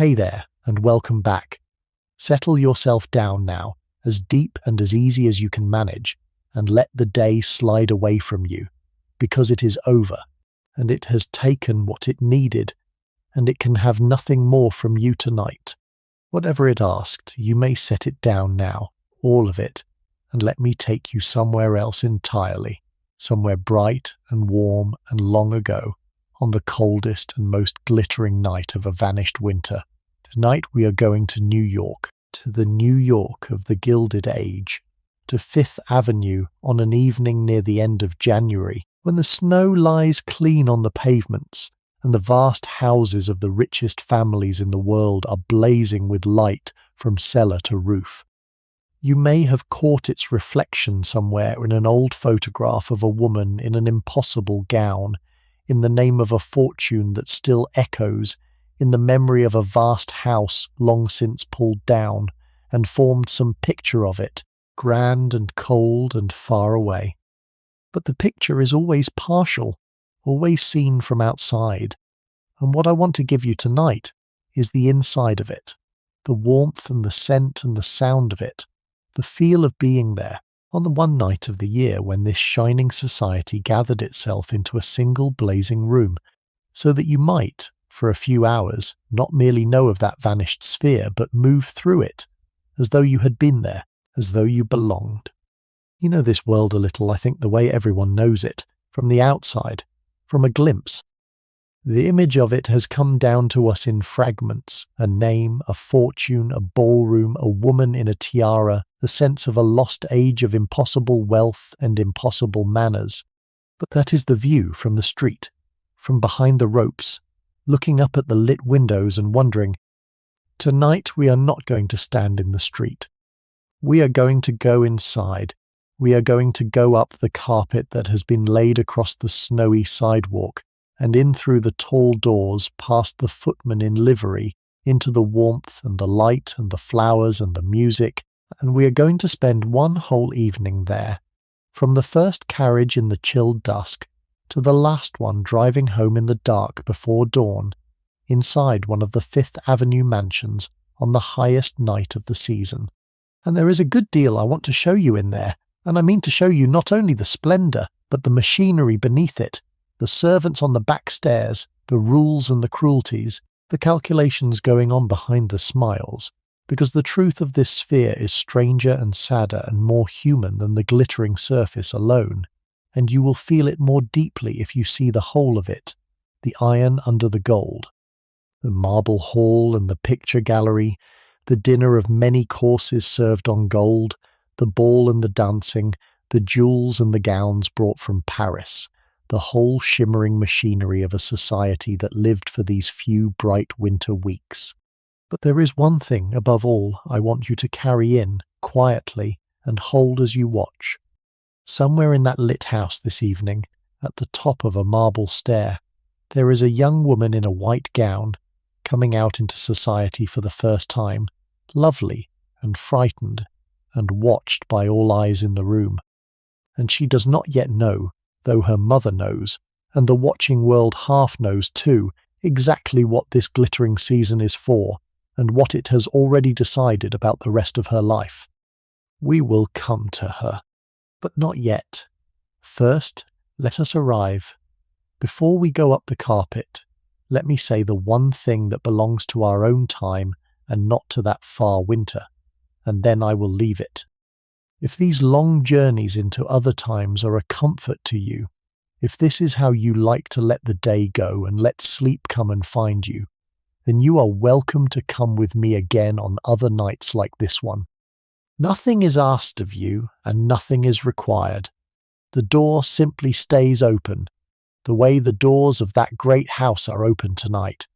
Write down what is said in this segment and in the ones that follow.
Hey there, and welcome back. Settle yourself down now, as deep and as easy as you can manage, and let the day slide away from you, because it is over, and it has taken what it needed, and it can have nothing more from you tonight. Whatever it asked, you may set it down now, all of it, and let me take you somewhere else entirely, somewhere bright and warm and long ago, on the coldest and most glittering night of a vanished winter. Tonight we are going to New York, to the New York of the Gilded Age, to Fifth Avenue on an evening near the end of January, when the snow lies clean on the pavements, and the vast houses of the richest families in the world are blazing with light from cellar to roof. You may have caught its reflection somewhere in an old photograph of a woman in an impossible gown, in the name of a fortune that still echoes, in the memory of a vast house long since pulled down, and formed some picture of it, grand and cold and far away. But the picture is always partial, always seen from outside, and what I want to give you tonight is the inside of it, the warmth and the scent and the sound of it, the feel of being there, on the one night of the year when this shining society gathered itself into a single blazing room, so that you might, for a few hours, not merely know of that vanished sphere, but move through it, as though you had been there, as though you belonged. You know this world a little, I think, the way everyone knows it, from the outside, from a glimpse. The image of it has come down to us in fragments, a name, a fortune, a ballroom, a woman in a tiara, the sense of a lost age of impossible wealth and impossible manners. But that is the view from the street, from behind the ropes, looking up at the lit windows and wondering, tonight we are not going to stand in the street. We are going to go inside. We are going to go up the carpet that has been laid across the snowy sidewalk, and in through the tall doors, past the footman in livery, into the warmth and the light and the flowers and the music, and we are going to spend one whole evening there, from the first carriage in the chill dusk to the last one driving home in the dark before dawn, inside one of the Fifth Avenue mansions on the highest night of the season. And there is a good deal I want to show you in there, and I mean to show you not only the splendour, but the machinery beneath it, the servants on the back stairs, the rules and the cruelties, the calculations going on behind the smiles, because the truth of this sphere is stranger and sadder and more human than the glittering surface alone, and you will feel it more deeply if you see the whole of it, the iron under the gold, the marble hall and the picture gallery, the dinner of many courses served on gold, the ball and the dancing, the jewels and the gowns brought from Paris, the whole shimmering machinery of a society that lived for these few bright winter weeks. But there is one thing, above all, I want you to carry in, quietly, and hold as you watch. Somewhere in that lit house this evening, at the top of a marble stair, there is a young woman in a white gown, coming out into society for the first time, lovely and frightened, and watched by all eyes in the room. And she does not yet know, though her mother knows, and the watching world half knows too, exactly what this glittering season is for, and what it has already decided about the rest of her life. We will come to her. But not yet. First, let us arrive. Before we go up the carpet, let me say the one thing that belongs to our own time and not to that far winter, and then I will leave it. If these long journeys into other times are a comfort to you, if this is how you like to let the day go and let sleep come and find you, then you are welcome to come with me again on other nights like this one. Nothing is asked of you, and nothing is required. The door simply stays open, the way the doors of that great house are open tonight.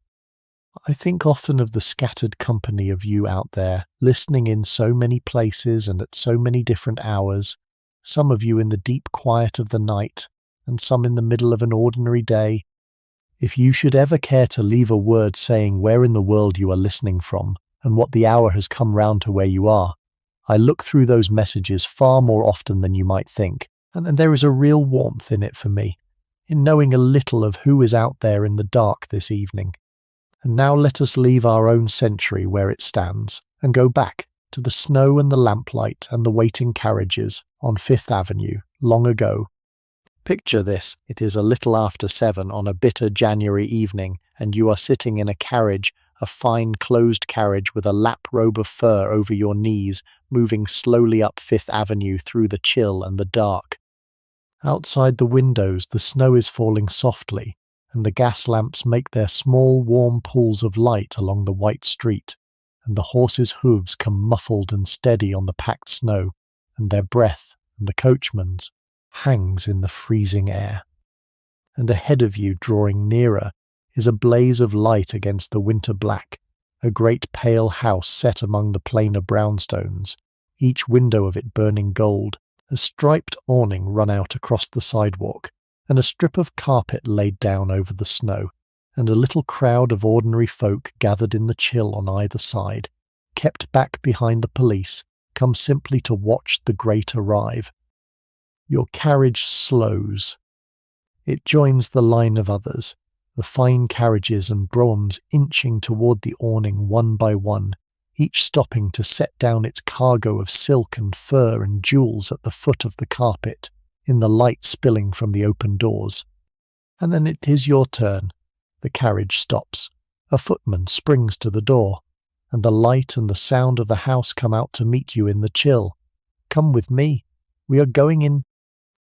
I think often of the scattered company of you out there, listening in so many places and at so many different hours, some of you in the deep quiet of the night, and some in the middle of an ordinary day. If you should ever care to leave a word saying where in the world you are listening from, and what the hour has come round to where you are, I look through those messages far more often than you might think, and there is a real warmth in it for me, in knowing a little of who is out there in the dark this evening. And now let us leave our own century where it stands and go back to the snow and the lamplight and the waiting carriages on Fifth Avenue long ago. Picture this. It is a little after 7 on a bitter January evening, and you are sitting in a carriage, a fine closed carriage with a lap robe of fur over your knees, moving slowly up Fifth Avenue through the chill and the dark. Outside the windows, the snow is falling softly, and the gas lamps make their small, warm pools of light along the white street, and the horses' hooves come muffled and steady on the packed snow, and their breath, and the coachman's, hangs in the freezing air. And ahead of you, drawing nearer, is a blaze of light against the winter black, a great pale house set among the plainer brownstones, each window of it burning gold, a striped awning run out across the sidewalk, and a strip of carpet laid down over the snow, and a little crowd of ordinary folk gathered in the chill on either side, kept back behind the police, come simply to watch the great arrive. Your carriage slows. It joins the line of others, the fine carriages and broughams inching toward the awning one by one, each stopping to set down its cargo of silk and fur and jewels at the foot of the carpet, in the light spilling from the open doors. And then it is your turn. The carriage stops. A footman springs to the door, and the light and the sound of the house come out to meet you in the chill. Come with me. We are going in.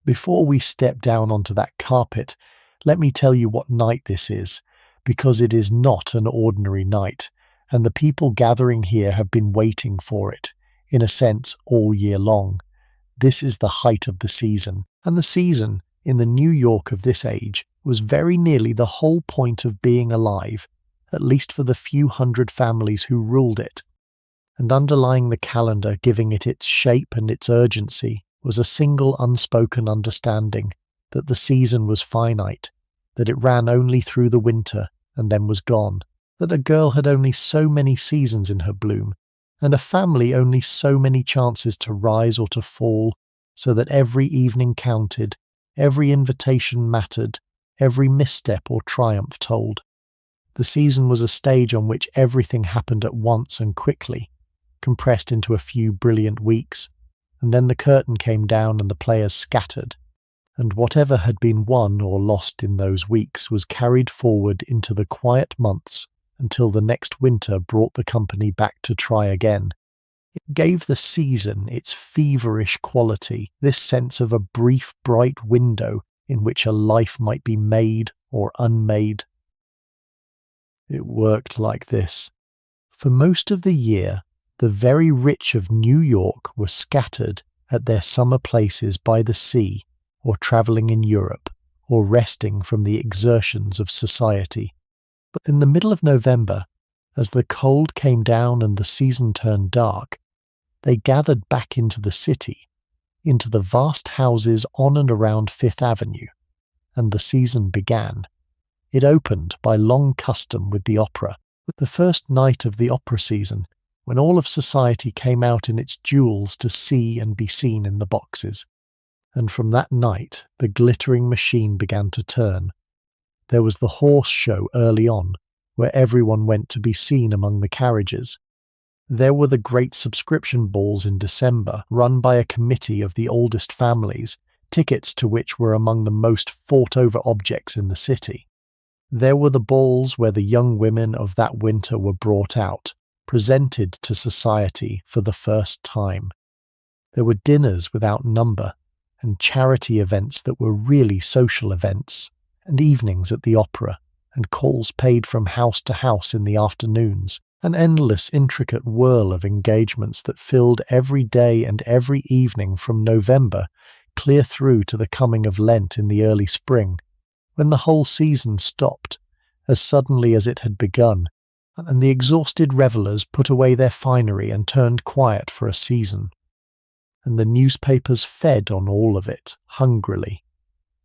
Before we step down onto that carpet, let me tell you what night this is, because it is not an ordinary night, and the people gathering here have been waiting for it, in a sense, all year long. This is the height of the season, and the season, in the New York of this age, was very nearly the whole point of being alive, at least for the few hundred families who ruled it. And underlying the calendar, giving it its shape and its urgency, was a single unspoken understanding that the season was finite, that it ran only through the winter and then was gone, that a girl had only so many seasons in her bloom, and a family only so many chances to rise or to fall, so that every evening counted, every invitation mattered, every misstep or triumph told. The season was a stage on which everything happened at once and quickly, compressed into a few brilliant weeks, and then the curtain came down and the players scattered, and whatever had been won or lost in those weeks was carried forward into the quiet months until the next winter brought the company back to try again. It gave the season its feverish quality, this sense of a brief, bright window in which a life might be made or unmade. It worked like this. For most of the year, the very rich of New York were scattered at their summer places by the sea, or travelling in Europe, or resting from the exertions of society. But in the middle of November, as the cold came down and the season turned dark, they gathered back into the city, into the vast houses on and around Fifth Avenue, and the season began. It opened by long custom with the opera, with the first night of the opera season, when all of society came out in its jewels to see and be seen in the boxes. And from that night the glittering machine began to turn. There was the horse show early on, where everyone went to be seen among the carriages. There were the great subscription balls in December, run by a committee of the oldest families, tickets to which were among the most fought-over objects in the city. There were the balls where the young women of that winter were brought out, presented to society for the first time. There were dinners without number, and charity events that were really social events, and evenings at the opera, and calls paid from house to house in the afternoons, an endless intricate whirl of engagements that filled every day and every evening from November clear through to the coming of Lent in the early spring, when the whole season stopped, as suddenly as it had begun, and the exhausted revellers put away their finery and turned quiet for a season. And the newspapers fed on all of it, hungrily,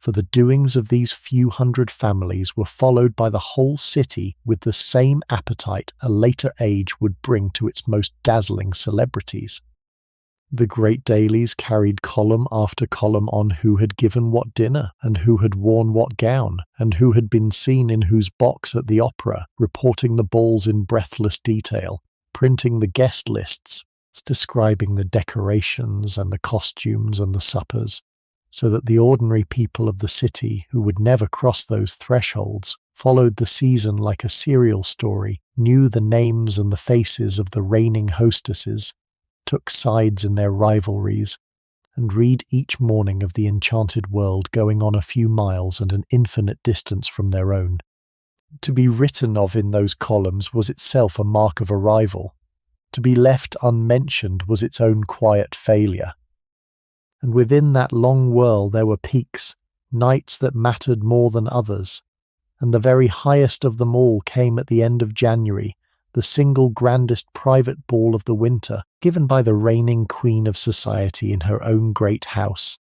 for the doings of these few hundred families were followed by the whole city with the same appetite a later age would bring to its most dazzling celebrities. The great dailies carried column after column on who had given what dinner, and who had worn what gown, and who had been seen in whose box at the opera, reporting the balls in breathless detail, printing the guest lists, describing the decorations and the costumes and the suppers, so that the ordinary people of the city who would never cross those thresholds followed the season like a serial story, knew the names and the faces of the reigning hostesses, took sides in their rivalries, and read each morning of the enchanted world going on a few miles and an infinite distance from their own. To be written of in those columns was itself a mark of arrival. To be left unmentioned was its own quiet failure. And within that long whirl there were peaks, nights that mattered more than others, and the very highest of them all came at the end of January, the single grandest private ball of the winter, given by the reigning queen of society in her own great house,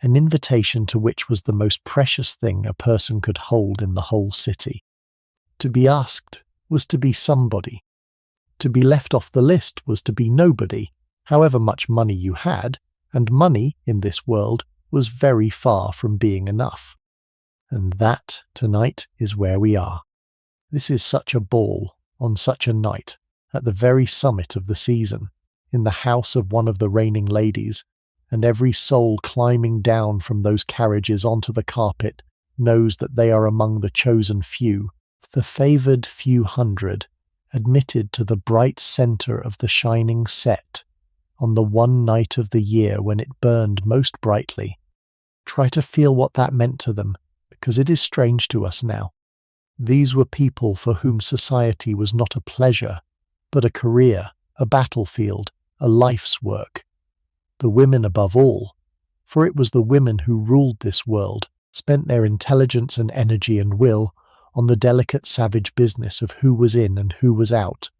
an invitation to which was the most precious thing a person could hold in the whole city. To be asked was to be somebody. To be left off the list was to be nobody, however much money you had, and money, in this world, was very far from being enough. And that, tonight, is where we are. This is such a ball, on such a night, at the very summit of the season, in the house of one of the reigning ladies, and every soul climbing down from those carriages onto the carpet knows that they are among the chosen few, the favoured few hundred, admitted to the bright centre of the shining set, on the one night of the year when it burned most brightly. Try to feel what that meant to them, because it is strange to us now. These were people for whom society was not a pleasure, but a career, a battlefield, a life's work. The women above all, for it was the women who ruled this world, spent their intelligence and energy and will on the delicate savage business of who was in and who was out,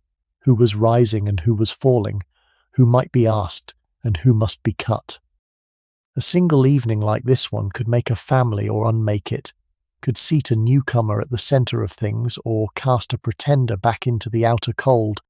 who was rising and who was falling, who might be asked and who must be cut. A single evening like this one could make a family or unmake it, could seat a newcomer at the centre of things or cast a pretender back into the outer cold.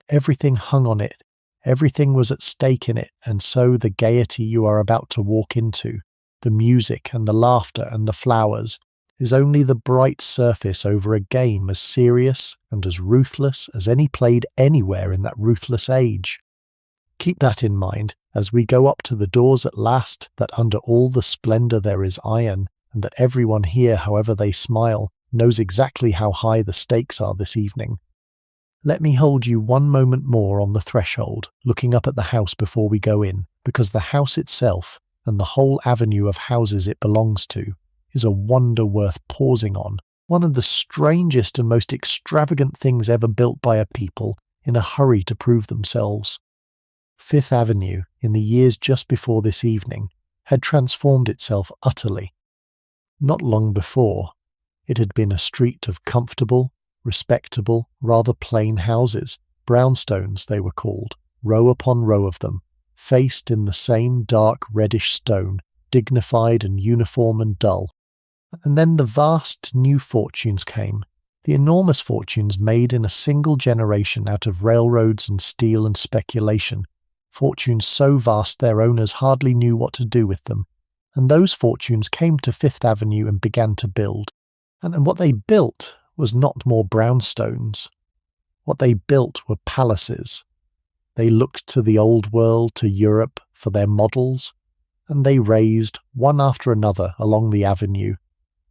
Everything hung on it, everything was at stake in it, and so the gaiety you are about to walk into, the music and the laughter and the flowers, is only the bright surface over a game as serious and as ruthless as any played anywhere in that ruthless age. Keep that in mind as we go up to the doors at last, that under all the splendour there is iron, and that everyone here, however they smile, knows exactly how high the stakes are this evening. Let me hold you one moment more on the threshold, looking up at the house before we go in, because the house itself, and the whole avenue of houses it belongs to, is a wonder worth pausing on, one of the strangest and most extravagant things ever built by a people in a hurry to prove themselves. Fifth Avenue, in the years just before this evening, had transformed itself utterly. Not long before, it had been a street of comfortable, respectable, rather plain houses, brownstones they were called, row upon row of them, faced in the same dark reddish stone, dignified and uniform and dull. And then the vast new fortunes came, the enormous fortunes made in a single generation out of railroads and steel and speculation, fortunes so vast their owners hardly knew what to do with them. And those fortunes came to Fifth Avenue and began to build. And what they built was not more brownstones. What they built were palaces. They looked to the old world, to Europe, for their models, and they raised, one after another along the avenue,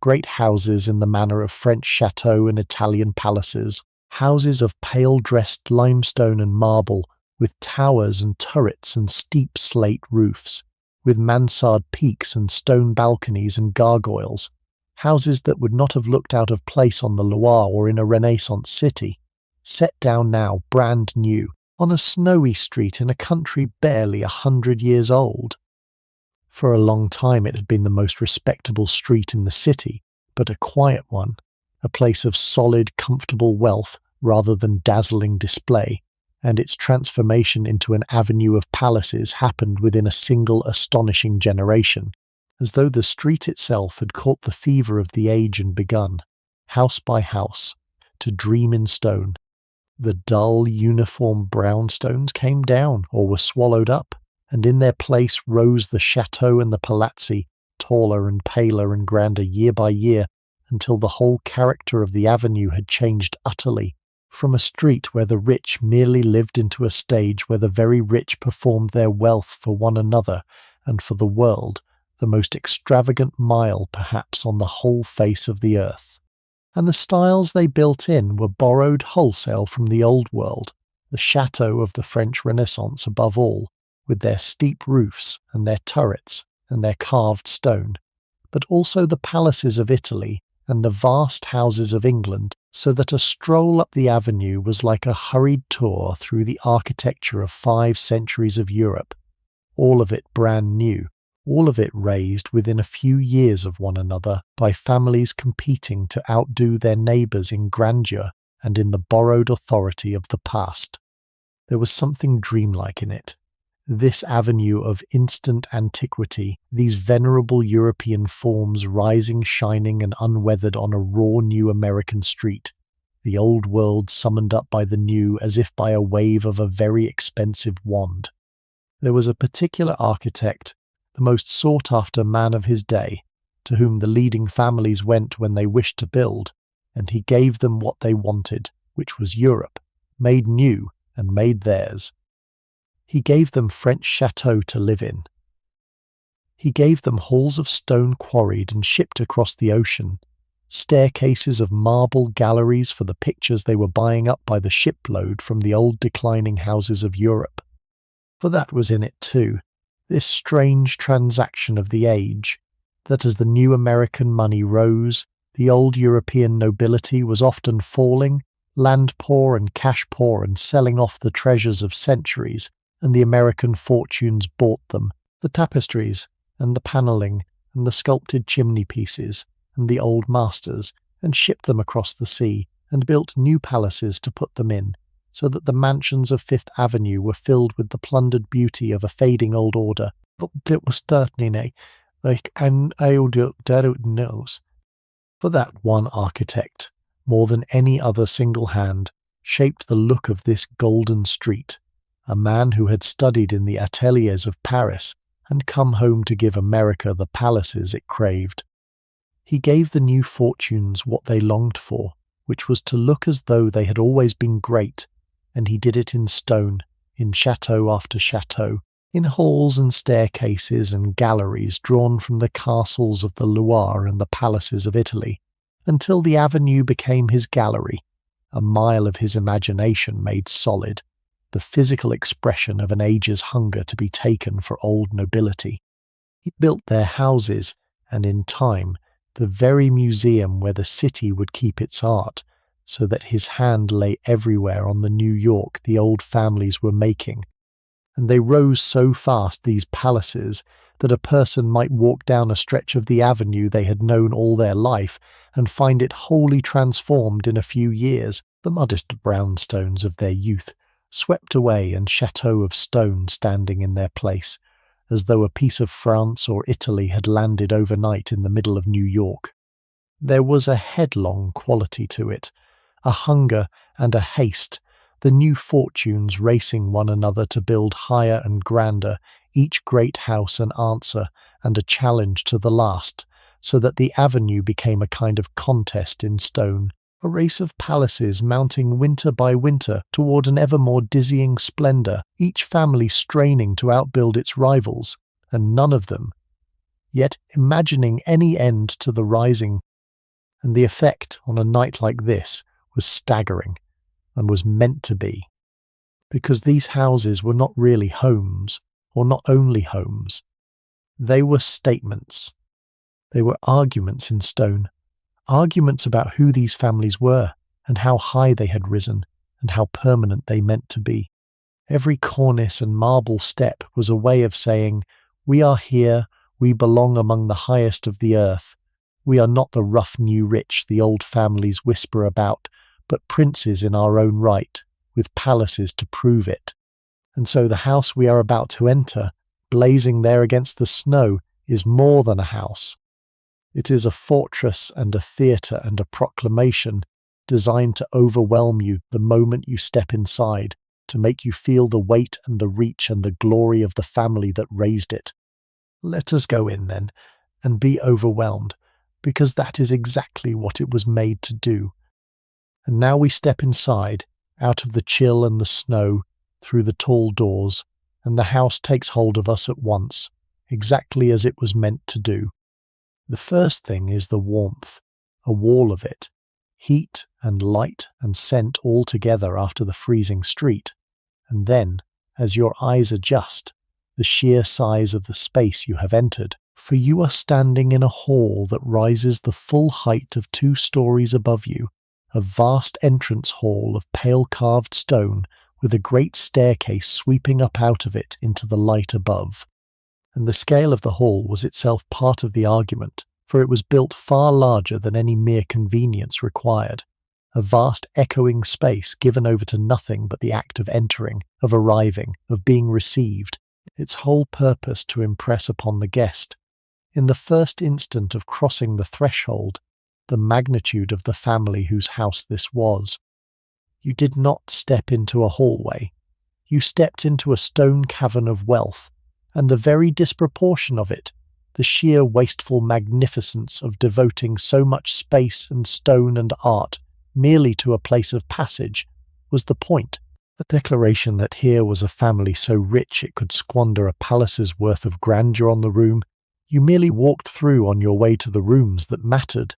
great houses in the manner of French chateaux and Italian palaces, houses of pale-dressed limestone and marble, with towers and turrets and steep slate roofs, with mansard peaks and stone balconies and gargoyles, houses that would not have looked out of place on the Loire or in a Renaissance city, set down now brand new, on a snowy street in a country barely 100 years old. For a long time it had been the most respectable street in the city, but a quiet one, a place of solid, comfortable wealth rather than dazzling display, and its transformation into an avenue of palaces happened within a single astonishing generation, as though the street itself had caught the fever of the age and begun, house by house, to dream in stone. The dull, uniform brownstones came down or were swallowed up, and in their place rose the chateau and the palazzi, taller and paler and grander year by year, until the whole character of the avenue had changed utterly, from a street where the rich merely lived into a stage where the very rich performed their wealth for one another and for the world, the most extravagant mile perhaps on the whole face of the earth. And the styles they built in were borrowed wholesale from the old world, the chateaux of the French Renaissance above all, with their steep roofs and their turrets and their carved stone, but also the palaces of Italy and the vast houses of England, so that a stroll up the avenue was like a hurried tour through the architecture of 5 centuries of Europe, all of it brand new, all of it raised within a few years of one another by families competing to outdo their neighbours in grandeur and in the borrowed authority of the past. There was something dreamlike in it. This avenue of instant antiquity, these venerable European forms rising shining and unweathered on a raw new American street, the old world summoned up by the new as if by a wave of a very expensive wand. There was a particular architect, the most sought-after man of his day, to whom the leading families went when they wished to build, and he gave them what they wanted, which was Europe, made new and made theirs. He gave them French chateaux to live in. He gave them halls of stone quarried and shipped across the ocean, staircases of marble galleries for the pictures they were buying up by the shipload from the old declining houses of Europe. For that was in it too, this strange transaction of the age, that as the new American money rose, the old European nobility was often falling, land poor and cash poor and selling off the treasures of centuries, and the American fortunes bought them, the tapestries, and the panelling, and the sculpted chimney pieces, and the old masters, and shipped them across the sea, and built new palaces to put them in, so that the mansions of Fifth Avenue were filled with the plundered beauty of a fading old order. But it was certainly an old knows. For that one architect, more than any other single hand, shaped the look of this golden street, a man who had studied in the ateliers of Paris and come home to give America the palaces it craved. He gave the new fortunes what they longed for, which was to look as though they had always been great, and he did it in stone, in chateau after chateau, in halls and staircases and galleries drawn from the castles of the Loire and the palaces of Italy, until the avenue became his gallery, a mile of his imagination made solid, the physical expression of an age's hunger to be taken for old nobility. He built their houses, and in time, the very museum where the city would keep its art, so that his hand lay everywhere on the New York the old families were making. And they rose so fast, these palaces, that a person might walk down a stretch of the avenue they had known all their life and find it wholly transformed in a few years, the modest brownstones of their youth, swept away and chateaux of stone standing in their place, as though a piece of France or Italy had landed overnight in the middle of New York. There was a headlong quality to it, a hunger and a haste, the new fortunes racing one another to build higher and grander, each great house an answer and a challenge to the last, so that the avenue became a kind of contest in stone, a race of palaces mounting winter by winter toward an ever more dizzying splendour, each family straining to outbuild its rivals, and none of them yet imagining any end to the rising. And the effect on a night like this was staggering, and was meant to be, because these houses were not really homes, or not only homes. They were statements. They were arguments in stone, arguments about who these families were, and how high they had risen, and how permanent they meant to be. Every cornice and marble step was a way of saying, we are here, we belong among the highest of the earth. We are not the rough new rich the old families whisper about, but princes in our own right, with palaces to prove it. And so the house we are about to enter, blazing there against the snow, is more than a house. It is a fortress and a theatre and a proclamation, designed to overwhelm you the moment you step inside, to make you feel the weight and the reach and the glory of the family that raised it. Let us go in then, and be overwhelmed, because that is exactly what it was made to do. And now we step inside, out of the chill and the snow, through the tall doors, and the house takes hold of us at once, exactly as it was meant to do. The first thing is the warmth, a wall of it, heat and light and scent all together after the freezing street, and then, as your eyes adjust, the sheer size of the space you have entered, for you are standing in a hall that rises the full height of 2 stories above you, a vast entrance hall of pale carved stone with a great staircase sweeping up out of it into the light above. And the scale of the hall was itself part of the argument, for it was built far larger than any mere convenience required, a vast echoing space given over to nothing but the act of entering, of arriving, of being received, its whole purpose to impress upon the guest, in the first instant of crossing the threshold, the magnitude of the family whose house this was. You did not step into a hallway. You stepped into a stone cavern of wealth, and the very disproportion of it, the sheer wasteful magnificence of devoting so much space and stone and art merely to a place of passage, was the point. The declaration that here was a family so rich it could squander a palace's worth of grandeur on the room, you merely walked through on your way to the rooms that mattered.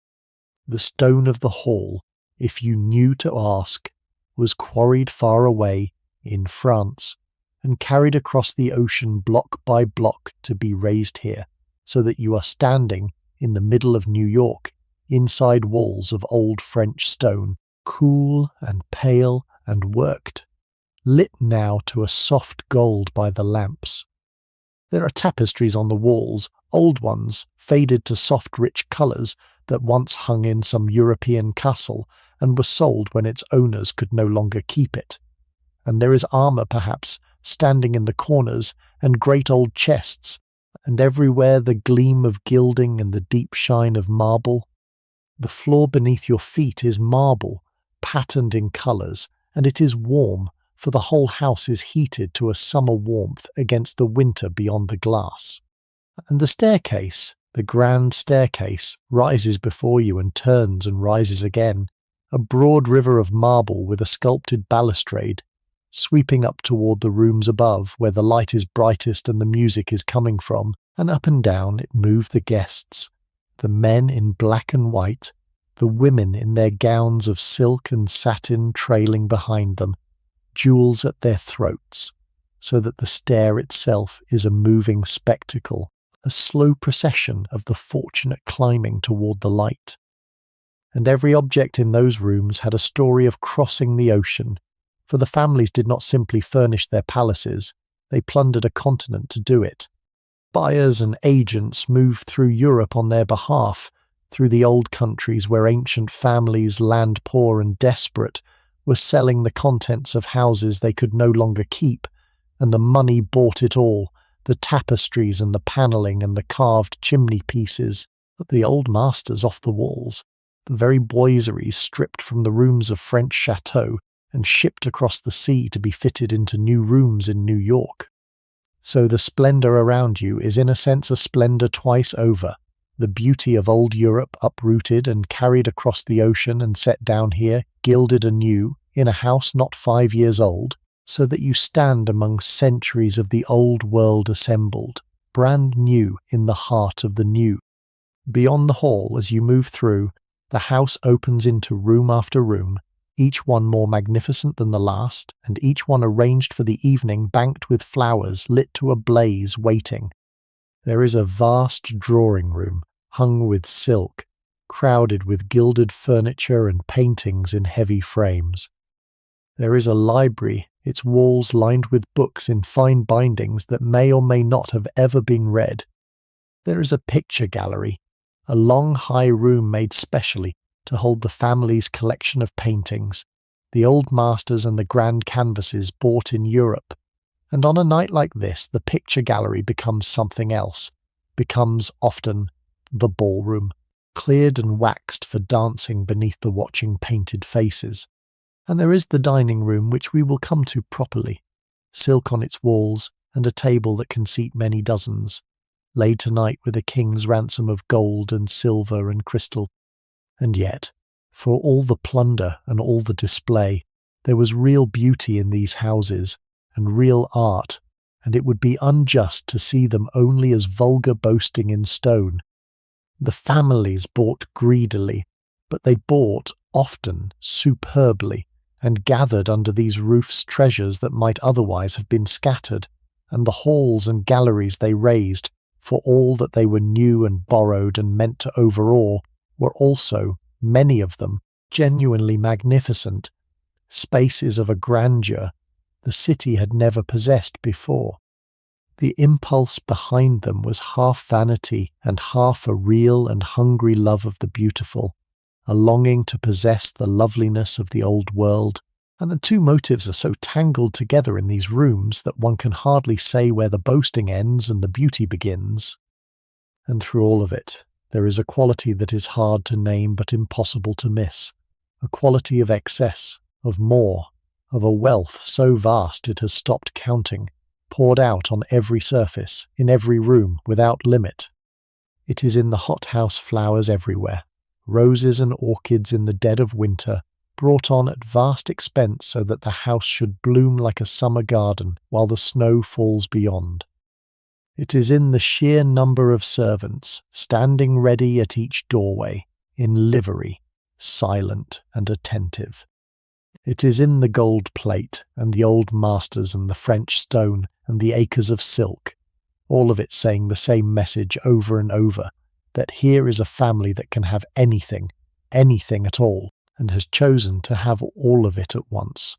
The stone of the hall, if you knew to ask, was quarried far away in France and carried across the ocean block by block to be raised here, so that you are standing in the middle of New York, inside walls of old French stone, cool and pale and worked, lit now to a soft gold by the lamps. There are tapestries on the walls, old ones, faded to soft rich colours, that once hung in some European castle and were sold when its owners could no longer keep it. And there is armour, perhaps, standing in the corners, and great old chests, and everywhere the gleam of gilding and the deep shine of marble. The floor beneath your feet is marble, patterned in colours, and it is warm, for the whole house is heated to a summer warmth against the winter beyond the glass. And the staircase, the grand staircase, rises before you and turns and rises again, a broad river of marble with a sculpted balustrade, sweeping up toward the rooms above where the light is brightest and the music is coming from, and up and down it move the guests, the men in black and white, the women in their gowns of silk and satin trailing behind them, jewels at their throats, so that the stair itself is a moving spectacle, a slow procession of the fortunate climbing toward the light. And every object in those rooms had a story of crossing the ocean, for the families did not simply furnish their palaces, they plundered a continent to do it. Buyers and agents moved through Europe on their behalf, through the old countries where ancient families, land poor and desperate, were selling the contents of houses they could no longer keep, and the money bought it all, the tapestries and the panelling and the carved chimney pieces, the old masters off the walls, the very boiseries stripped from the rooms of French chateaux and shipped across the sea to be fitted into new rooms in New York. So the splendour around you is in a sense a splendour twice over, the beauty of old Europe uprooted and carried across the ocean and set down here, gilded anew, in a house not 5 years old, so that you stand among centuries of the old world assembled, brand new in the heart of the new. Beyond the hall, as you move through, the house opens into room after room, each one more magnificent than the last, and each one arranged for the evening, banked with flowers, lit to a blaze, waiting. There is a vast drawing-room, hung with silk, crowded with gilded furniture and paintings in heavy frames. There is a library, its walls lined with books in fine bindings that may or may not have ever been read. There is a picture gallery, a long high room made specially to hold the family's collection of paintings, the old masters and the grand canvases bought in Europe. And on a night like this, the picture gallery becomes something else, becomes often the ballroom, cleared and waxed for dancing beneath the watching painted faces. And there is the dining room, which we will come to properly. Silk on its walls, and a table that can seat many dozens, laid tonight with a king's ransom of gold and silver and crystal. And yet, for all the plunder and all the display, there was real beauty in these houses, and real art, and it would be unjust to see them only as vulgar boasting in stone. The families bought greedily, but they bought often superbly, and gathered under these roofs treasures that might otherwise have been scattered, and the halls and galleries they raised, for all that they were new and borrowed and meant to overawe, were also, many of them, genuinely magnificent, spaces of a grandeur the city had never possessed before. The impulse behind them was half vanity and half a real and hungry love of the beautiful, a longing to possess the loveliness of the old world, and the two motives are so tangled together in these rooms that one can hardly say where the boasting ends and the beauty begins. And through all of it, there is a quality that is hard to name but impossible to miss, a quality of excess, of more, of a wealth so vast it has stopped counting, poured out on every surface, in every room, without limit. It is in the hothouse flowers everywhere, roses and orchids in the dead of winter, brought on at vast expense so that the house should bloom like a summer garden while the snow falls beyond. It is in the sheer number of servants, standing ready at each doorway, in livery, silent and attentive. It is in the gold plate, and the old masters and the French stone, and the acres of silk, all of it saying the same message over and over, that here is a family that can have anything at all, and has chosen to have all of it at once.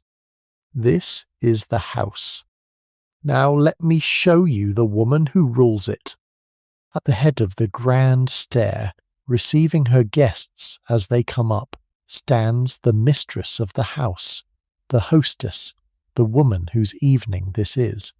This is the house. Now let me show you the woman who rules it. At the head of the grand stair, receiving her guests as they come up, stands the mistress of the house, the hostess, the woman whose evening this is.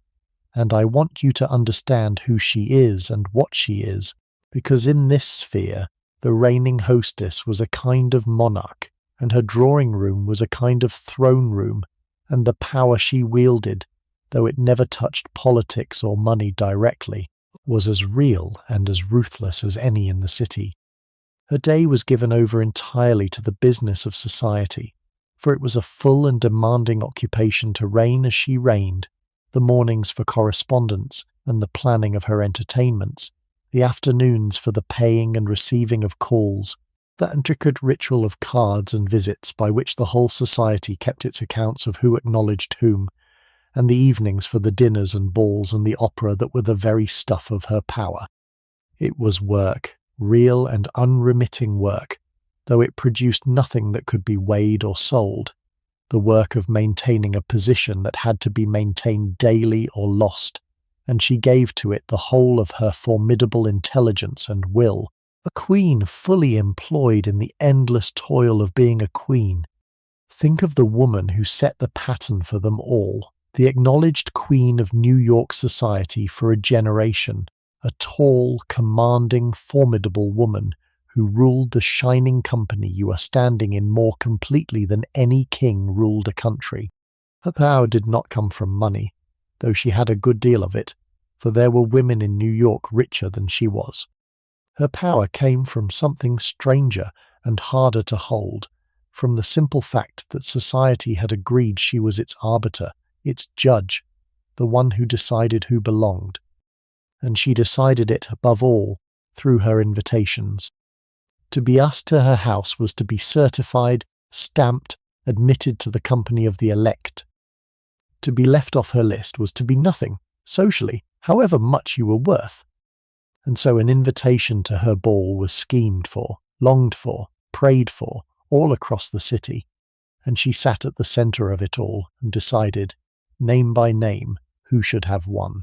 And I want you to understand who she is and what she is, because in this sphere the reigning hostess was a kind of monarch, and her drawing-room was a kind of throne-room, and the power she wielded, though it never touched politics or money directly, was as real and as ruthless as any in the city. Her day was given over entirely to the business of society, for it was a full and demanding occupation to reign as she reigned, the mornings for correspondence and the planning of her entertainments, the afternoons for the paying and receiving of calls, that intricate ritual of cards and visits by which the whole society kept its accounts of who acknowledged whom, and the evenings for the dinners and balls and the opera that were the very stuff of her power. It was work, real and unremitting work, though it produced nothing that could be weighed or sold, the work of maintaining a position that had to be maintained daily or lost, and she gave to it the whole of her formidable intelligence and will, a queen fully employed in the endless toil of being a queen. Think of the woman who set the pattern for them all, the acknowledged queen of New York society for a generation, a tall, commanding, formidable woman who ruled the shining company you are standing in more completely than any king ruled a country. Her power did not come from money, though she had a good deal of it, for there were women in New York richer than she was. Her power came from something stranger and harder to hold, from the simple fact that society had agreed she was its arbiter, its judge, the one who decided who belonged. And she decided it, above all, through her invitations. To be asked to her house was to be certified, stamped, admitted to the company of the elect. To be left off her list was to be nothing, socially, however much you were worth. And so an invitation to her ball was schemed for, longed for, prayed for, all across the city, and she sat at the centre of it all and decided, name by name, who should have won.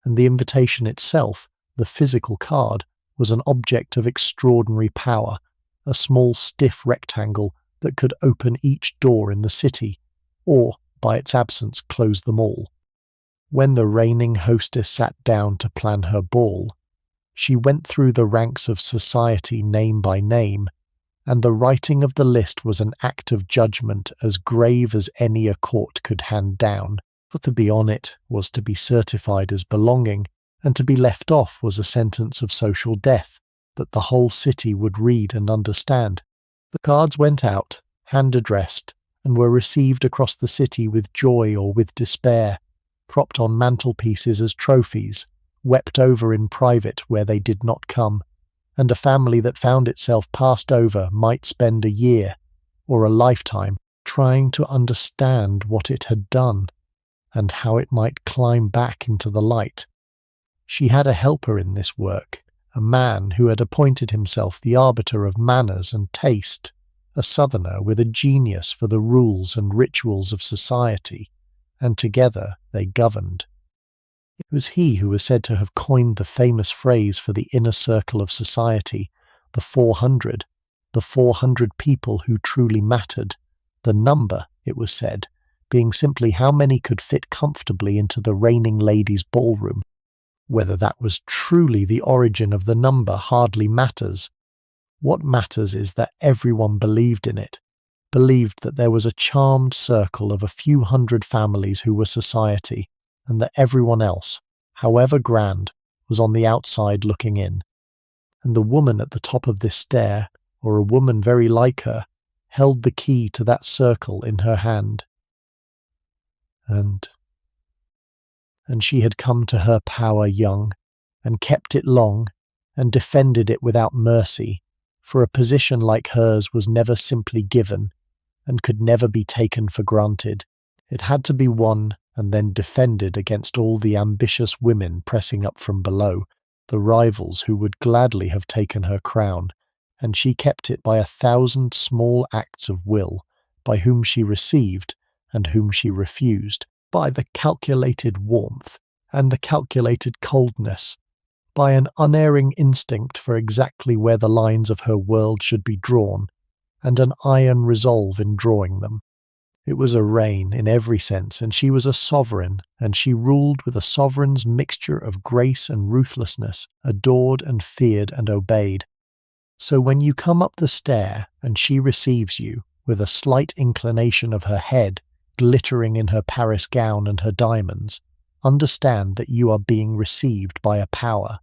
And the invitation itself, the physical card, was an object of extraordinary power, a small stiff rectangle that could open each door in the city, or, by its absence, close them all. When the reigning hostess sat down to plan her ball, she went through the ranks of society name by name, and the writing of the list was an act of judgment as grave as any a court could hand down, for to be on it was to be certified as belonging, and to be left off was a sentence of social death that the whole city would read and understand. The cards went out, hand-addressed, and were received across the city with joy or with despair, propped on mantelpieces as trophies, wept over in private where they did not come, and a family that found itself passed over might spend a year or a lifetime trying to understand what it had done and how it might climb back into the light. She had a helper in this work, a man who had appointed himself the arbiter of manners and taste, a southerner with a genius for the rules and rituals of society, and together they governed. It was he who was said to have coined the famous phrase for the inner circle of society, the 400 people who truly mattered, the number, it was said, being simply how many could fit comfortably into the reigning lady's ballroom. Whether that was truly the origin of the number hardly matters. What matters is that everyone believed in it, believed that there was a charmed circle of a few hundred families who were society, and that everyone else, however grand, was on the outside looking in. And the woman at the top of this stair, or a woman very like her, held the key to that circle in her hand. And she had come to her power young, and kept it long, and defended it without mercy, for a position like hers was never simply given, and could never be taken for granted. It had to be won and then defended against all the ambitious women pressing up from below, the rivals who would gladly have taken her crown, and she kept it by 1,000 small acts of will, by whom she received and whom she refused, by the calculated warmth and the calculated coldness, by an unerring instinct for exactly where the lines of her world should be drawn, and an iron resolve in drawing them. It was a reign in every sense, and she was a sovereign, and she ruled with a sovereign's mixture of grace and ruthlessness, adored and feared and obeyed. So when you come up the stair and she receives you, with a slight inclination of her head, glittering in her Paris gown and her diamonds, understand that you are being received by a power.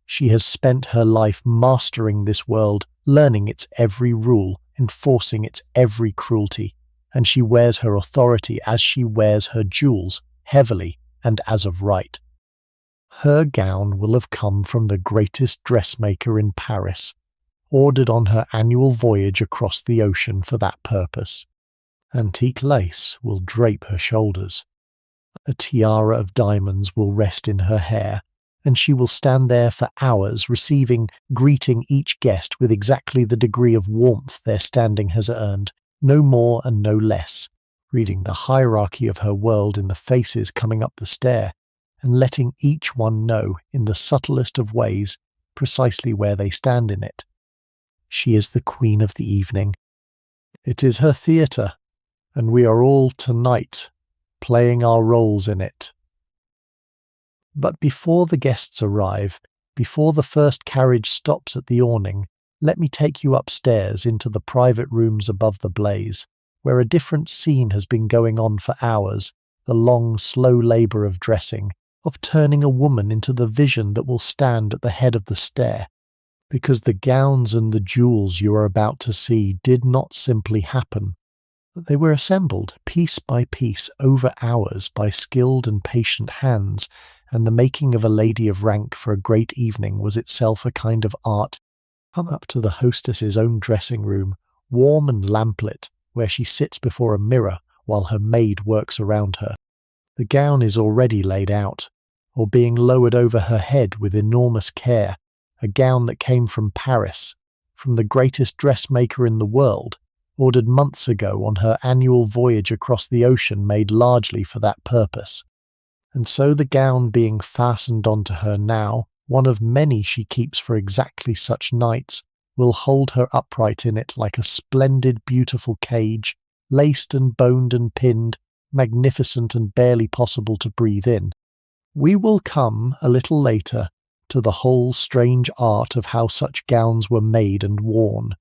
She has spent her life mastering this world, learning its every rule, enforcing its every cruelty, and she wears her authority as she wears her jewels, heavily and as of right. Her gown will have come from the greatest dressmaker in Paris, ordered on her annual voyage across the ocean for that purpose. Antique lace will drape her shoulders. A tiara of diamonds will rest in her hair, and she will stand there for hours greeting each guest with exactly the degree of warmth their standing has earned, no more and no less, reading the hierarchy of her world in the faces coming up the stair, and letting each one know in the subtlest of ways precisely where they stand in it. She is the queen of the evening. It is her theatre, and we are all tonight playing our roles in it. But before the guests arrive, before the first carriage stops at the awning, let me take you upstairs into the private rooms above the blaze, where a different scene has been going on for hours, the long, slow labour of dressing, of turning a woman into the vision that will stand at the head of the stair, because the gowns and the jewels you are about to see did not simply happen. They were assembled piece by piece over hours by skilled and patient hands, and the making of a lady of rank for a great evening was itself a kind of art. Come up to the hostess's own dressing room, warm and lamplit, where she sits before a mirror while her maid works around her. The gown is already laid out, or being lowered over her head with enormous care, a gown that came from Paris, from the greatest dressmaker in the world, ordered months ago on her annual voyage across the ocean made largely for that purpose. And so the gown being fastened onto her now, one of many she keeps for exactly such nights, will hold her upright in it like a splendid, beautiful cage, laced and boned and pinned, magnificent and barely possible to breathe in. We will come, a little later, to the whole strange art of how such gowns were made and worn.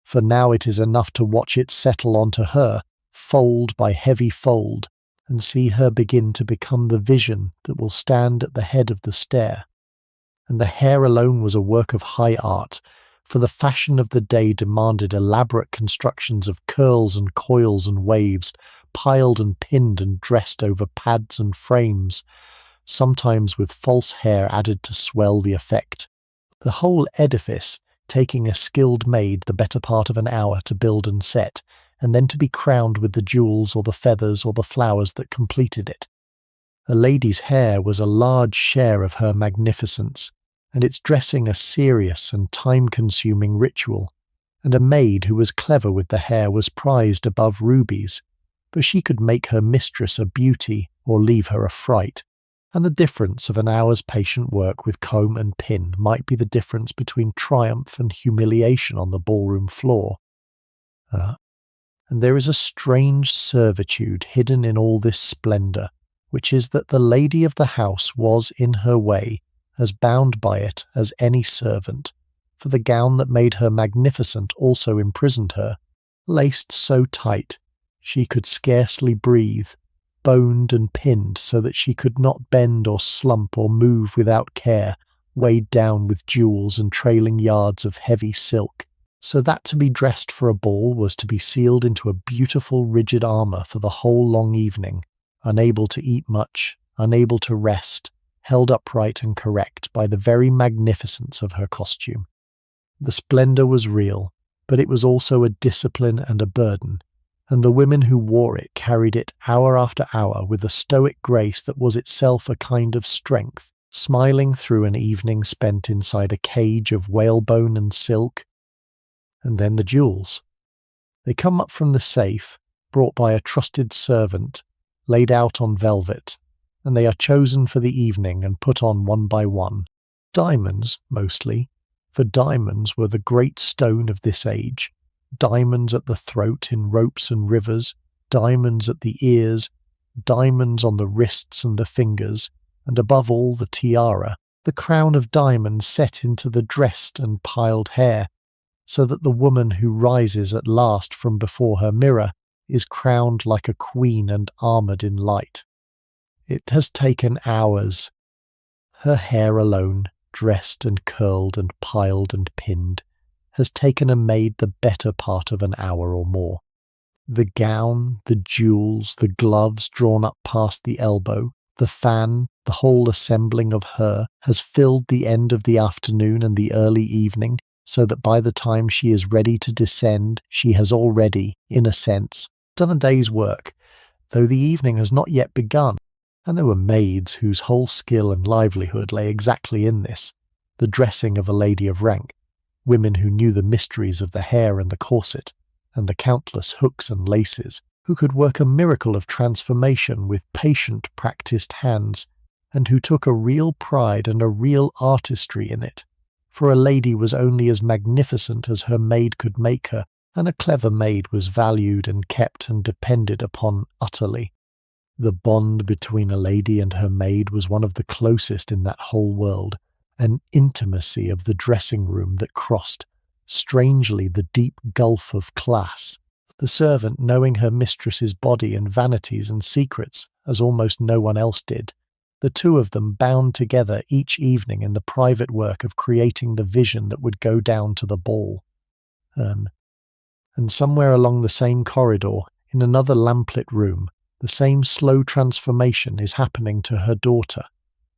for now it is enough to watch it settle onto her, fold by heavy fold, and see her begin to become the vision that will stand at the head of the stair. And the hair alone was a work of high art, for the fashion of the day demanded elaborate constructions of curls and coils and waves, piled and pinned and dressed over pads and frames, sometimes with false hair added to swell the effect. The whole edifice taking a skilled maid the better part of an hour to build and set, and then to be crowned with the jewels or the feathers or the flowers that completed it. A lady's hair was a large share of her magnificence, and its dressing a serious and time-consuming ritual, and a maid who was clever with the hair was prized above rubies, for she could make her mistress a beauty or leave her a fright, and the difference of an hour's patient work with comb and pin might be the difference between triumph and humiliation on the ballroom floor. And there is a strange servitude hidden in all this splendour, which is that the lady of the house was, in her way, as bound by it as any servant, for the gown that made her magnificent also imprisoned her, laced so tight she could scarcely breathe, boned and pinned so that she could not bend or slump or move without care, weighed down with jewels and trailing yards of heavy silk, so that to be dressed for a ball was to be sealed into a beautiful rigid armour for the whole long evening, unable to eat much, unable to rest, held upright and correct by the very magnificence of her costume. The splendour was real, but it was also a discipline and a burden, and the women who wore it carried it hour after hour with a stoic grace that was itself a kind of strength, smiling through an evening spent inside a cage of whalebone and silk. And then the jewels. They come up from the safe, brought by a trusted servant, laid out on velvet, and they are chosen for the evening and put on one by one. Diamonds, mostly, for diamonds were the great stone of this age. Diamonds at the throat in ropes and rivers, diamonds at the ears, diamonds on the wrists and the fingers, and above all the tiara, the crown of diamonds set into the dressed and piled hair, so that the woman who rises at last from before her mirror is crowned like a queen and armoured in light. It has taken hours. Her hair alone, dressed and curled and piled and pinned, has taken a maid the better part of an hour or more. The gown, the jewels, the gloves drawn up past the elbow, the fan, the whole assembling of her, has filled the end of the afternoon and the early evening, so that by the time she is ready to descend, she has already, in a sense, done a day's work, though the evening has not yet begun. And there were maids whose whole skill and livelihood lay exactly in this, the dressing of a lady of rank, women who knew the mysteries of the hair and the corset, and the countless hooks and laces, who could work a miracle of transformation with patient, practised hands, and who took a real pride and a real artistry in it, for a lady was only as magnificent as her maid could make her, and a clever maid was valued and kept and depended upon utterly. The bond between a lady and her maid was one of the closest in that whole world, an intimacy of the dressing-room that crossed, strangely, the deep gulf of class, the servant knowing her mistress's body and vanities and secrets as almost no one else did, the two of them bound together each evening in the private work of creating the vision that would go down to the ball. And somewhere along the same corridor, in another lamplit room, the same slow transformation is happening to her daughter,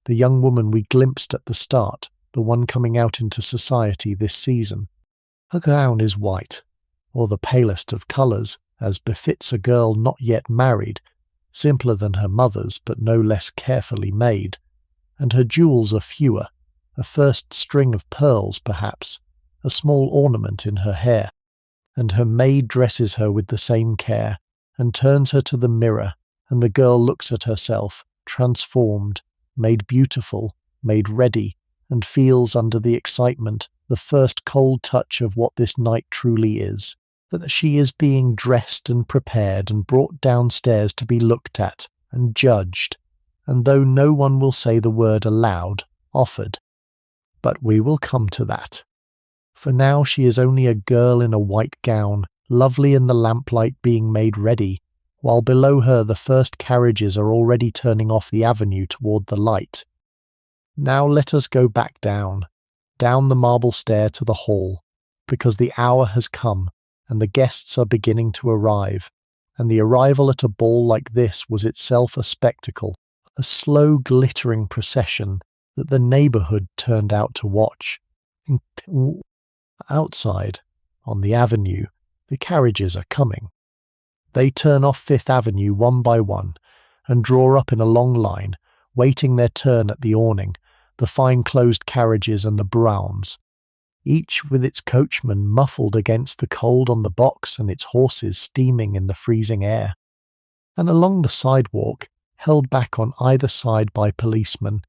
the young woman we glimpsed at the start, the one coming out into society this season. Her gown is white, or the palest of colours, as befits a girl not yet married, simpler than her mother's but no less carefully made, and her jewels are fewer, a first string of pearls perhaps, a small ornament in her hair, and her maid dresses her with the same care, and turns her to the mirror, and the girl looks at herself, transformed, made beautiful, made ready, and feels under the excitement the first cold touch of what this night truly is, that she is being dressed and prepared and brought downstairs to be looked at and judged, and though no one will say the word aloud, offered. But we will come to that. For now she is only a girl in a white gown, lovely in the lamplight being made ready, while below her the first carriages are already turning off the avenue toward the light. Now let us go back down the marble stair to the hall, because the hour has come, and the guests are beginning to arrive, and the arrival at a ball like this was itself a spectacle, a slow glittering procession that the neighbourhood turned out to watch. Outside, on the avenue, the carriages are coming. They turn off Fifth Avenue one by one, and draw up in a long line, waiting their turn at the awning, the fine-closed carriages and the broughams, each with its coachman muffled against the cold on the box and its horses steaming in the freezing air. And along the sidewalk, held back on either side by policemen,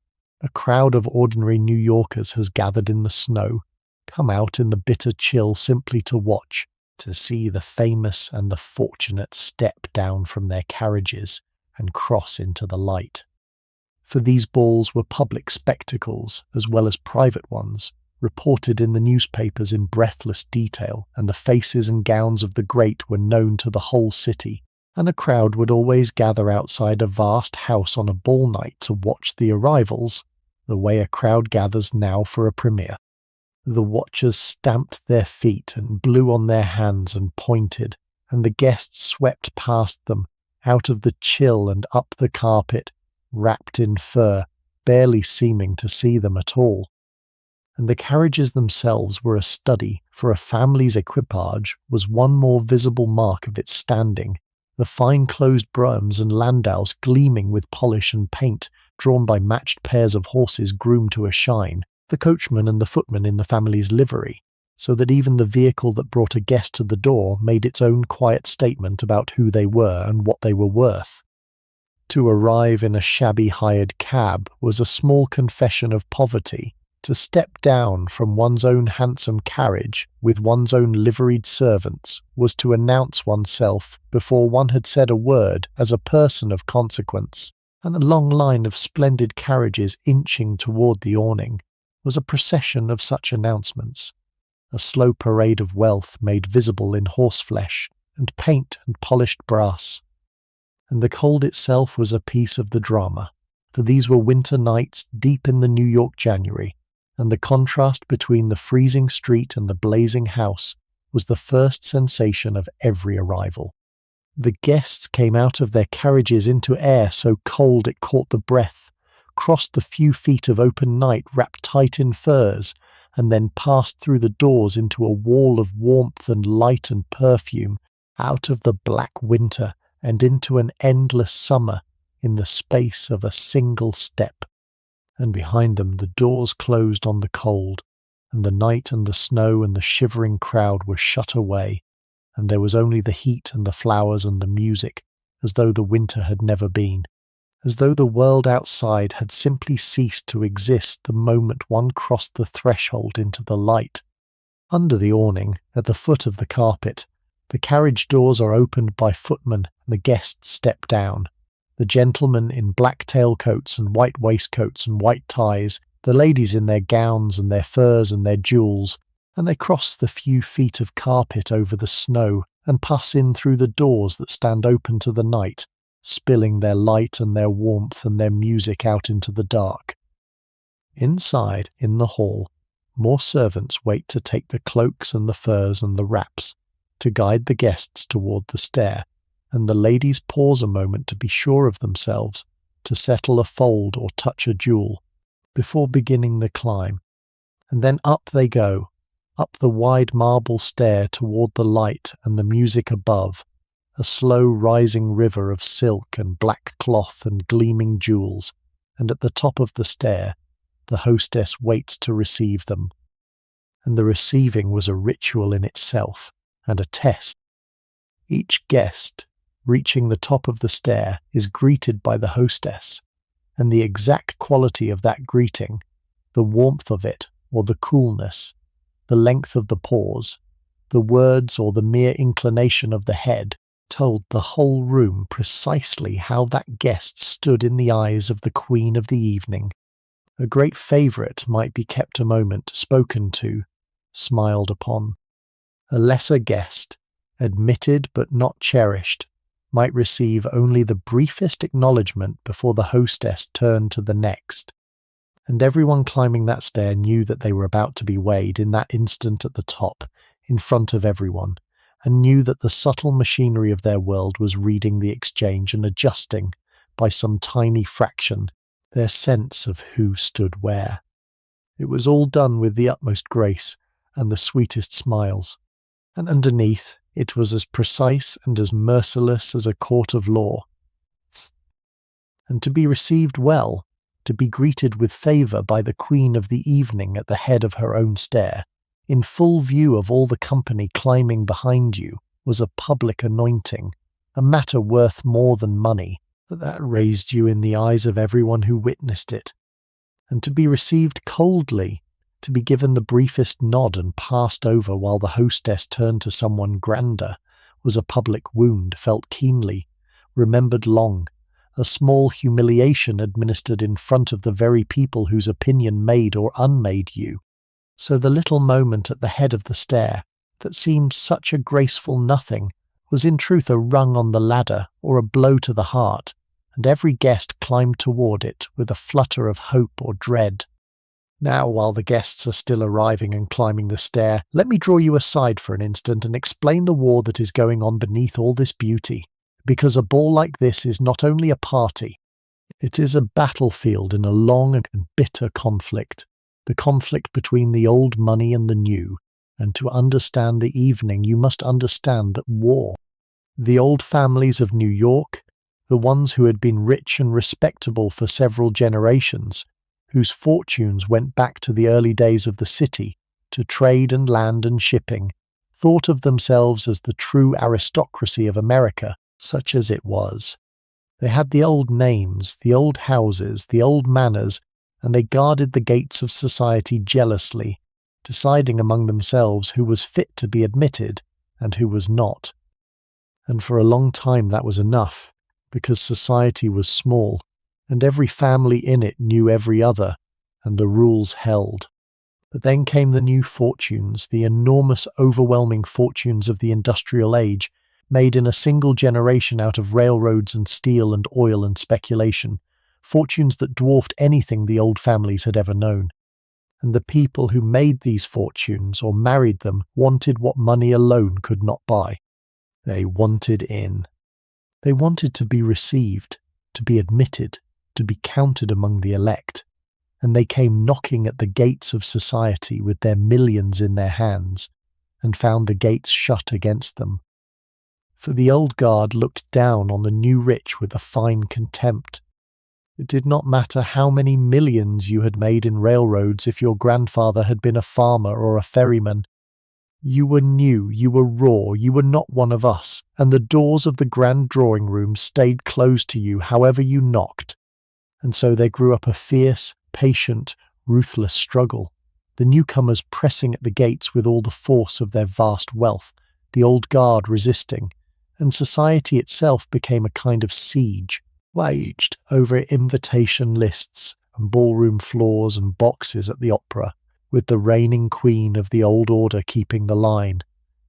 a crowd of ordinary New Yorkers has gathered in the snow, come out in the bitter chill simply to watch, to see the famous and the fortunate step down from their carriages and cross into the light. For these balls were public spectacles as well as private ones, reported in the newspapers in breathless detail, and the faces and gowns of the great were known to the whole city, and a crowd would always gather outside a vast house on a ball night to watch the arrivals, the way a crowd gathers now for a premiere. The watchers stamped their feet and blew on their hands and pointed, and the guests swept past them, out of the chill and up the carpet, wrapped in fur, barely seeming to see them at all. And the carriages themselves were a study, for a family's equipage was one more visible mark of its standing, the fine-closed broughams and landaus gleaming with polish and paint, drawn by matched pairs of horses groomed to a shine, the coachman and the footman in the family's livery, so that even the vehicle that brought a guest to the door made its own quiet statement about who they were and what they were worth. To arrive in a shabby hired cab was a small confession of poverty. To step down from one's own handsome carriage with one's own liveried servants was to announce oneself before one had said a word as a person of consequence, and a long line of splendid carriages inching toward the awning was a procession of such announcements, a slow parade of wealth made visible in horseflesh and paint and polished brass. And the cold itself was a piece of the drama, for these were winter nights deep in the New York January, and the contrast between the freezing street and the blazing house was the first sensation of every arrival. The guests came out of their carriages into air so cold it caught the breath, crossed the few feet of open night wrapped tight in furs, and then passed through the doors into a wall of warmth and light and perfume, out of the black winter and into an endless summer in the space of a single step. And behind them the doors closed on the cold, and the night and the snow and the shivering crowd were shut away, and there was only the heat and the flowers and the music, as though the winter had never been, as though the world outside had simply ceased to exist the moment one crossed the threshold into the light. Under the awning, at the foot of the carpet, the carriage doors are opened by footmen and the guests step down. The gentlemen in black tailcoats and white waistcoats and white ties, the ladies in their gowns and their furs and their jewels, and they cross the few feet of carpet over the snow and pass in through the doors that stand open to the night, spilling their light and their warmth and their music out into the dark. Inside, in the hall, more servants wait to take the cloaks and the furs and the wraps, to guide the guests toward the stair, and the ladies pause a moment to be sure of themselves, to settle a fold or touch a jewel, before beginning the climb. And then up they go, up the wide marble stair toward the light and the music above, a slow rising river of silk and black cloth and gleaming jewels, and at the top of the stair, the hostess waits to receive them. And the receiving was a ritual in itself, and a test. Each guest, reaching the top of the stair, is greeted by the hostess, and the exact quality of that greeting, the warmth of it or the coolness, the length of the pause, the words or the mere inclination of the head, told the whole room precisely how that guest stood in the eyes of the queen of the evening. A great favourite might be kept a moment, spoken to, smiled upon. A lesser guest, admitted but not cherished, might receive only the briefest acknowledgement before the hostess turned to the next. And everyone climbing that stair knew that they were about to be weighed in that instant at the top, in front of everyone, and knew that the subtle machinery of their world was reading the exchange and adjusting, by some tiny fraction, their sense of who stood where. It was all done with the utmost grace and the sweetest smiles. And underneath, it was as precise and as merciless as a court of law. And to be received well, to be greeted with favour by the queen of the evening at the head of her own stair, in full view of all the company climbing behind you, was a public anointing, a matter worth more than money, that raised you in the eyes of everyone who witnessed it. And to be received coldly, to be given the briefest nod and passed over while the hostess turned to someone grander, was a public wound felt keenly, remembered long, a small humiliation administered in front of the very people whose opinion made or unmade you. So the little moment at the head of the stair, that seemed such a graceful nothing, was in truth a rung on the ladder or a blow to the heart, and every guest climbed toward it with a flutter of hope or dread. Now, while the guests are still arriving and climbing the stair, let me draw you aside for an instant and explain the war that is going on beneath all this beauty, because a ball like this is not only a party, it is a battlefield in a long and bitter conflict, the conflict between the old money and the new, and to understand the evening you must understand that war. The old families of New York, the ones who had been rich and respectable for several generations, whose fortunes went back to the early days of the city, to trade and land and shipping, thought of themselves as the true aristocracy of America, such as it was. They had the old names, the old houses, the old manners, and they guarded the gates of society jealously, deciding among themselves who was fit to be admitted and who was not. And for a long time that was enough, because society was small, and every family in it knew every other, and the rules held. But then came the new fortunes, the enormous, overwhelming fortunes of the industrial age, made in a single generation out of railroads and steel and oil and speculation, fortunes that dwarfed anything the old families had ever known. And the people who made these fortunes or married them wanted what money alone could not buy. They wanted in. They wanted to be received, to be admitted, to be counted among the elect, and they came knocking at the gates of society with their millions in their hands, and found the gates shut against them. For the old guard looked down on the new rich with a fine contempt. It did not matter how many millions you had made in railroads if your grandfather had been a farmer or a ferryman. You were new, you were raw, you were not one of us, and the doors of the grand drawing room stayed closed to you however you knocked. And so there grew up a fierce, patient, ruthless struggle, the newcomers pressing at the gates with all the force of their vast wealth, the old guard resisting, and society itself became a kind of siege, waged over invitation lists and ballroom floors and boxes at the opera, with the reigning queen of the old order keeping the line,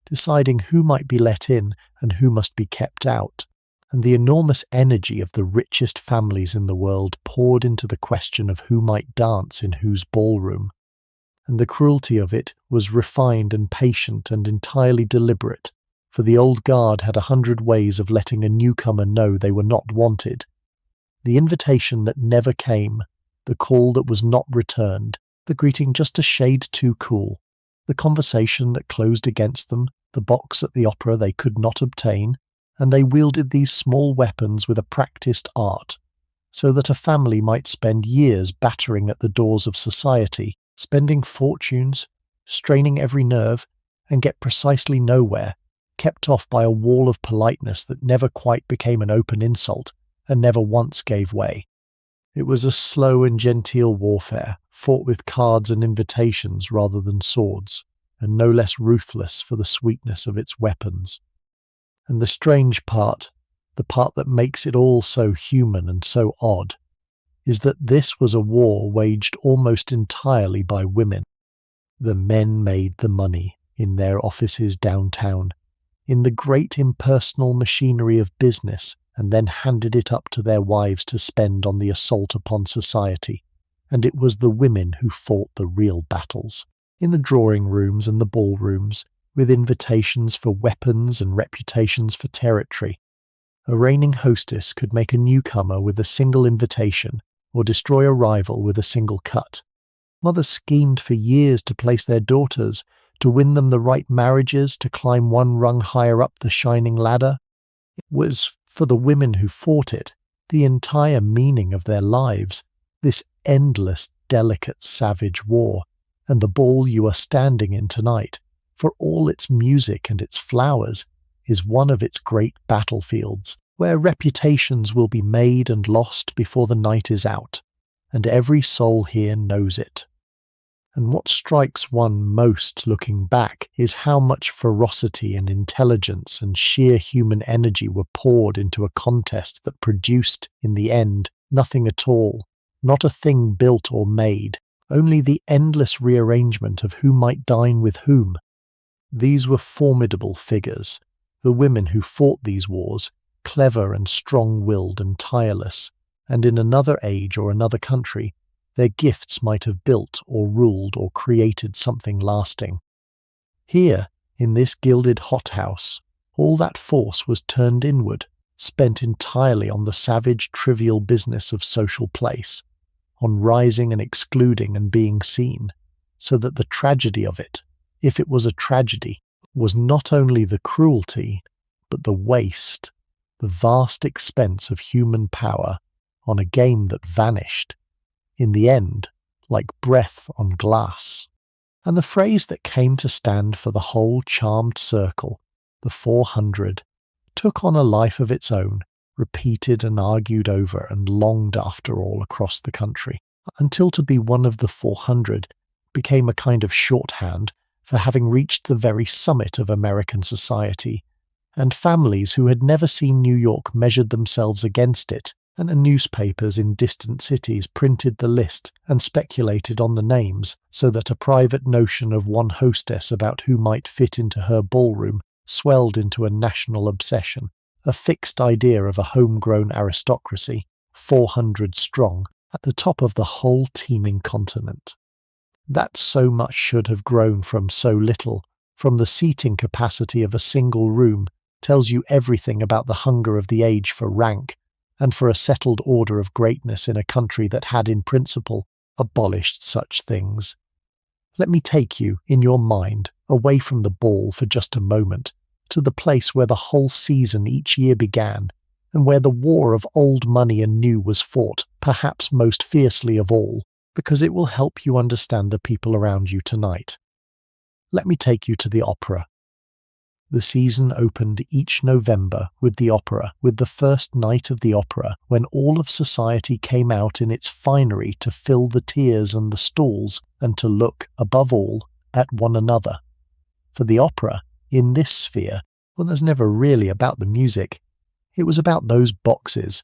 deciding who might be let in and who must be kept out. And the enormous energy of the richest families in the world poured into the question of who might dance in whose ballroom. And the cruelty of it was refined and patient and entirely deliberate, for the old guard had 100 ways of letting a newcomer know they were not wanted. The invitation that never came, the call that was not returned, the greeting just a shade too cool, the conversation that closed against them, the box at the opera they could not obtain, and they wielded these small weapons with a practised art, so that a family might spend years battering at the doors of society, spending fortunes, straining every nerve, and get precisely nowhere, kept off by a wall of politeness that never quite became an open insult, and never once gave way. It was a slow and genteel warfare, fought with cards and invitations rather than swords, and no less ruthless for the sweetness of its weapons. And the strange part, the part that makes it all so human and so odd, is that this was a war waged almost entirely by women. The men made the money in their offices downtown, in the great impersonal machinery of business, and then handed it up to their wives to spend on the assault upon society. And it was the women who fought the real battles, in the drawing rooms and the ballrooms, with invitations for weapons and reputations for territory. A reigning hostess could make a newcomer with a single invitation, or destroy a rival with a single cut. Mothers schemed for years to place their daughters, to win them the right marriages, to climb one rung higher up the shining ladder. It was, for the women who fought it, the entire meaning of their lives, this endless, delicate, savage war. And the ball you are standing in tonight, for all its music and its flowers, is one of its great battlefields, where reputations will be made and lost before the night is out, and every soul here knows it. And what strikes one most looking back is how much ferocity and intelligence and sheer human energy were poured into a contest that produced, in the end, nothing at all, not a thing built or made, only the endless rearrangement of who might dine with whom. These were formidable figures, the women who fought these wars, clever and strong-willed and tireless, and in another age or another country, their gifts might have built or ruled or created something lasting. Here, in this gilded hothouse, all that force was turned inward, spent entirely on the savage, trivial business of social place, on rising and excluding and being seen, so that the tragedy of it, if it was a tragedy, was not only the cruelty, but the waste, the vast expense of human power on a game that vanished, in the end, like breath on glass. And the phrase that came to stand for the whole charmed circle, the 400, took on a life of its own, repeated and argued over and longed after all across the country, until to be one of the 400 became a kind of shorthand for having reached the very summit of American society, and families who had never seen New York measured themselves against it, and the newspapers in distant cities printed the list and speculated on the names, so that a private notion of one hostess about who might fit into her ballroom swelled into a national obsession, a fixed idea of a homegrown aristocracy, 400 strong, at the top of the whole teeming continent. That so much should have grown from so little, from the seating capacity of a single room, tells you everything about the hunger of the age for rank, and for a settled order of greatness in a country that had in principle abolished such things. Let me take you, in your mind, away from the ball for just a moment, to the place where the whole season each year began, and where the war of old money and new was fought, perhaps most fiercely of all, because it will help you understand the people around you tonight. Let me take you to the opera. The season opened each November with the opera, with the first night of the opera, when all of society came out in its finery to fill the tiers and the stalls, and to look, above all, at one another. For the opera, in this sphere, was never really about the music. It was about those boxes.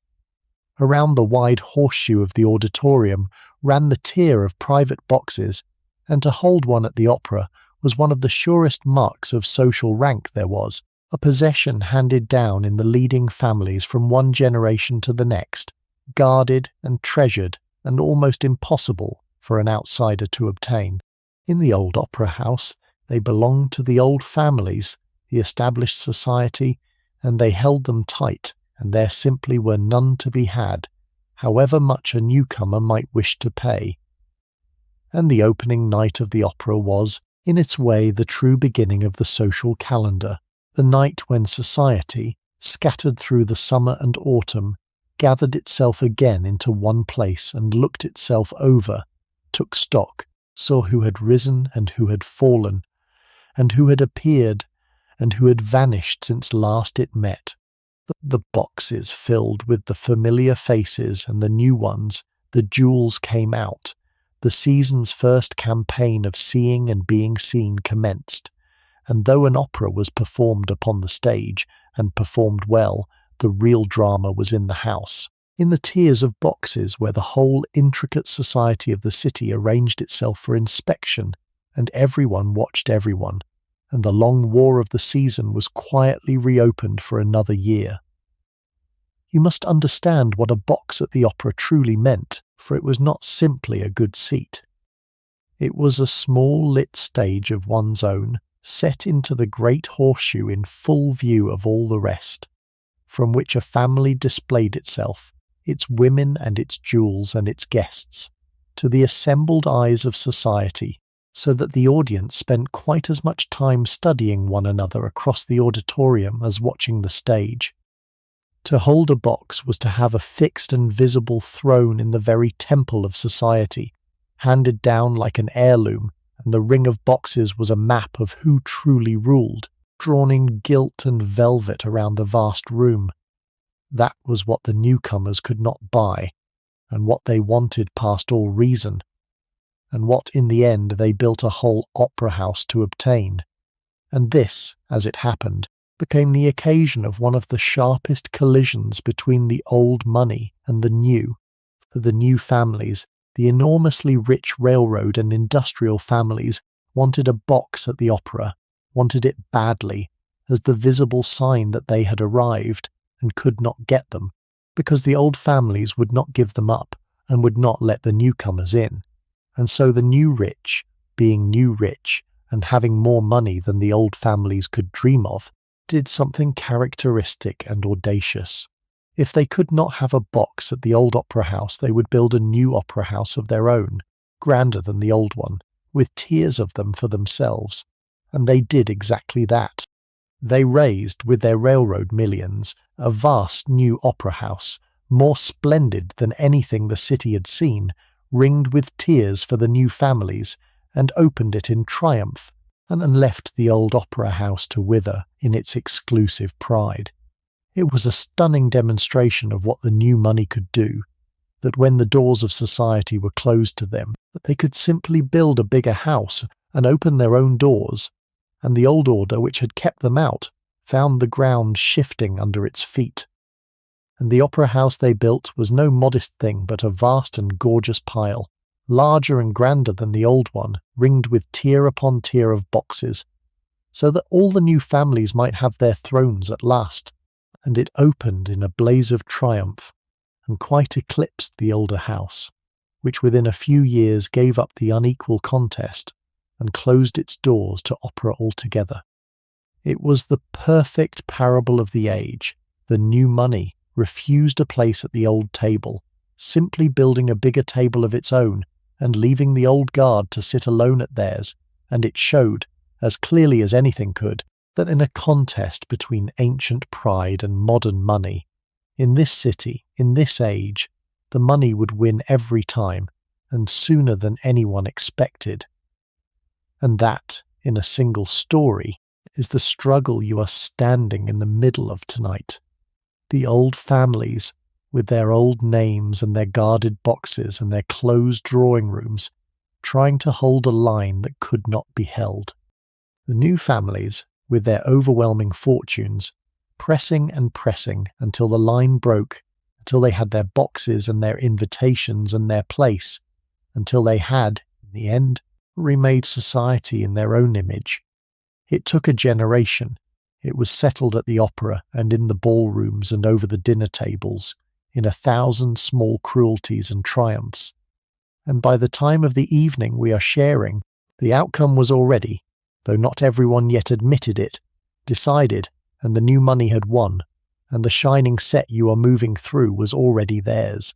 Around the wide horseshoe of the auditorium ran the tier of private boxes, and to hold one at the opera was one of the surest marks of social rank there was, a possession handed down in the leading families from one generation to the next, guarded and treasured and almost impossible for an outsider to obtain. In the old opera house, they belonged to the old families, the established society, and they held them tight, and there simply were none to be had, however much a newcomer might wish to pay. And the opening night of the opera was, in its way, the true beginning of the social calendar, the night when society, scattered through the summer and autumn, gathered itself again into one place and looked itself over, took stock, saw who had risen and who had fallen, and who had appeared and who had vanished since last it met. The boxes filled with the familiar faces and the new ones, the jewels came out. The season's first campaign of seeing and being seen commenced, and though an opera was performed upon the stage, and performed well, the real drama was in the house, in the tiers of boxes where the whole intricate society of the city arranged itself for inspection, and everyone watched everyone, and the long war of the season was quietly reopened for another year. You must understand what a box at the opera truly meant, for it was not simply a good seat. It was a small lit stage of one's own, set into the great horseshoe in full view of all the rest, from which a family displayed itself, its women and its jewels and its guests, to the assembled eyes of society, so that the audience spent quite as much time studying one another across the auditorium as watching the stage. To hold a box was to have a fixed and visible throne in the very temple of society, handed down like an heirloom, and the ring of boxes was a map of who truly ruled, drawn in gilt and velvet around the vast room. That was what the newcomers could not buy, and what they wanted past all reason, and what in the end they built a whole opera house to obtain. And this, as it happened, became the occasion of one of the sharpest collisions between the old money and the new. For the new families, the enormously rich railroad and industrial families, wanted a box at the opera, wanted it badly, as the visible sign that they had arrived, and could not get them, because the old families would not give them up, and would not let the newcomers in. And so the new rich, being new rich, and having more money than the old families could dream of, did something characteristic and audacious. If they could not have a box at the old opera house, they would build a new opera house of their own, grander than the old one, with tiers of them for themselves. And they did exactly that. They raised, with their railroad millions, a vast new opera house, more splendid than anything the city had seen, ringed with tiers for the new families, and opened it in triumph, and then left the old opera house to wither in its exclusive pride. It was a stunning demonstration of what the new money could do, that when the doors of society were closed to them, that they could simply build a bigger house and open their own doors, and the old order which had kept them out found the ground shifting under its feet. And the opera house they built was no modest thing but a vast and gorgeous pile, larger and grander than the old one, ringed with tier upon tier of boxes, so that all the new families might have their thrones at last. And it opened in a blaze of triumph, and quite eclipsed the older house, which within a few years gave up the unequal contest, and closed its doors to opera altogether. It was the perfect parable of the age. The new money refused a place at the old table, simply building a bigger table of its own, and leaving the old guard to sit alone at theirs, and it showed, as clearly as anything could, that in a contest between ancient pride and modern money, in this city, in this age, the money would win every time, and sooner than anyone expected. And that, in a single story, is the struggle you are standing in the middle of tonight. The old families, with their old names and their guarded boxes and their closed drawing rooms, trying to hold a line that could not be held. The new families, with their overwhelming fortunes, pressing and pressing until the line broke, until they had their boxes and their invitations and their place, until they had, in the end, remade society in their own image. It took a generation. It was settled at the opera and in the ballrooms and over the dinner tables, in 1,000 small cruelties and triumphs. And by the time of the evening we are sharing, the outcome was already, though not everyone yet admitted it, decided, and the new money had won, and the shining set you are moving through was already theirs.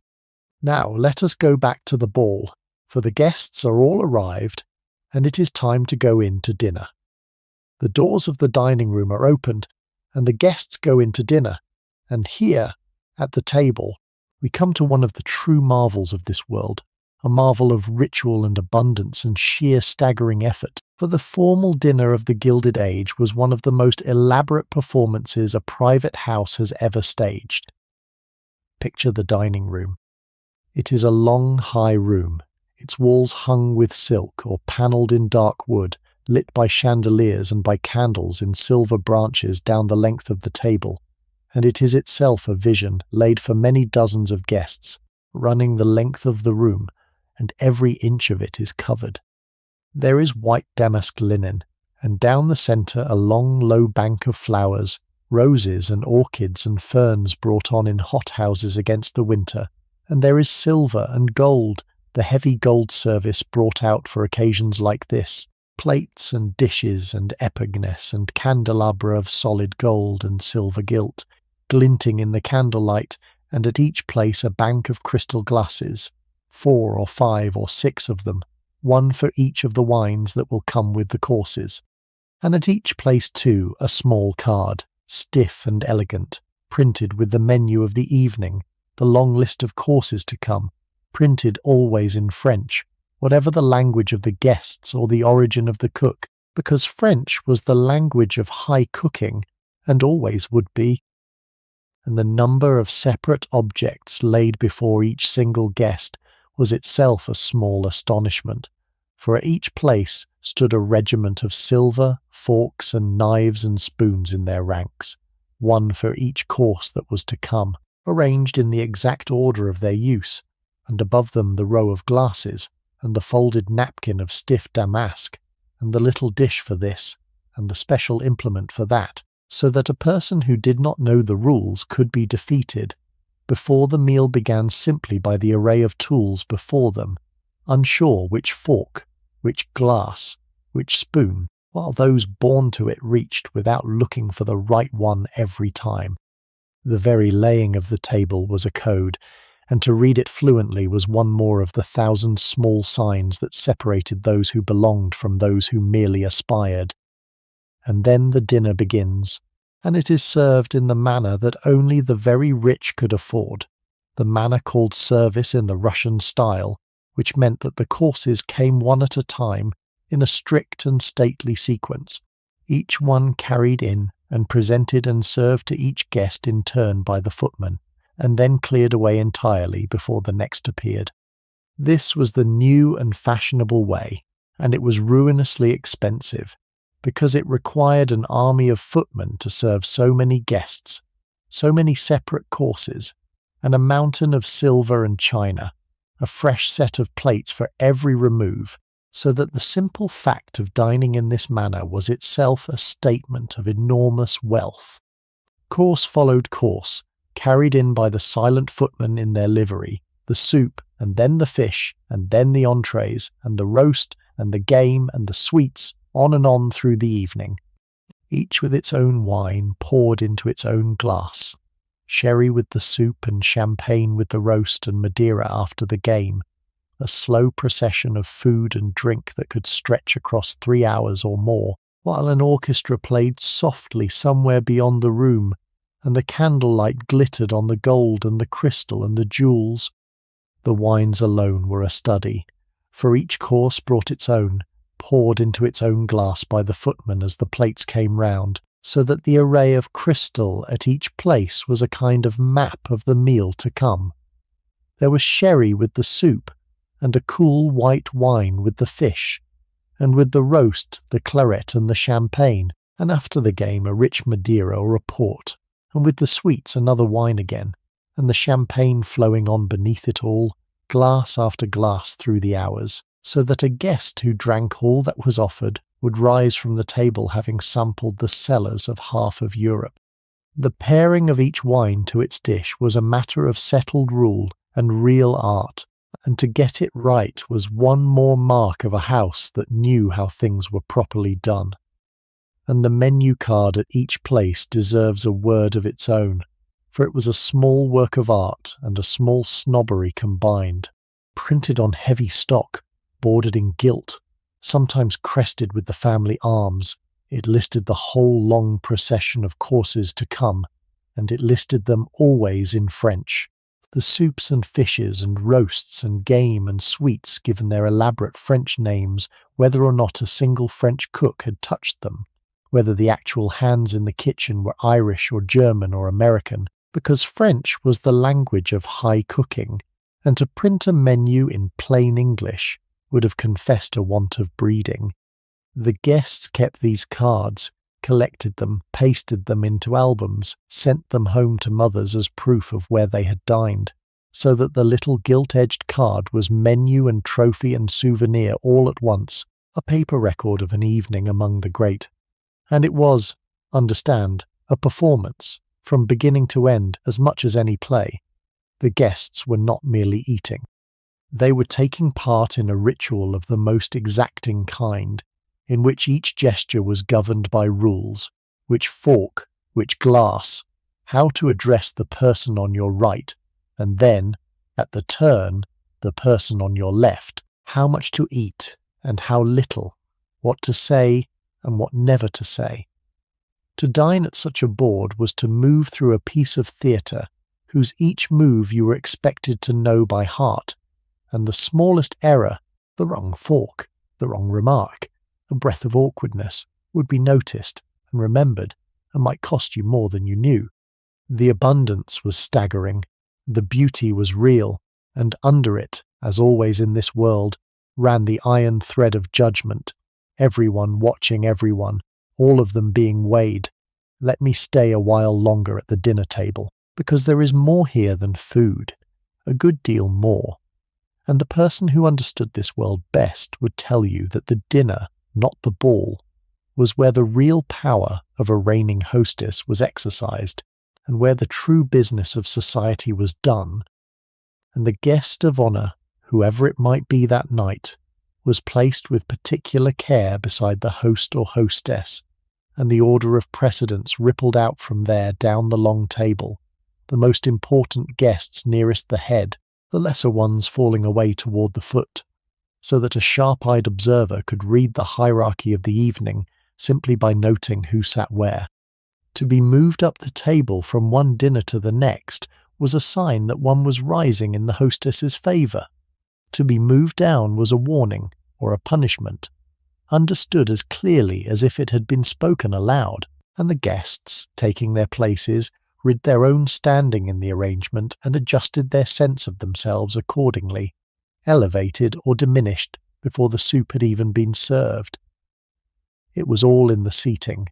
Now let us go back to the ball, for the guests are all arrived, and it is time to go in to dinner. The doors of the dining room are opened, and the guests go in to dinner, and here, at the table, we come to one of the true marvels of this world, a marvel of ritual and abundance and sheer staggering effort, for the formal dinner of the Gilded Age was one of the most elaborate performances a private house has ever staged. Picture the dining room. It is a long, high room, its walls hung with silk or panelled in dark wood, lit by chandeliers and by candles in silver branches down the length of the table, and it is itself a vision laid for many dozens of guests, running the length of the room, and every inch of it is covered. There is white damask linen, and down the centre a long low bank of flowers, roses and orchids and ferns brought on in hothouses against the winter, and there is silver and gold, the heavy gold service brought out for occasions like this, plates and dishes and epignes and candelabra of solid gold and silver gilt, glinting in the candlelight, and at each place a bank of crystal glasses, 4 or 5 or 6 of them, one for each of the wines that will come with the courses. And at each place too a small card, stiff and elegant, printed with the menu of the evening, the long list of courses to come, printed always in French, whatever the language of the guests or the origin of the cook, because French was the language of high cooking, and always would be. And the number of separate objects laid before each single guest was itself a small astonishment, for at each place stood a regiment of silver, forks and knives and spoons in their ranks, one for each course that was to come, arranged in the exact order of their use, and above them the row of glasses, and the folded napkin of stiff damask, and the little dish for this, and the special implement for that, so that a person who did not know the rules could be defeated, before the meal began simply by the array of tools before them, unsure which fork, which glass, which spoon, while those born to it reached without looking for the right one every time. The very laying of the table was a code, and to read it fluently was one more of the 1,000 small signs that separated those who belonged from those who merely aspired. And then the dinner begins, and it is served in the manner that only the very rich could afford, the manner called service in the Russian style, which meant that the courses came one at a time in a strict and stately sequence, each one carried in and presented and served to each guest in turn by the footman, and then cleared away entirely before the next appeared. This was the new and fashionable way, and it was ruinously expensive, because it required an army of footmen to serve so many guests, so many separate courses, and a mountain of silver and china, a fresh set of plates for every remove, so that the simple fact of dining in this manner was itself a statement of enormous wealth. Course followed course, carried in by the silent footmen in their livery, the soup, and then the fish, and then the entrees, and the roast, and the game, and the sweets, on and on through the evening, each with its own wine poured into its own glass, sherry with the soup and champagne with the roast and Madeira after the game, a slow procession of food and drink that could stretch across 3 hours or more, while an orchestra played softly somewhere beyond the room, and the candlelight glittered on the gold and the crystal and the jewels. The wines alone were a study, for each course brought its own, poured into its own glass by the footman as the plates came round, so that the array of crystal at each place was a kind of map of the meal to come. There was sherry with the soup, and a cool white wine with the fish, and with the roast the claret and the champagne, and after the game a rich Madeira or a port, and with the sweets another wine again, and the champagne flowing on beneath it all, glass after glass through the hours, so that a guest who drank all that was offered would rise from the table having sampled the cellars of half of Europe. The pairing of each wine to its dish was a matter of settled rule and real art, and to get it right was one more mark of a house that knew how things were properly done. And the menu card at each place deserves a word of its own, for it was a small work of art and a small snobbery combined, printed on heavy stock, bordered in gilt, sometimes crested with the family arms. It listed the whole long procession of courses to come, and it listed them always in French. The soups and fishes and roasts and game and sweets given their elaborate French names, whether or not a single French cook had touched them, whether the actual hands in the kitchen were Irish or German or American, because French was the language of high cooking, and to print a menu in plain English would have confessed a want of breeding. The guests kept these cards, collected them, pasted them into albums, sent them home to mothers as proof of where they had dined, so that the little gilt-edged card was menu and trophy and souvenir all at once, a paper record of an evening among the great. And it was, understand, a performance, from beginning to end as much as any play. The guests were not merely eating. They were taking part in a ritual of the most exacting kind, in which each gesture was governed by rules, which fork, which glass, how to address the person on your right, and then, at the turn, the person on your left, how much to eat and how little, what to say and what never to say. To dine at such a board was to move through a piece of theatre whose each move you were expected to know by heart, and the smallest error, the wrong fork, the wrong remark, a breath of awkwardness, would be noticed and remembered and might cost you more than you knew. The abundance was staggering, the beauty was real, and under it, as always in this world, ran the iron thread of judgment, everyone watching everyone, all of them being weighed. Let me stay a while longer at the dinner table, because there is more here than food, a good deal more. And the person who understood this world best would tell you that the dinner, not the ball, was where the real power of a reigning hostess was exercised, and where the true business of society was done. And the guest of honour, whoever it might be that night, was placed with particular care beside the host or hostess, and the order of precedence rippled out from there down the long table, the most important guests nearest the head, the lesser ones falling away toward the foot, so that a sharp-eyed observer could read the hierarchy of the evening simply by noting who sat where. To be moved up the table from one dinner to the next was a sign that one was rising in the hostess's favour. To be moved down was a warning or a punishment, understood as clearly as if it had been spoken aloud, and the guests, taking their places, rid their own standing in the arrangement and adjusted their sense of themselves accordingly, elevated or diminished before the soup had even been served. It was all in the seating.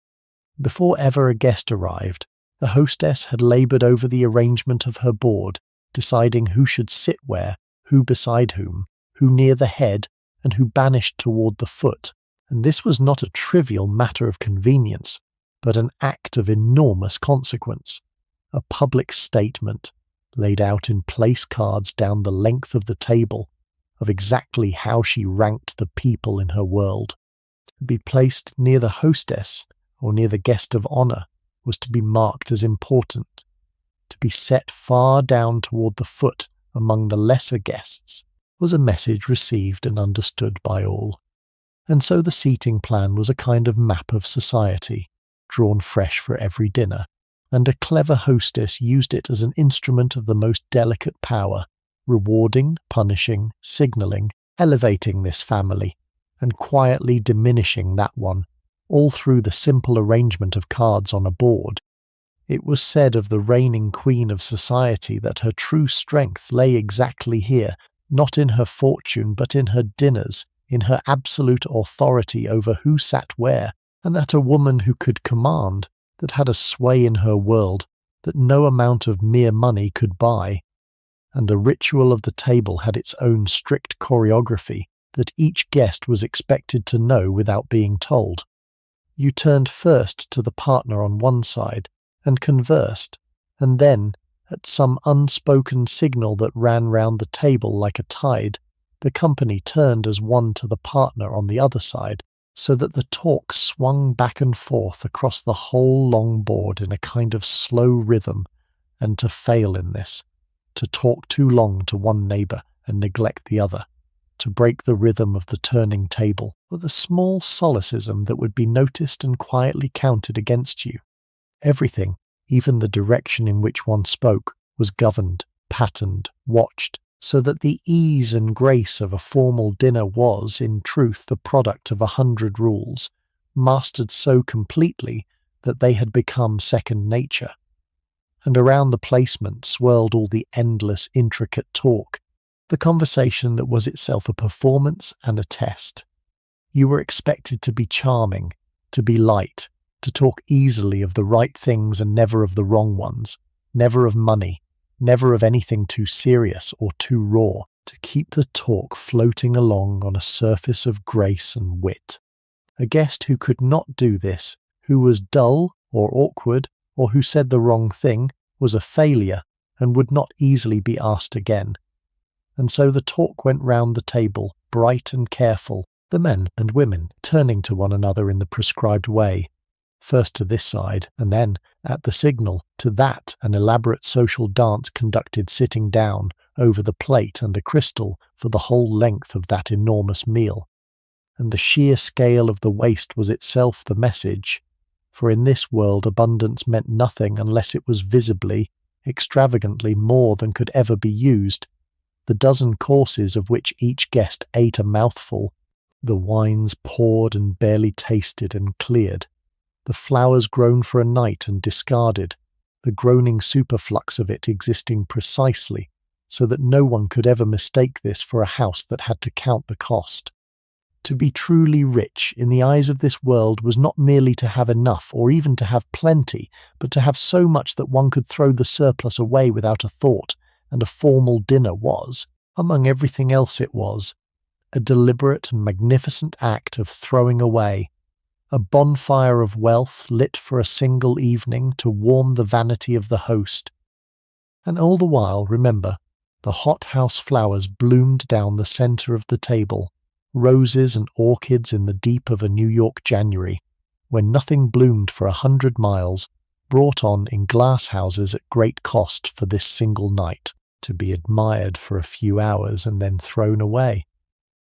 Before ever a guest arrived, the hostess had laboured over the arrangement of her board, deciding who should sit where, who beside whom, who near the head, and who banished toward the foot, and this was not a trivial matter of convenience, but an act of enormous consequence, a public statement, laid out in place cards down the length of the table, of exactly how she ranked the people in her world. To be placed near the hostess or near the guest of honour was to be marked as important. To be set far down toward the foot among the lesser guests was a message received and understood by all. And so the seating plan was a kind of map of society, drawn fresh for every dinner, and a clever hostess used it as an instrument of the most delicate power, rewarding, punishing, signalling, elevating this family, and quietly diminishing that one, all through the simple arrangement of cards on a board. It was said of the reigning queen of society that her true strength lay exactly here, not in her fortune but in her dinners, in her absolute authority over who sat where, and that a woman who could command, that had a sway in her world that no amount of mere money could buy. And the ritual of the table had its own strict choreography that each guest was expected to know without being told. You turned first to the partner on one side and conversed, and then, at some unspoken signal that ran round the table like a tide, the company turned as one to the partner on the other side, so that the talk swung back and forth across the whole long board in a kind of slow rhythm, and to fail in this, to talk too long to one neighbour and neglect the other, to break the rhythm of the turning table, was a small solecism that would be noticed and quietly counted against you. Everything, even the direction in which one spoke, was governed, patterned, watched, so that the ease and grace of a formal dinner was, in truth, the product of 100 rules, mastered so completely that they had become second nature. And around the placement swirled all the endless, intricate talk, the conversation that was itself a performance and a test. You were expected to be charming, to be light, to talk easily of the right things and never of the wrong ones, never of money, never of anything too serious or too raw, to keep the talk floating along on a surface of grace and wit. A guest who could not do this, who was dull or awkward, or who said the wrong thing, was a failure and would not easily be asked again. And so the talk went round the table, bright and careful, the men and women turning to one another in the prescribed way, first to this side, and then, at the signal, to that, an elaborate social dance conducted sitting down, over the plate and the crystal, for the whole length of that enormous meal. And the sheer scale of the waste was itself the message, for in this world abundance meant nothing unless it was visibly, extravagantly more than could ever be used. The dozen courses of which each guest ate a mouthful, the wines poured and barely tasted and cleared, the flowers grown for a night and discarded, the groaning superflux of it existing precisely, so that no one could ever mistake this for a house that had to count the cost. To be truly rich in the eyes of this world was not merely to have enough or even to have plenty, but to have so much that one could throw the surplus away without a thought, and a formal dinner was, among everything else it was, a deliberate and magnificent act of throwing away, a bonfire of wealth lit for a single evening to warm the vanity of the host. And all the while, remember, the hothouse flowers bloomed down the centre of the table, roses and orchids in the deep of a New York January, when nothing bloomed for 100 miles, brought on in glass houses at great cost for this single night, to be admired for a few hours and then thrown away.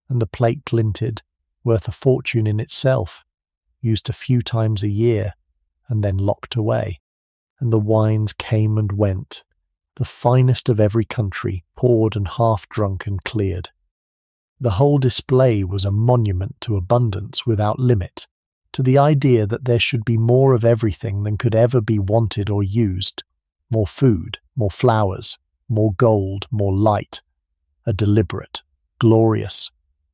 And the plate glinted, worth a fortune in itself, used a few times a year, and then locked away. And the wines came and went, the finest of every country, poured and half drunk and cleared. The whole display was a monument to abundance without limit, to the idea that there should be more of everything than could ever be wanted or used, more food, more flowers, more gold, more light, a deliberate, glorious,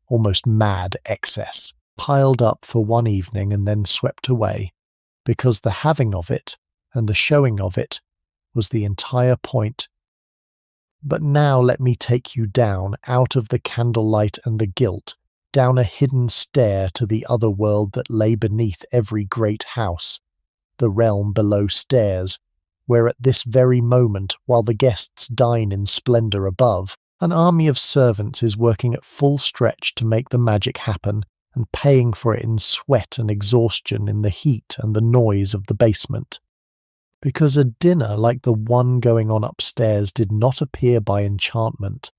almost mad excess, piled up for one evening and then swept away, because the having of it and the showing of it was the entire point. But now let me take you down out of the candlelight and the gilt, down a hidden stair to the other world that lay beneath every great house, the realm below stairs, where at this very moment, while the guests dine in splendour above, an army of servants is working at full stretch to make the magic happen, and paying for it in sweat and exhaustion in the heat and the noise of the basement. Because a dinner like the one going on upstairs did not appear by enchantment.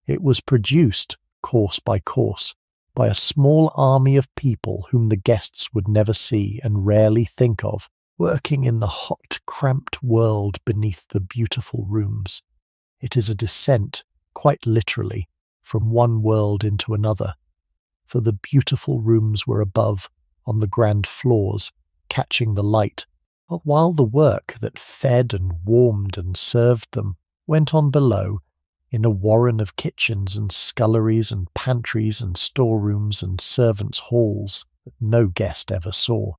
It was produced, course by course, by a small army of people whom the guests would never see and rarely think of, working in the hot, cramped world beneath the beautiful rooms. It is a descent, quite literally, from one world into another, for the beautiful rooms were above, on the grand floors, catching the light. But while the work that fed and warmed and served them went on below, in a warren of kitchens and sculleries and pantries and storerooms and servants' halls that no guest ever saw.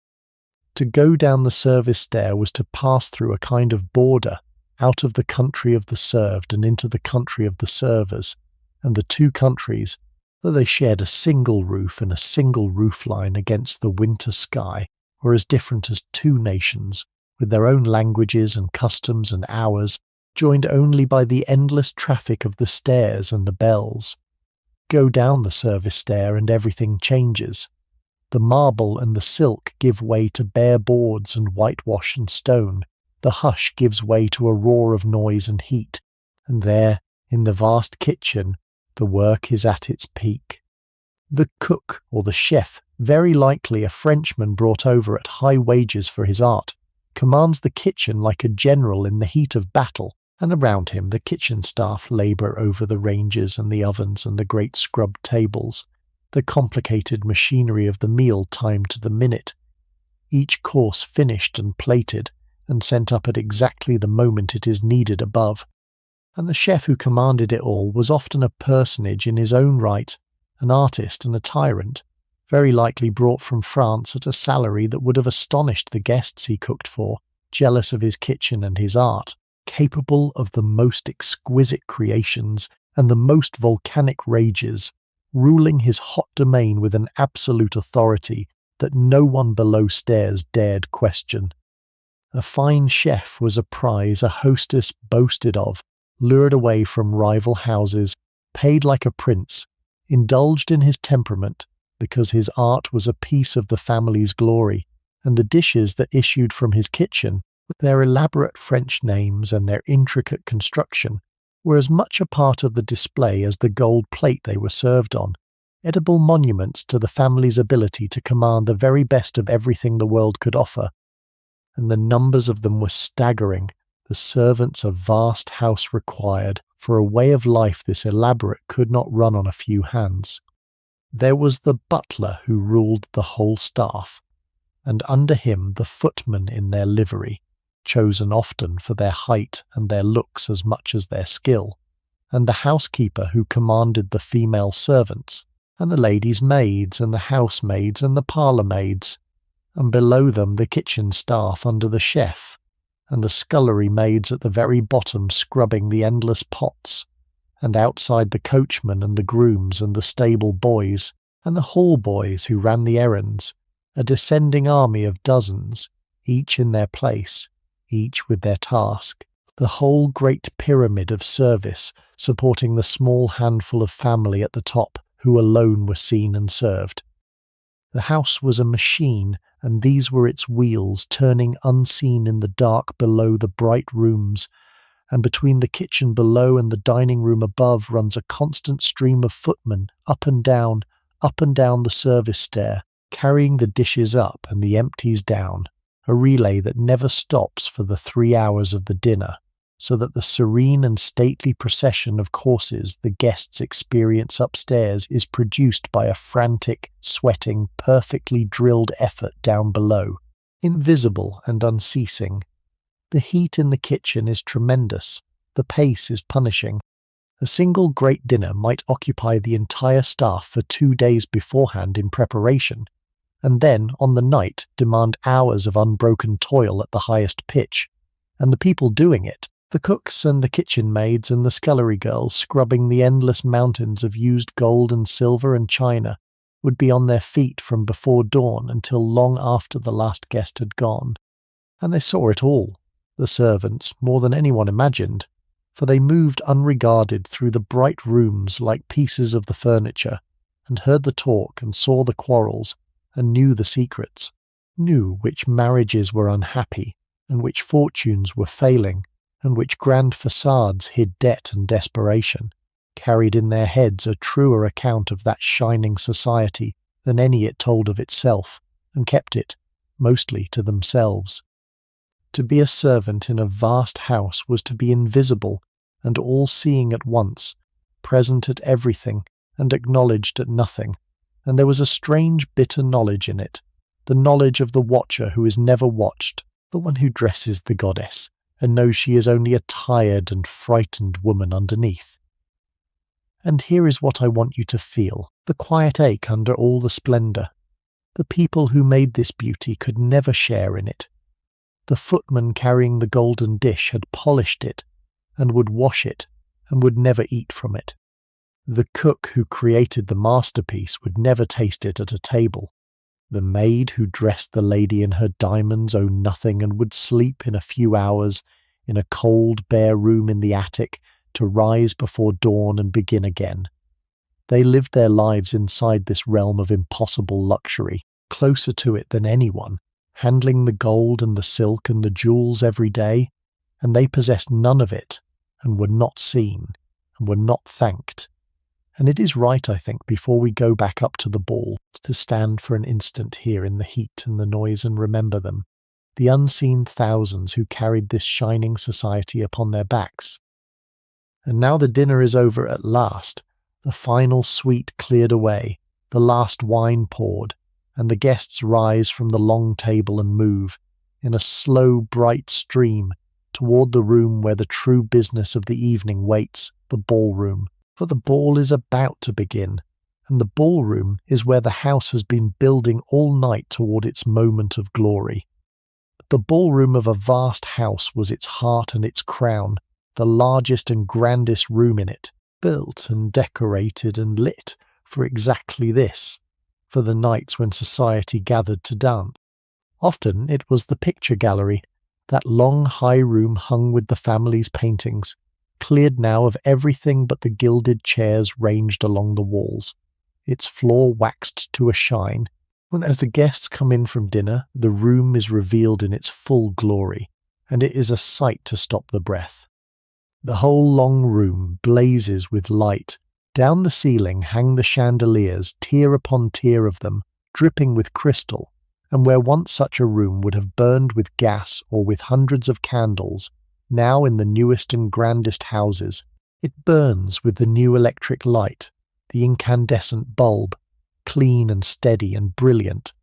To go down the service stair was to pass through a kind of border, out of the country of the served and into the country of the servers, and the two countries, though they shared a single roof and a single roofline against the winter sky, were as different as two nations, with their own languages and customs and hours, joined only by the endless traffic of the stairs and the bells. Go down the service stair and everything changes. The marble and the silk give way to bare boards and whitewash and stone. The hush gives way to a roar of noise and heat, and there, in the vast kitchen, the work is at its peak. The cook or the chef, very likely a Frenchman brought over at high wages for his art, commands the kitchen like a general in the heat of battle, and around him the kitchen staff labour over the ranges and the ovens and the great scrubbed tables, the complicated machinery of the meal timed to the minute, each course finished and plated, and sent up at exactly the moment it is needed above. And the chef who commanded it all was often a personage in his own right, an artist and a tyrant, very likely brought from France at a salary that would have astonished the guests he cooked for, jealous of his kitchen and his art, capable of the most exquisite creations, and the most volcanic rages, ruling his hot domain with an absolute authority that no one below stairs dared question. A fine chef was a prize a hostess boasted of, lured away from rival houses, paid like a prince, indulged in his temperament because his art was a piece of the family's glory, and the dishes that issued from his kitchen, with their elaborate French names and their intricate construction, were as much a part of the display as the gold plate they were served on, edible monuments to the family's ability to command the very best of everything the world could offer. And the numbers of them were staggering. The servants a vast house required, for a way of life this elaborate could not run on a few hands. There was the butler who ruled the whole staff, and under him the footmen in their livery, chosen often for their height and their looks as much as their skill, and the housekeeper who commanded the female servants, and the ladies' maids and the housemaids and the parlour-maids, and below them the kitchen staff under the chef, and the scullery maids at the very bottom scrubbing the endless pots, and outside the coachman and the grooms and the stable boys, and the hall boys who ran the errands, a descending army of dozens, each in their place, each with their task, the whole great pyramid of service supporting the small handful of family at the top who alone were seen and served. The house was a machine, and these were its wheels turning unseen in the dark below the bright rooms, and between the kitchen below and the dining room above runs a constant stream of footmen up and down the service stair, carrying the dishes up and the empties down, a relay that never stops for the 3 hours of the dinner, so that the serene and stately procession of courses the guests experience upstairs is produced by a frantic, sweating, perfectly drilled effort down below, invisible and unceasing. The heat in the kitchen is tremendous, the pace is punishing. A single great dinner might occupy the entire staff for 2 days beforehand in preparation, and then, on the night, demand hours of unbroken toil at the highest pitch, and the people doing it, the cooks and the kitchen maids and the scullery girls scrubbing the endless mountains of used gold and silver and china, would be on their feet from before dawn until long after the last guest had gone. And they saw it all, the servants, more than anyone imagined, for they moved unregarded through the bright rooms like pieces of the furniture, and heard the talk and saw the quarrels, and knew the secrets, knew which marriages were unhappy, and which fortunes were failing, and which grand facades hid debt and desperation, carried in their heads a truer account of that shining society than any it told of itself, and kept it, mostly to themselves. To be a servant in a vast house was to be invisible and all-seeing at once, present at everything and acknowledged at nothing, and there was a strange bitter knowledge in it, the knowledge of the watcher who is never watched, the one who dresses the goddess, and knows she is only a tired and frightened woman underneath. And here is what I want you to feel, the quiet ache under all the splendour. The people who made this beauty could never share in it. The footman carrying the golden dish had polished it, and would wash it, and would never eat from it. The cook who created the masterpiece would never taste it at a table. The maid who dressed the lady in her diamonds owned nothing and would sleep in a few hours in a cold, bare room in the attic to rise before dawn and begin again. They lived their lives inside this realm of impossible luxury, closer to it than anyone, handling the gold and the silk and the jewels every day, and they possessed none of it, and were not seen, and were not thanked. And it is right, I think, before we go back up to the ball, to stand for an instant here in the heat and the noise and remember them, the unseen thousands who carried this shining society upon their backs. And now the dinner is over at last, the final sweet cleared away, the last wine poured, and the guests rise from the long table and move, in a slow, bright stream, toward the room where the true business of the evening waits, the ballroom. For the ball is about to begin, and the ballroom is where the house has been building all night toward its moment of glory. The ballroom of a vast house was its heart and its crown, the largest and grandest room in it, built and decorated and lit for exactly this, for the nights when society gathered to dance. Often it was the picture gallery, that long high room hung with the family's paintings, cleared now of everything but the gilded chairs ranged along the walls, its floor waxed to a shine, when as the guests come in from dinner, the room is revealed in its full glory, and it is a sight to stop the breath. The whole long room blazes with light. Down the ceiling hang the chandeliers, tier upon tier of them, dripping with crystal, and where once such a room would have burned with gas or with hundreds of candles, now in the newest and grandest houses, it burns with the new electric light, the incandescent bulb, clean and steady and brilliant,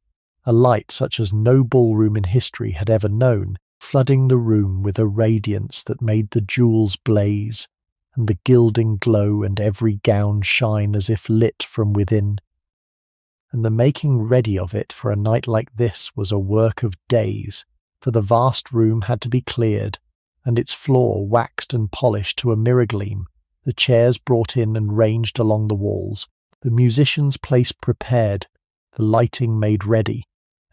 a light such as no ballroom in history had ever known, flooding the room with a radiance that made the jewels blaze, and the gilding glow and every gown shine as if lit from within. And the making ready of it for a night like this was a work of days, for the vast room had to be cleared, and its floor waxed and polished to a mirror gleam, the chairs brought in and ranged along the walls, the musicians' place prepared, the lighting made ready,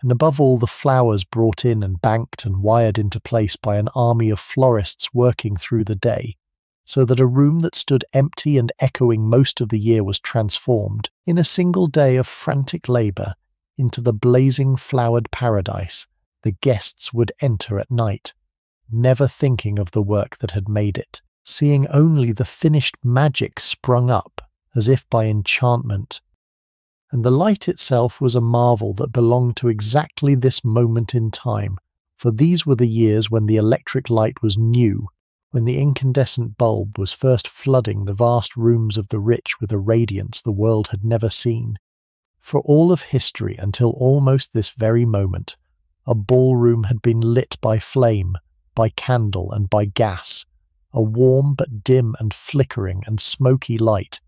and above all the flowers brought in and banked and wired into place by an army of florists working through the day, so that a room that stood empty and echoing most of the year was transformed, in a single day of frantic labour, into the blazing flowered paradise the guests would enter at night, never thinking of the work that had made it, seeing only the finished magic sprung up, as if by enchantment. And the light itself was a marvel that belonged to exactly this moment in time, for these were the years when the electric light was new, when the incandescent bulb was first flooding the vast rooms of the rich with a radiance the world had never seen. For all of history until almost this very moment, a ballroom had been lit by flame, by candle and by gas, a warm but dim and flickering and smoky light,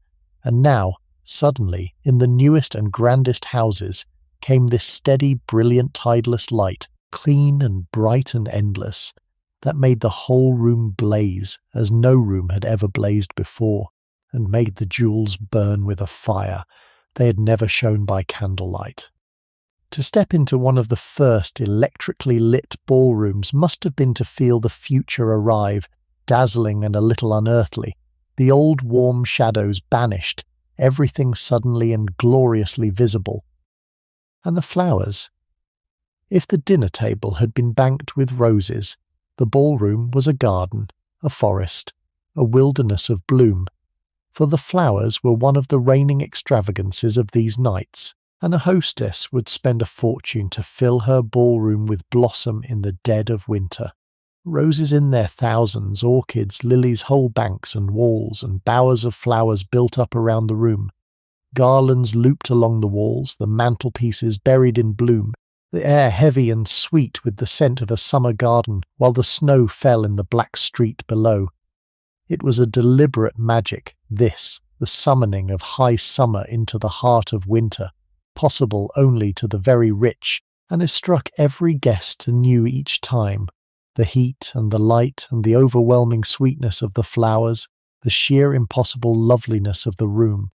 and now, suddenly, in the newest and grandest houses, came this steady, brilliant, tideless light, clean and bright and endless, that made the whole room blaze as no room had ever blazed before, and made the jewels burn with a fire they had never shown by candlelight. To step into one of the first electrically lit ballrooms must have been to feel the future arrive, dazzling and a little unearthly, the old warm shadows banished, everything suddenly and gloriously visible. And the flowers? If the dinner table had been banked with roses, the ballroom was a garden, a forest, a wilderness of bloom, for the flowers were one of the reigning extravagances of these nights, and a hostess would spend a fortune to fill her ballroom with blossom in the dead of winter. Roses in their thousands, orchids, lilies, whole banks and walls, and bowers of flowers built up around the room, garlands looped along the walls, the mantelpieces buried in bloom, the air heavy and sweet with the scent of a summer garden, while the snow fell in the black street below. It was a deliberate magic, this, the summoning of high summer into the heart of winter, possible only to the very rich, and it struck every guest anew each time. The heat and the light and the overwhelming sweetness of the flowers, the sheer impossible loveliness of the room.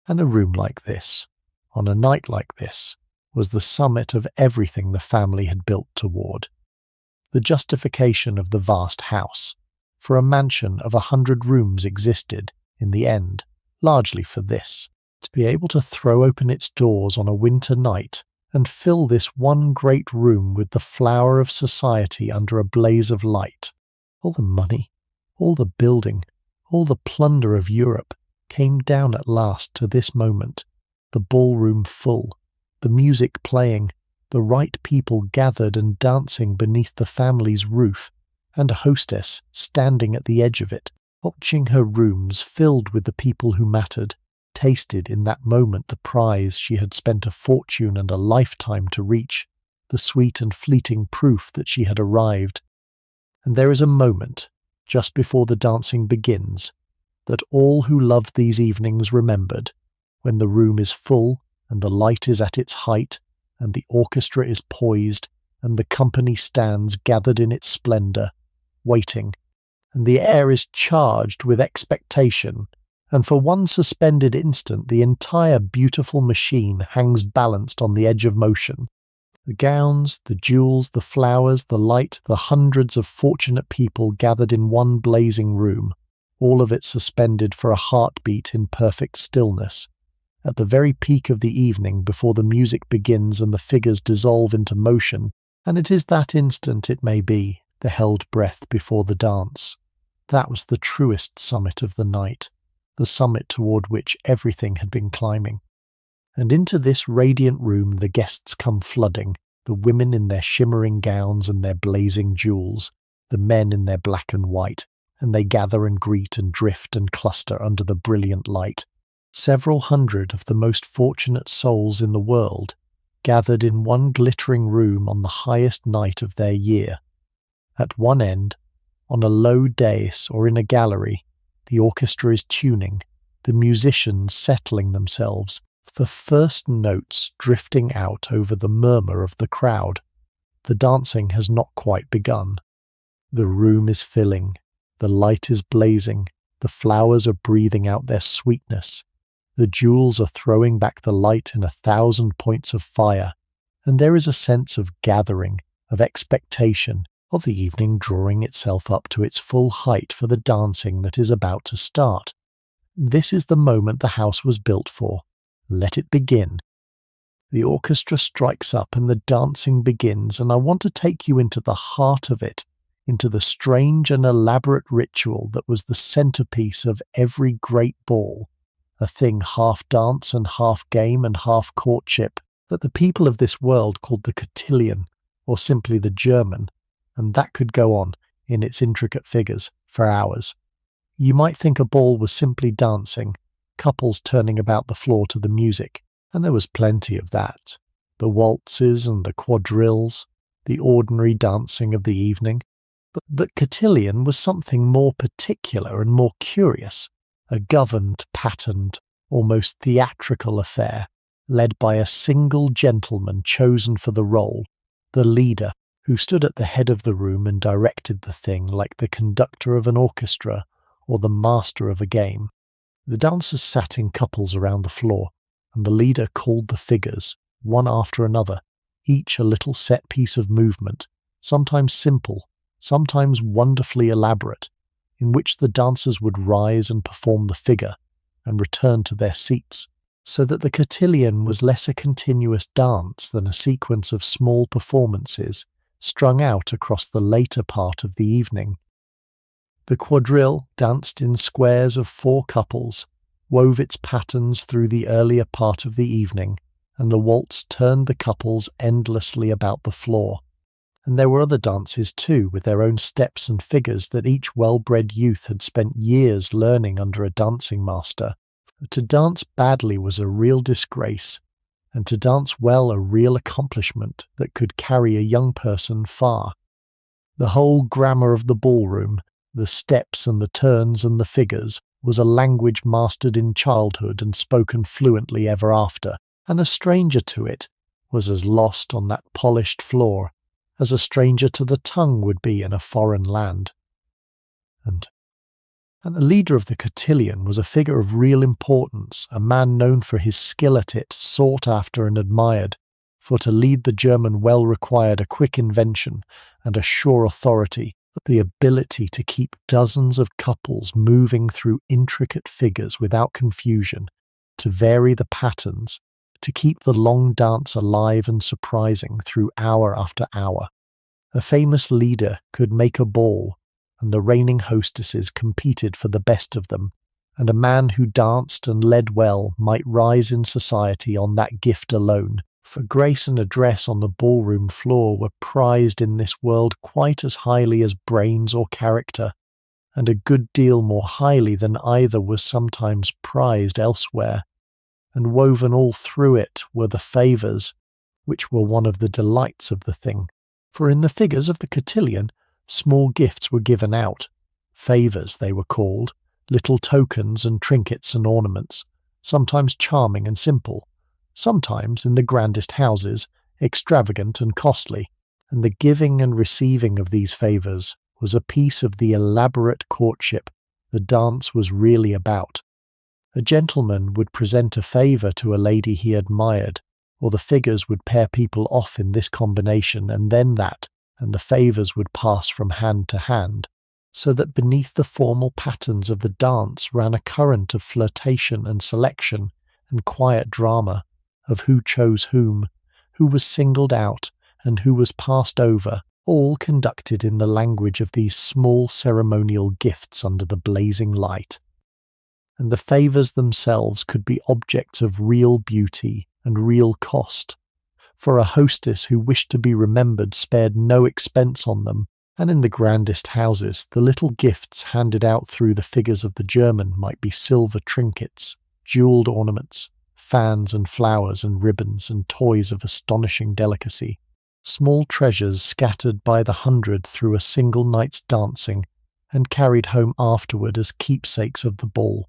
And a room like this, on a night like this, was the summit of everything the family had built toward. The justification of the vast house, for a mansion of 100 rooms existed, in the end, largely for this, to be able to throw open its doors on a winter night and fill this one great room with the flower of society under a blaze of light. All the money, all the building, all the plunder of Europe came down at last to this moment, the ballroom full, the music playing, the right people gathered and dancing beneath the family's roof, and a hostess standing at the edge of it, watching her rooms filled with the people who mattered, tasted in that moment the prize she had spent a fortune and a lifetime to reach, the sweet and fleeting proof that she had arrived. And there is a moment, just before the dancing begins, that all who loved these evenings remembered, when the room is full and the light is at its height, and the orchestra is poised, and the company stands gathered in its splendour, waiting, and the air is charged with expectation, and for one suspended instant the entire beautiful machine hangs balanced on the edge of motion. The gowns, the jewels, the flowers, the light, the hundreds of fortunate people gathered in one blazing room, all of it suspended for a heartbeat in perfect stillness. At the very peak of the evening, before the music begins and the figures dissolve into motion, and it is that instant, it may be, the held breath before the dance. That was the truest summit of the night, the summit toward which everything had been climbing. And into this radiant room the guests come flooding, the women in their shimmering gowns and their blazing jewels, the men in their black and white, and they gather and greet and drift and cluster under the brilliant light. Several hundred of the most fortunate souls in the world, gathered in one glittering room on the highest night of their year. At one end, on a low dais or in a gallery, the orchestra is tuning, the musicians settling themselves, the first notes drifting out over the murmur of the crowd. The dancing has not quite begun. The room is filling, the light is blazing, the flowers are breathing out their sweetness, the jewels are throwing back the light in 1,000 points of fire, and there is a sense of gathering, of expectation, of the evening drawing itself up to its full height for the dancing that is about to start. This is the moment the house was built for. Let it begin. The orchestra strikes up and the dancing begins, and I want to take you into the heart of it, into the strange and elaborate ritual that was the centerpiece of every great ball, a thing half dance and half game and half courtship, that the people of this world called the cotillion, or simply the German, and that could go on, in its intricate figures, for hours. You might think a ball was simply dancing, couples turning about the floor to the music, and there was plenty of that. The waltzes and the quadrilles, the ordinary dancing of the evening. But the cotillion was something more particular and more curious, a governed, patterned, almost theatrical affair, led by a single gentleman chosen for the role, the leader, who stood at the head of the room and directed the thing like the conductor of an orchestra or the master of a game. The dancers sat in couples around the floor, and the leader called the figures, one after another, each a little set piece of movement, sometimes simple, sometimes wonderfully elaborate, in which the dancers would rise and perform the figure, and return to their seats, so that the cotillion was less a continuous dance than a sequence of small performances strung out across the later part of the evening. The quadrille, danced in squares of 4 couples, wove its patterns through the earlier part of the evening, and the waltz turned the couples endlessly about the floor. And there were other dances too, with their own steps and figures that each well-bred youth had spent years learning under a dancing master. To dance badly was a real disgrace, and to dance well a real accomplishment that could carry a young person far. The whole grammar of the ballroom, the steps and the turns and the figures, was a language mastered in childhood and spoken fluently ever after, and a stranger to it was as lost on that polished floor as a stranger to the tongue would be in a foreign land. And the leader of the cotillion was a figure of real importance, a man known for his skill at it, sought after and admired, for to lead the German well required a quick invention and a sure authority, the ability to keep dozens of couples moving through intricate figures without confusion, to vary the patterns, to keep the long dance alive and surprising through hour after hour. A famous leader could make a ball, and the reigning hostesses competed for the best of them, and a man who danced and led well might rise in society on that gift alone, for grace and address on the ballroom floor were prized in this world quite as highly as brains or character, and a good deal more highly than either was sometimes prized elsewhere. And woven all through it were the favours, which were one of the delights of the thing. For in the figures of the cotillion, small gifts were given out. Favours they were called, little tokens and trinkets and ornaments, sometimes charming and simple, sometimes, in the grandest houses, extravagant and costly, and the giving and receiving of these favours was a piece of the elaborate courtship the dance was really about. A gentleman would present a favour to a lady he admired, or the figures would pair people off in this combination and then that, and the favours would pass from hand to hand, so that beneath the formal patterns of the dance ran a current of flirtation and selection and quiet drama, of who chose whom, who was singled out, and who was passed over, all conducted in the language of these small ceremonial gifts under the blazing light. And the favours themselves could be objects of real beauty and real cost, for a hostess who wished to be remembered spared no expense on them, and in the grandest houses the little gifts handed out through the figures of the German might be silver trinkets, jewelled ornaments, fans and flowers and ribbons and toys of astonishing delicacy, small treasures scattered by the hundred through a single night's dancing and carried home afterward as keepsakes of the ball.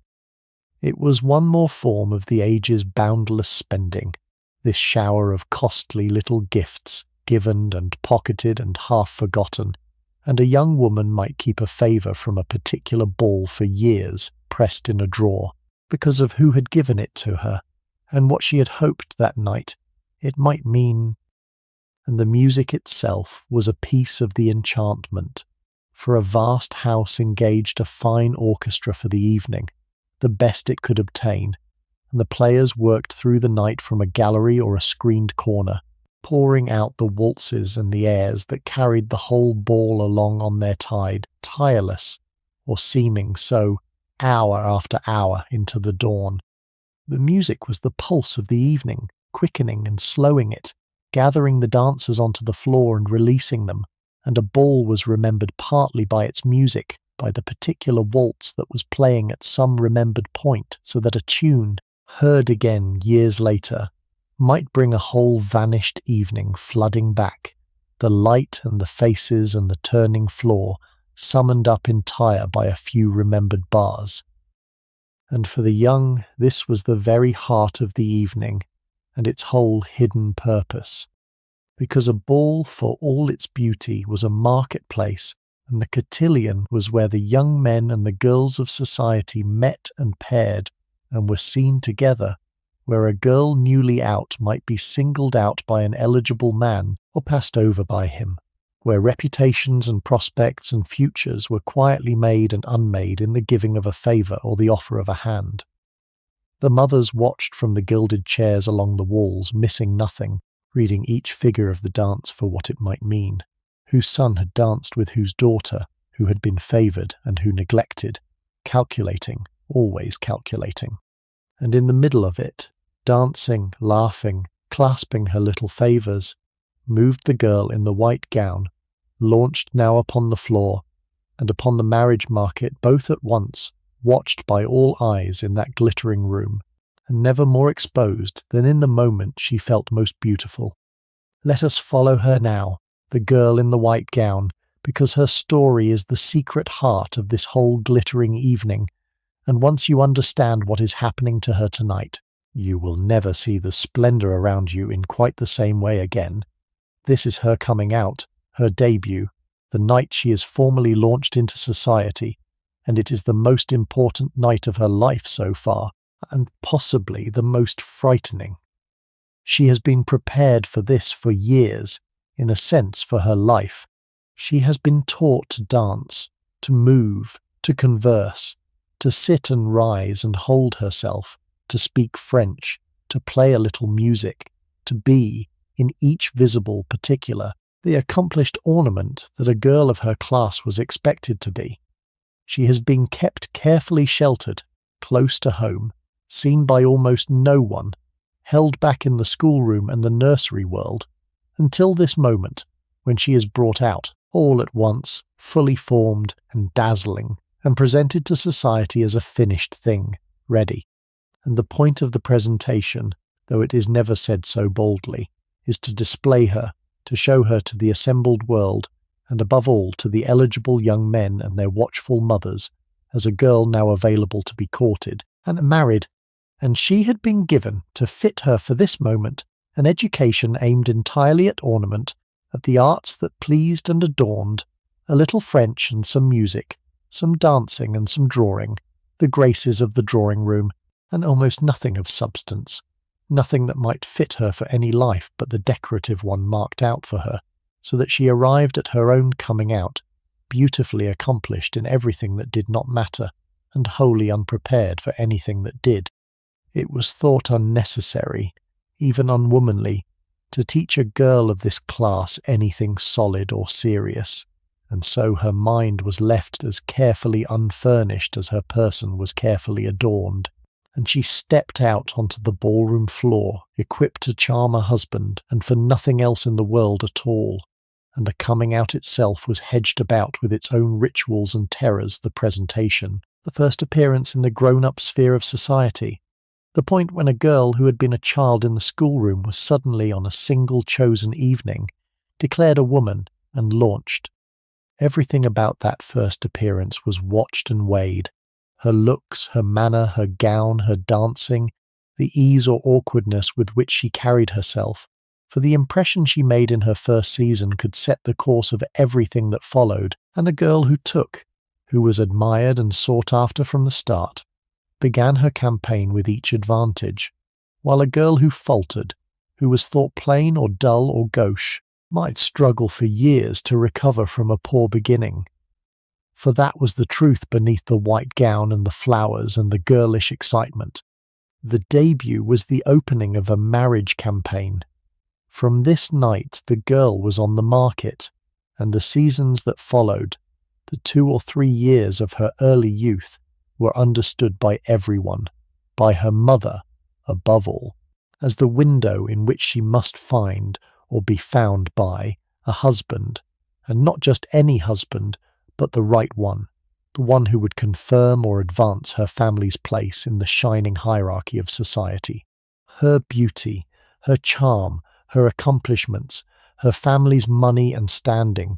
It was one more form of the age's boundless spending, this shower of costly little gifts, given and pocketed and half forgotten, and a young woman might keep a favour from a particular ball for years, pressed in a drawer, because of who had given it to her, and what she had hoped that night it might mean. And the music itself was a piece of the enchantment, for a vast house engaged a fine orchestra for the evening, the best it could obtain, and the players worked through the night from a gallery or a screened corner, pouring out the waltzes and the airs that carried the whole ball along on their tide, tireless, or seeming so, hour after hour into the dawn. The music was the pulse of the evening, quickening and slowing it, gathering the dancers onto the floor and releasing them, and a ball was remembered partly by its music, by the particular waltz that was playing at some remembered point, so that a tune, heard again years later, might bring a whole vanished evening flooding back, the light and the faces and the turning floor summoned up entire by a few remembered bars. And for the young this was the very heart of the evening, and its whole hidden purpose, because a ball for all its beauty was a marketplace, and the cotillion was where the young men and the girls of society met and paired and were seen together, where a girl newly out might be singled out by an eligible man or passed over by him, where reputations and prospects and futures were quietly made and unmade in the giving of a favour or the offer of a hand. The mothers watched from the gilded chairs along the walls, missing nothing, reading each figure of the dance for what it might mean, whose son had danced with whose daughter, who had been favoured and who neglected, calculating, always calculating. And in the middle of it, dancing, laughing, clasping her little favours, moved the girl in the white gown, launched now upon the floor, and upon the marriage market both at once, watched by all eyes in that glittering room, and never more exposed than in the moment she felt most beautiful. Let us follow her now, the girl in the white gown, because her story is the secret heart of this whole glittering evening, and once you understand what is happening to her tonight, you will never see the splendour around you in quite the same way again. This is her coming out, her debut, the night she is formally launched into society, and it is the most important night of her life so far, and possibly the most frightening. She has been prepared for this for years, in a sense for her life. She has been taught to dance, to move, to converse, to sit and rise and hold herself, to speak French, to play a little music, to be, in each visible particular, the accomplished ornament that a girl of her class was expected to be. She has been kept carefully sheltered, close to home, seen by almost no one, held back in the schoolroom and the nursery world, until this moment, when she is brought out, all at once, fully formed and dazzling, and presented to society as a finished thing, ready. And the point of the presentation, though it is never said so boldly, is to display her, to show her to the assembled world, and above all to the eligible young men and their watchful mothers, as a girl now available to be courted and married, and she had been given, to fit her for this moment, an education aimed entirely at ornament, at the arts that pleased and adorned, a little French and some music, some dancing and some drawing, the graces of the drawing-room, and almost nothing of substance, nothing that might fit her for any life but the decorative one marked out for her, so that she arrived at her own coming out, beautifully accomplished in everything that did not matter, and wholly unprepared for anything that did. It was thought unnecessary, even unwomanly, to teach a girl of this class anything solid or serious, and so her mind was left as carefully unfurnished as her person was carefully adorned, and she stepped out onto the ballroom floor, equipped to charm a husband, and for nothing else in the world at all, and the coming out itself was hedged about with its own rituals and terrors. The presentation, the first appearance in the grown-up sphere of society, the point when a girl who had been a child in the schoolroom was suddenly, on a single chosen evening, declared a woman and launched. Everything about that first appearance was watched and weighed. Her looks, her manner, her gown, her dancing, the ease or awkwardness with which she carried herself, for the impression she made in her first season could set the course of everything that followed, and a girl who took, who was admired and sought after from the start, began her campaign with each advantage, while a girl who faltered, who was thought plain or dull or gauche, might struggle for years to recover from a poor beginning. For that was the truth beneath the white gown and the flowers and the girlish excitement. The debut was the opening of a marriage campaign. From this night the girl was on the market, and the seasons that followed, the 2 or 3 years of her early youth, were understood by everyone, by her mother above all, as the window in which she must find, or be found by, a husband, and not just any husband, but the right one, the one who would confirm or advance her family's place in the shining hierarchy of society. Her beauty, her charm, her accomplishments, her family's money and standing,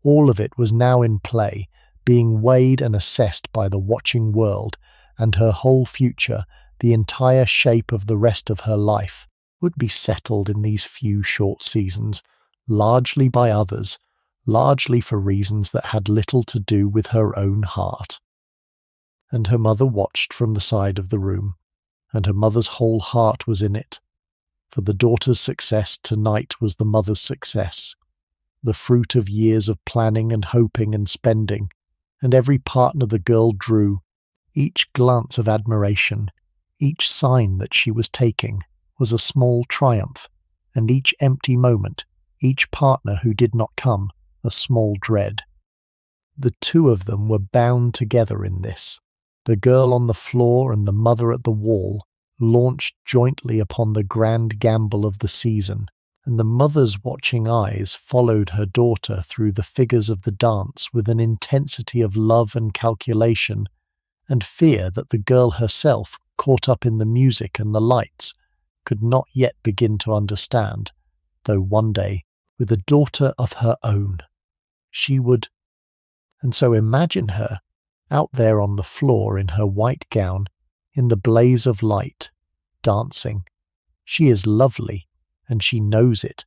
all of it was now in play, being weighed and assessed by the watching world, and her whole future, the entire shape of the rest of her life, would be settled in these few short seasons, largely by others, largely for reasons that had little to do with her own heart. And her mother watched from the side of the room, and her mother's whole heart was in it, for the daughter's success tonight was the mother's success, the fruit of years of planning and hoping and spending, and every partner the girl drew, each glance of admiration, each sign that she was taking, was a small triumph, and each empty moment, each partner who did not come, a small dread. The 2 of them were bound together in this. The girl on the floor and the mother at the wall launched jointly upon the grand gamble of the season, and the mother's watching eyes followed her daughter through the figures of the dance with an intensity of love and calculation, and fear that the girl herself, caught up in the music and the lights, could not yet begin to understand, though one day, with a daughter of her own, she would. And so imagine her, out there on the floor in her white gown, in the blaze of light, dancing. She is lovely, and she knows it,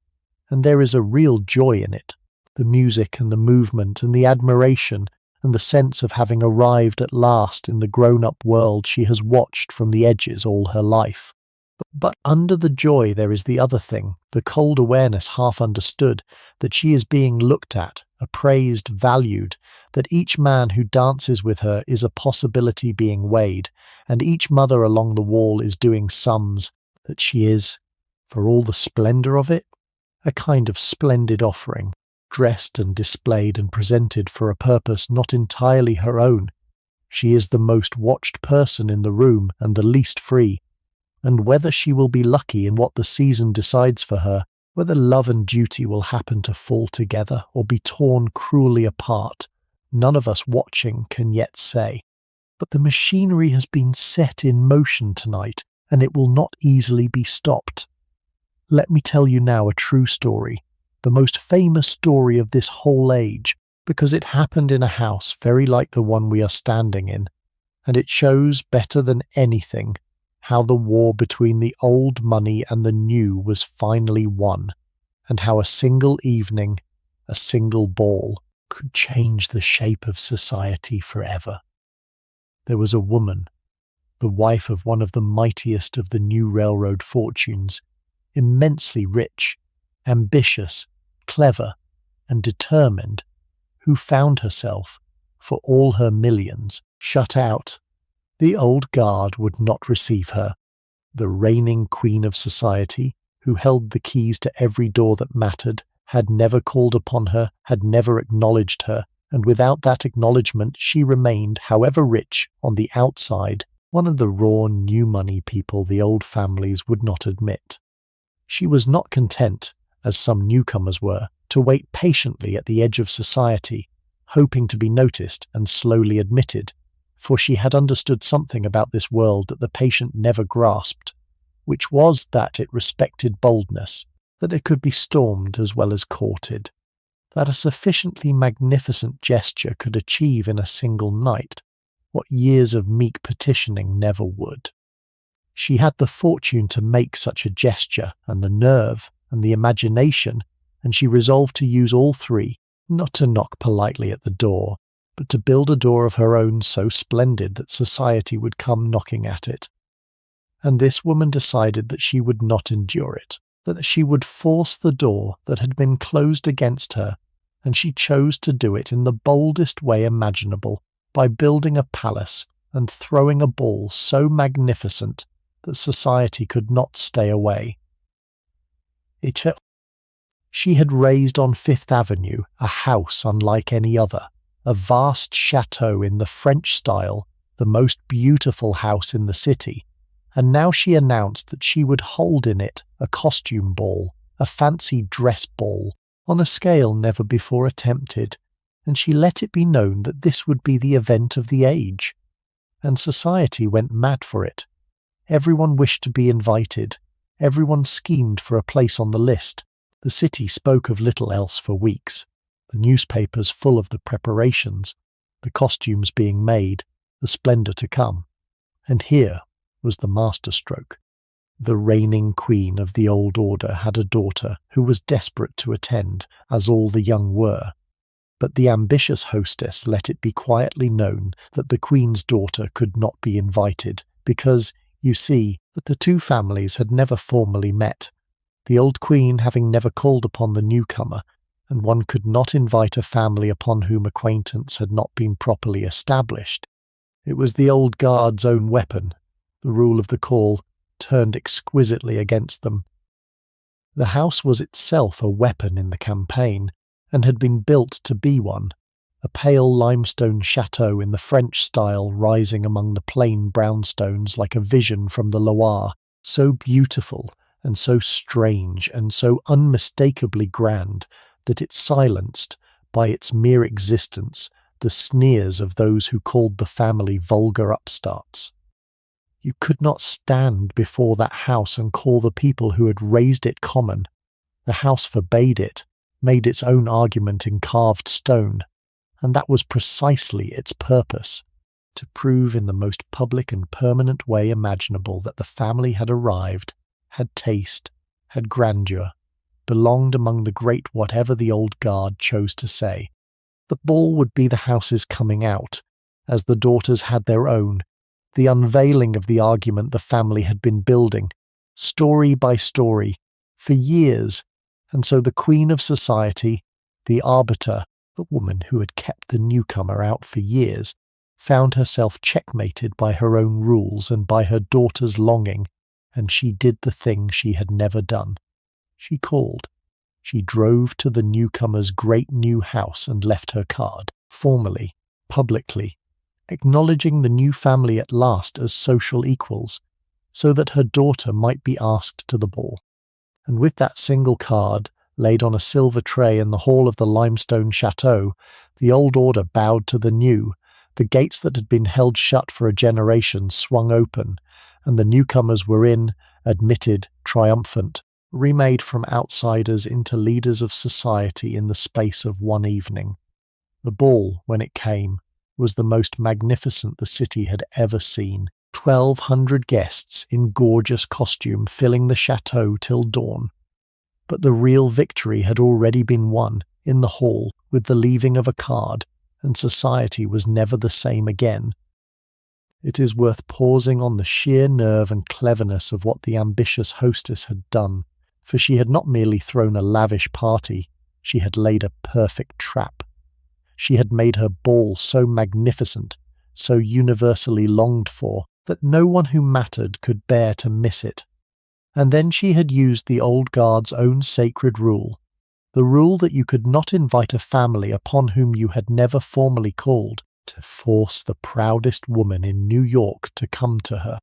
and there is a real joy in it, the music and the movement and the admiration and the sense of having arrived at last in the grown-up world she has watched from the edges all her life. But under the joy there is the other thing, the cold awareness half understood, that she is being looked at, appraised, valued, that each man who dances with her is a possibility being weighed, and each mother along the wall is doing sums, that she is, for all the splendour of it, a kind of splendid offering, dressed and displayed and presented for a purpose not entirely her own. She is the most watched person in the room and the least free, and whether she will be lucky in what the season decides for her, whether love and duty will happen to fall together or be torn cruelly apart, none of us watching can yet say. But the machinery has been set in motion tonight, and it will not easily be stopped. Let me tell you now a true story, the most famous story of this whole age, because it happened in a house very like the one we are standing in, and it shows better than anything how the war between the old money and the new was finally won, and how a single evening, a single ball, could change the shape of society forever. There was a woman, the wife of one of the mightiest of the new railroad fortunes, immensely rich, ambitious, clever, and determined, who found herself, for all her millions, shut out. The old guard would not receive her. The reigning queen of society, who held the keys to every door that mattered, had never called upon her, had never acknowledged her, and without that acknowledgement she remained, however rich, on the outside, one of the raw new money people the old families would not admit. She was not content, as some newcomers were, to wait patiently at the edge of society, hoping to be noticed and slowly admitted, for she had understood something about this world that the patient never grasped, which was that it respected boldness, that it could be stormed as well as courted, that a sufficiently magnificent gesture could achieve in a single night what years of meek petitioning never would. She had the fortune to make such a gesture, and the nerve, and the imagination, and she resolved to use all three, not to knock politely at the door, but to build a door of her own so splendid that society would come knocking at it. And this woman decided that she would not endure it, that she would force the door that had been closed against her, and she chose to do it in the boldest way imaginable, by building a palace and throwing a ball so magnificent that society could not stay away. She had raised on Fifth Avenue a house unlike any other, a vast chateau in the French style, the most beautiful house in the city, and now she announced that she would hold in it a costume ball, a fancy dress ball, on a scale never before attempted, and she let it be known that this would be the event of the age. And society went mad for it. Everyone wished to be invited. Everyone schemed for a place on the list. The city spoke of little else for weeks. The newspapers full of the preparations, the costumes being made, the splendour to come. And here was the masterstroke. The reigning queen of the old order had a daughter who was desperate to attend, as all the young were. But the ambitious hostess let it be quietly known that the queen's daughter could not be invited, because, you see, that the two families had never formally met, the old queen having never called upon the newcomer, and one could not invite a family upon whom acquaintance had not been properly established. It was the old guard's own weapon. The rule of the call turned exquisitely against them. The house was itself a weapon in the campaign, and had been built to be one, a pale limestone chateau in the French style rising among the plain brownstones like a vision from the Loire, so beautiful and so strange and so unmistakably grand that it silenced, by its mere existence, the sneers of those who called the family vulgar upstarts. You could not stand before that house and call the people who had raised it common. The house forbade it, made its own argument in carved stone, and that was precisely its purpose, to prove in the most public and permanent way imaginable that the family had arrived, had taste, had grandeur, belonged among the great whatever the old guard chose to say. The ball would be the house's coming out, as the daughters had their own, the unveiling of the argument the family had been building, story by story, for years. And so the queen of society, the arbiter, the woman who had kept the newcomer out for years, found herself checkmated by her own rules and by her daughter's longing, and she did the thing she had never done. She called. She drove to the newcomer's great new house and left her card, formally, publicly, acknowledging the new family at last as social equals, so that her daughter might be asked to the ball. And with that single card, laid on a silver tray in the hall of the limestone chateau, the old order bowed to the new. The gates that had been held shut for a generation swung open, and the newcomers were in, admitted, triumphant, remade from outsiders into leaders of society in the space of one evening. The ball, when it came, was the most magnificent the city had ever seen. 1,200 guests in gorgeous costume filling the chateau till dawn. But the real victory had already been won in the hall with the leaving of a card, and society was never the same again. It is worth pausing on the sheer nerve and cleverness of what the ambitious hostess had done, for she had not merely thrown a lavish party, she had laid a perfect trap. She had made her ball so magnificent, so universally longed for, that no one who mattered could bear to miss it. And then she had used the old guard's own sacred rule, the rule that you could not invite a family upon whom you had never formally called, to force the proudest woman in New York to come to her.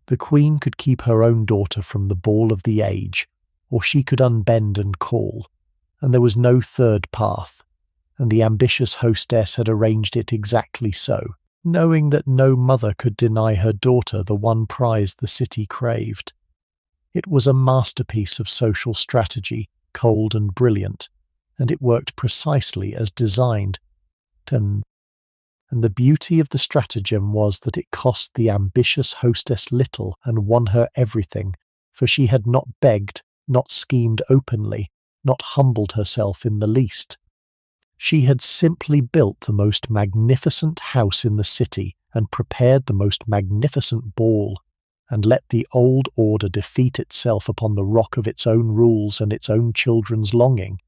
The Queen could keep her own daughter from the ball of the age, or she could unbend and call, and there was no third path, and the ambitious hostess had arranged it exactly so, knowing that no mother could deny her daughter the one prize the city craved. It was a masterpiece of social strategy, cold and brilliant, and it worked precisely as designed. And the beauty of the stratagem was that it cost the ambitious hostess little and won her everything, for she had not begged, not schemed openly, not humbled herself in the least. She had simply built the most magnificent house in the city and prepared the most magnificent ball, and let the old order defeat itself upon the rock of its own rules and its own children's longing.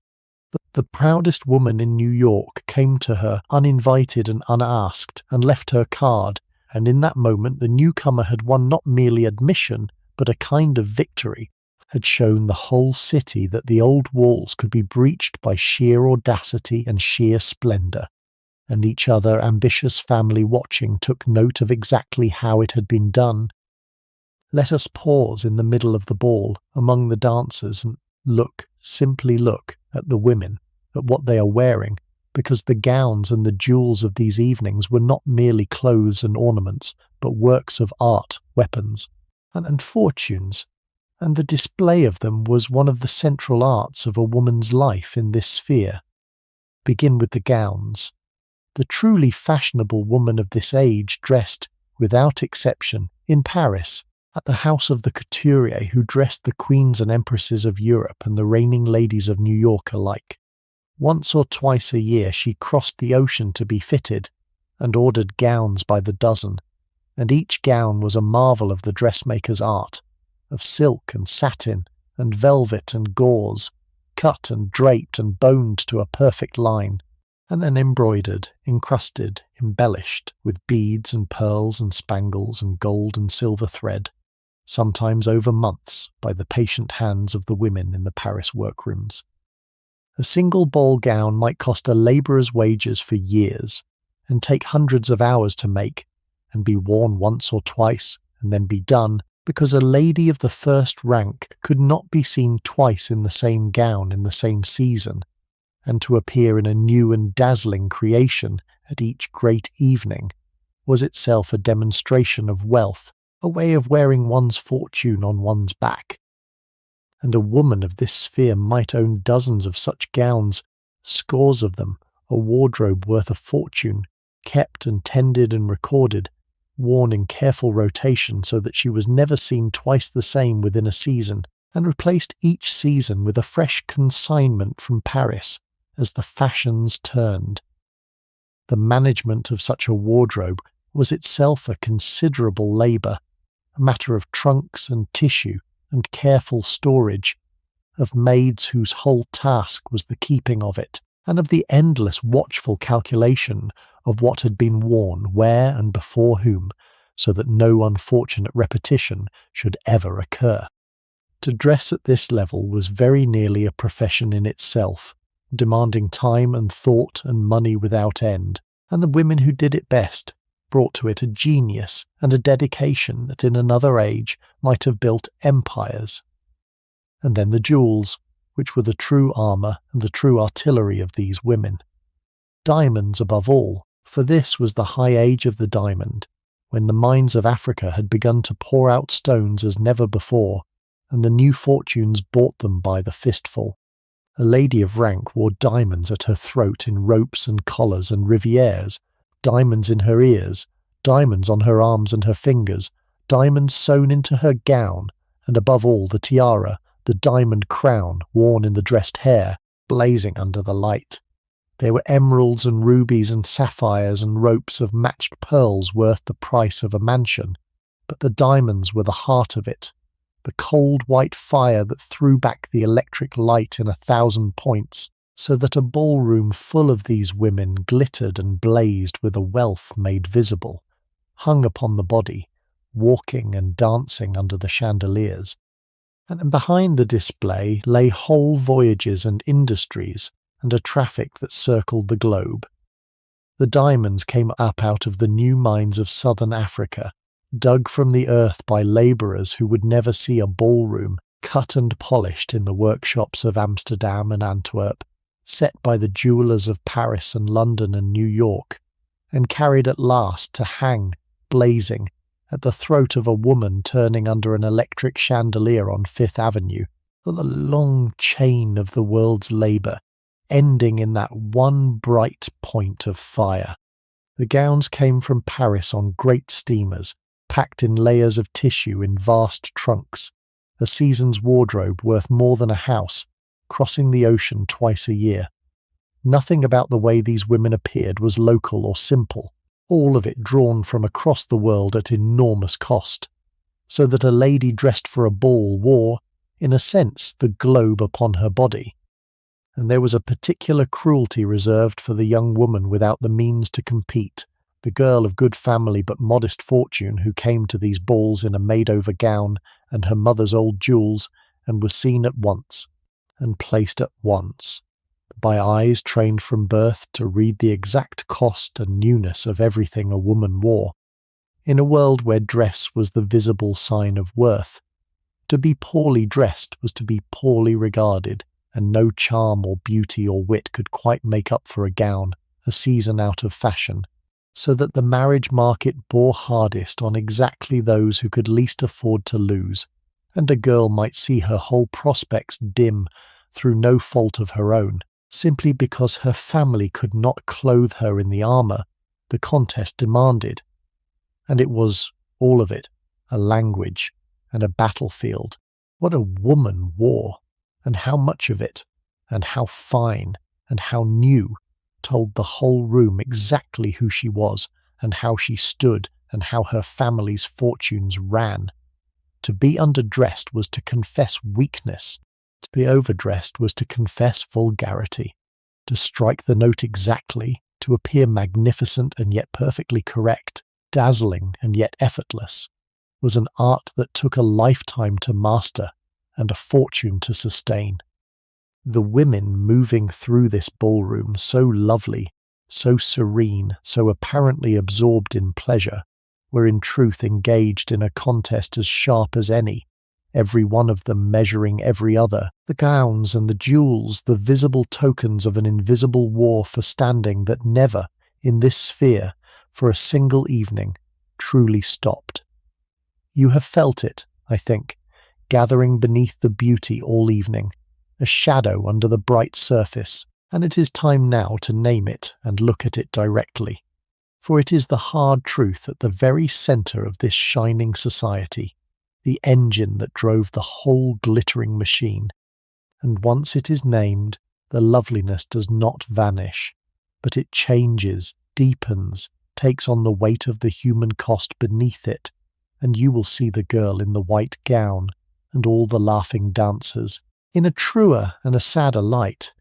The proudest woman in New York came to her uninvited and unasked, and left her card, and in that moment the newcomer had won not merely admission, but a kind of victory, had shown the whole city that the old walls could be breached by sheer audacity and sheer splendour, and each other ambitious family watching took note of exactly how it had been done. Let us pause in the middle of the ball, among the dancers, and look, simply look, at the women, at what they are wearing, because the gowns and the jewels of these evenings were not merely clothes and ornaments, but works of art, weapons, and fortunes, and the display of them was one of the central arts of a woman's life in this sphere. Begin with the gowns. The truly fashionable woman of this age dressed, without exception, in Paris, at the house of the couturier who dressed the queens and empresses of Europe and the reigning ladies of New York alike. Once or twice a year she crossed the ocean to be fitted, and ordered gowns by the dozen, and each gown was a marvel of the dressmaker's art, of silk and satin and velvet and gauze, cut and draped and boned to a perfect line, and then embroidered, encrusted, embellished with beads and pearls and spangles and gold and silver thread, sometimes over months by the patient hands of the women in the Paris workrooms. A single ball gown might cost a labourer's wages for years, and take hundreds of hours to make, and be worn once or twice, and then be done, because a lady of the first rank could not be seen twice in the same gown in the same season, and to appear in a new and dazzling creation at each great evening was itself a demonstration of wealth, a way of wearing one's fortune on one's back. And a woman of this sphere might own dozens of such gowns, scores of them, a wardrobe worth a fortune, kept and tended and recorded, worn in careful rotation so that she was never seen twice the same within a season, and replaced each season with a fresh consignment from Paris as the fashions turned. The management of such a wardrobe was itself a considerable labour, a matter of trunks and tissue and careful storage, of maids whose whole task was the keeping of it, and of the endless watchful calculation of what had been worn where and before whom, so that no unfortunate repetition should ever occur. To dress at this level was very nearly a profession in itself, demanding time and thought and money without end, and the women who did it best brought to it a genius and a dedication that in another age might have built empires. And then the jewels, which were the true armour and the true artillery of these women. Diamonds above all, for this was the high age of the diamond, when the mines of Africa had begun to pour out stones as never before, and the new fortunes bought them by the fistful. A lady of rank wore diamonds at her throat in ropes and collars and rivières, diamonds in her ears, diamonds on her arms and her fingers, diamonds sewn into her gown, and above all the tiara, the diamond crown worn in the dressed hair, blazing under the light. There were emeralds and rubies and sapphires and ropes of matched pearls worth the price of a mansion, but the diamonds were the heart of it, the cold white fire that threw back the electric light in 1,000 points, so that a ballroom full of these women glittered and blazed with a wealth made visible, hung upon the body, walking and dancing under the chandeliers. And behind the display lay whole voyages and industries and a traffic that circled the globe. The diamonds came up out of the new mines of southern Africa, dug from the earth by labourers who would never see a ballroom, cut and polished in the workshops of Amsterdam and Antwerp, set by the jewellers of Paris and London and New York, and carried at last to hang, blazing, at the throat of a woman turning under an electric chandelier on Fifth Avenue, the long chain of the world's labour, ending in that one bright point of fire. The gowns came from Paris on great steamers, packed in layers of tissue in vast trunks, a season's wardrobe worth more than a house, crossing the ocean twice a year. Nothing about the way these women appeared was local or simple, all of it drawn from across the world at enormous cost, so that a lady dressed for a ball wore, in a sense, the globe upon her body. And there was a particular cruelty reserved for the young woman without the means to compete, the girl of good family but modest fortune who came to these balls in a made-over gown and her mother's old jewels, and was seen at once, and placed at once, by eyes trained from birth to read the exact cost and newness of everything a woman wore, in a world where dress was the visible sign of worth. To be poorly dressed was to be poorly regarded, and no charm or beauty or wit could quite make up for a gown, a season out of fashion, so that the marriage market bore hardest on exactly those who could least afford to lose, and a girl might see her whole prospects dim through no fault of her own, simply because her family could not clothe her in the armour the contest demanded. And it was, all of it, a language and a battlefield. What a woman wore, and how much of it, and how fine, and how new, told the whole room exactly who she was, and how she stood, and how her family's fortunes ran. To be underdressed was to confess weakness. To be overdressed was to confess vulgarity. To strike the note exactly, to appear magnificent and yet perfectly correct, dazzling and yet effortless, was an art that took a lifetime to master and a fortune to sustain. The women moving through this ballroom, so lovely, so serene, so apparently absorbed in pleasure, were in truth engaged in a contest as sharp as any, every one of them measuring every other, the gowns and the jewels, the visible tokens of an invisible war for standing that never, in this sphere, for a single evening, truly stopped. You have felt it, I think, gathering beneath the beauty all evening, a shadow under the bright surface, and it is time now to name it and look at it directly, for it is the hard truth at the very centre of this shining society, the engine that drove the whole glittering machine, and once it is named, the loveliness does not vanish, but it changes, deepens, takes on the weight of the human cost beneath it, and you will see the girl in the white gown, and all the laughing dancers, in a truer and a sadder light.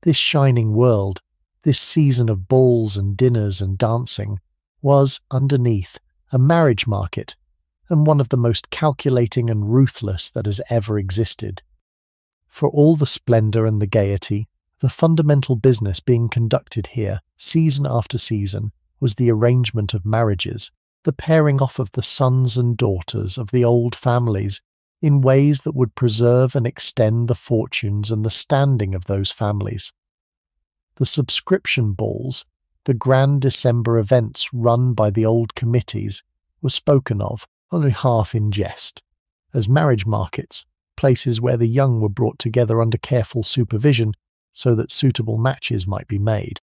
This shining world, this season of balls and dinners and dancing, was, underneath, a marriage market, and one of the most calculating and ruthless that has ever existed. For all the splendour and the gaiety, the fundamental business being conducted here, season after season, was the arrangement of marriages, the pairing off of the sons and daughters of the old families in ways that would preserve and extend the fortunes and the standing of those families. The subscription balls, the grand December events run by the old committees, were spoken of, only half in jest, as marriage markets, places where the young were brought together under careful supervision so that suitable matches might be made.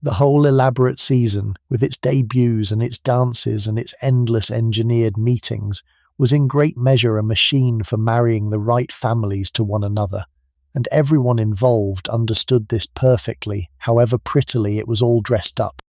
The whole elaborate season, with its debuts and its dances and its endless engineered meetings, was in great measure a machine for marrying the right families to one another, and everyone involved understood this perfectly, however prettily it was all dressed up.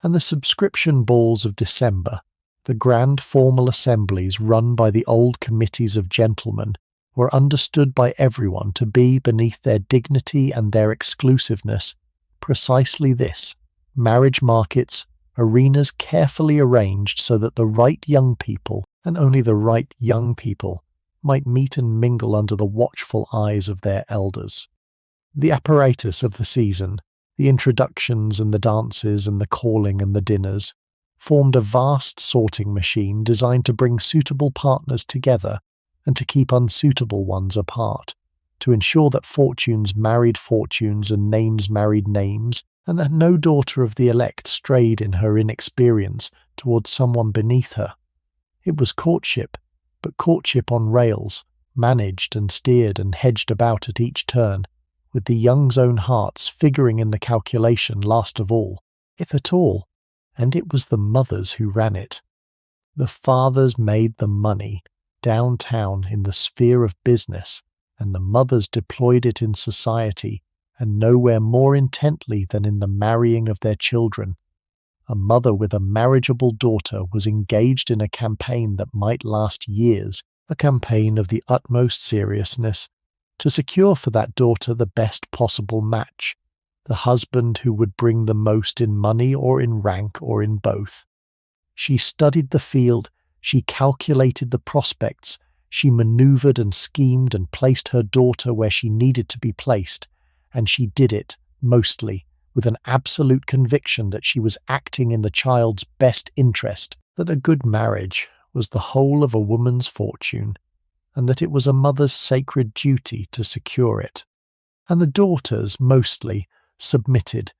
And the subscription balls of December, the grand formal assemblies run by the old committees of gentlemen, were understood by everyone to be, beneath their dignity and their exclusiveness, precisely this: marriage markets, arenas carefully arranged so that the right young people, and only the right young people, might meet and mingle under the watchful eyes of their elders. The apparatus of the season, the introductions and the dances and the calling and the dinners, formed a vast sorting machine designed to bring suitable partners together and to keep unsuitable ones apart, to ensure that fortunes married fortunes and names married names, and that no daughter of the elect strayed in her inexperience towards someone beneath her. It was courtship, but courtship on rails, managed and steered and hedged about at each turn, with the young's own hearts figuring in the calculation last of all, if at all, and it was the mothers who ran it. The fathers made the money downtown in the sphere of business, and the mothers deployed it in society, and nowhere more intently than in the marrying of their children. A mother with a marriageable daughter was engaged in a campaign that might last years, a campaign of the utmost seriousness, to secure for that daughter the best possible match, the husband who would bring the most in money or in rank or in both. She studied the field, she calculated the prospects, she manoeuvred and schemed and placed her daughter where she needed to be placed, and she did it, mostly, with an absolute conviction that she was acting in the child's best interest, that a good marriage was the whole of a woman's fortune, and that it was a mother's sacred duty to secure it. And the daughters, mostly, submitted,